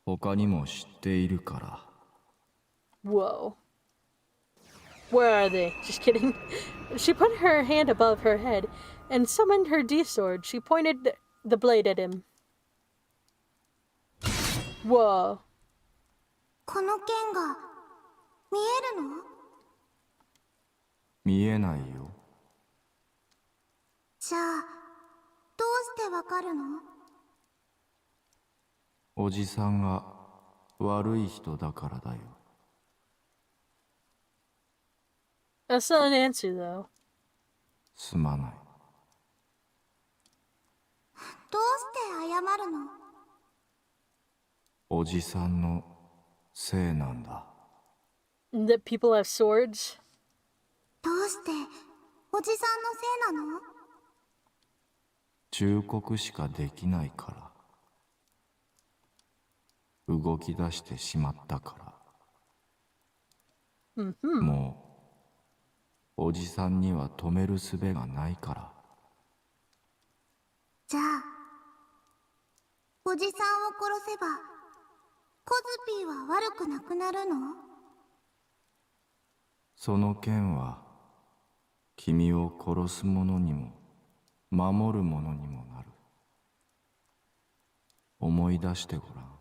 他にも知っているから。 Whoa. Where are they? Just kidding. She put her hand above her head and summoned her D-sword. She pointed the blade at him. Whoa. この剣が見えるの? 見えないよ。じゃあしてわかるの？おじさんが悪い人だからだよ。That's not an answer, though. すまない。どうして謝るの？おじさんのせいなんだ。That people have swords? どうしておじさんのせいなの？忠告しかできないから。動き出してしまったから。もうおじさんには止める術がないから。じゃあおじさんを殺せばコズピーは悪くなくなるの？その剣は君を殺す者にも守る者にもなる。思い出してごらん。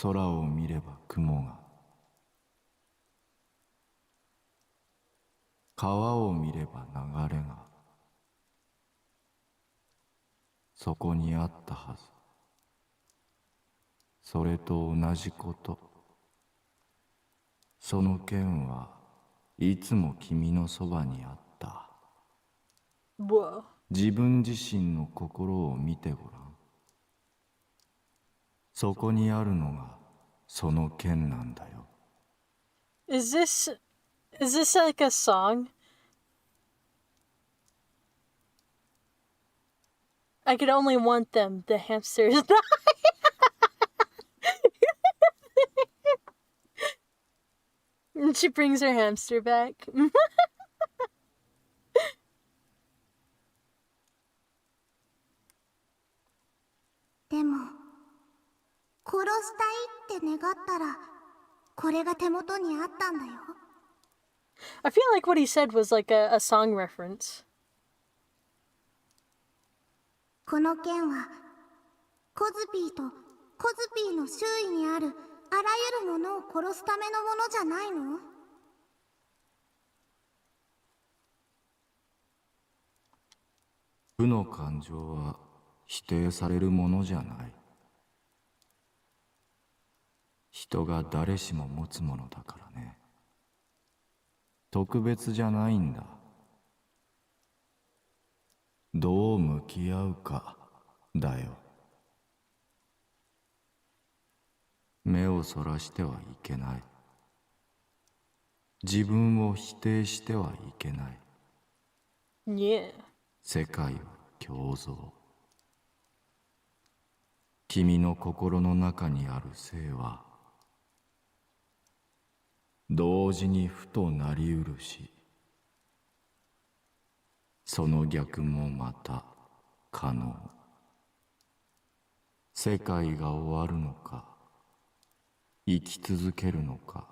空を見れば雲が、川を見れば流れが、そこにあったはず。それと同じこと。その剣はいつも君のそばにあった。Whoa. 自分自身の心を見てごらん。そこにあるのがその剣なんだよ。Is this like a song? I could only want them, the hamsters. And she brings her hamster back. でも殺したいって願ったらこれが手元にあったんだよ。I feel like what he said was like a song reference. この剣はコズピーとコズピーの周囲にあるあらゆるものを殺すためのものじゃないの？負の感情は否定されるものじゃない。人が誰しも持つものだからね。特別じゃないんだ。どう向き合うかだよ。目をそらしてはいけない。自分を否定してはいけない。Yeah. 世界は共造。君の心の中にある性は同時に負となりうるし、その逆もまた可能。世界が終わるのか生き続けるのか、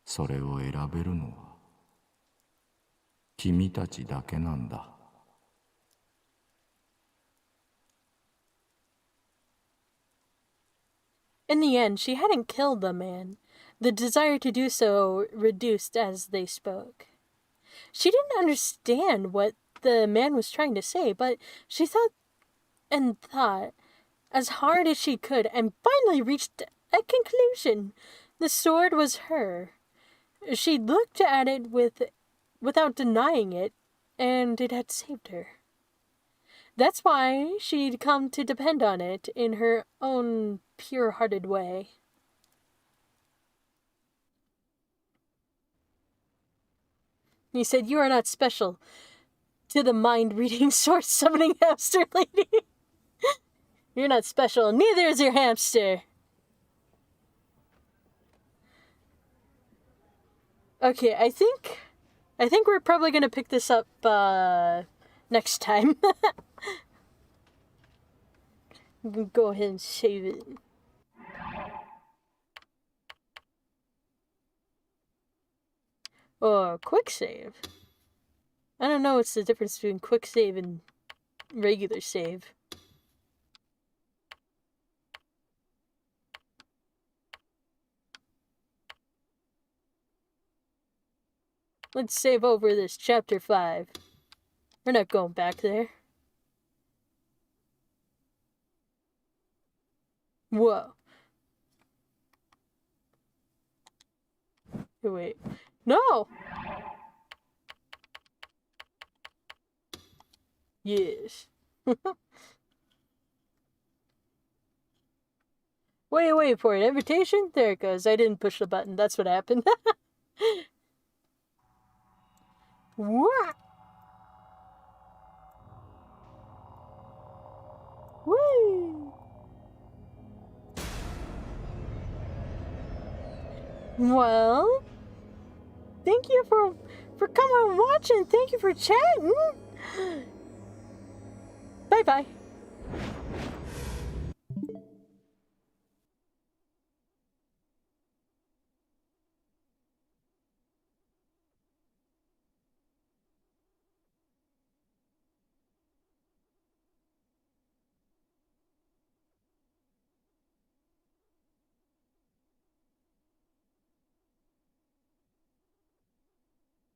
それを選べるのは君たちだけなんだ。In the end, she hadn't killed the man. The desire to do so reduced as they spoke. She didn't understand what the man was trying to say, but she thought and thought as hard as she could and finally reached a conclusion. The sword was her. She looked at it without denying it, and it had saved her. That's why she'd come to depend on it in her own pure-hearted way. He said, "You are not special to the mind-reading, sword-summoning hamster lady. You're not special, neither is your hamster." Okay, I think we're probably gonna pick this up next time. Go ahead and save it. Or quick save. I don't know what's the difference between quick save and regular save. Let's save over this chapter 5. We're not going back there. Whoa. Hey, wait. No! Yes. Wait for an invitation? There it goes. I didn't push the button. That's what happened. What? Woo! Well, thank you for coming and watching. Thank you for chatting. Bye bye.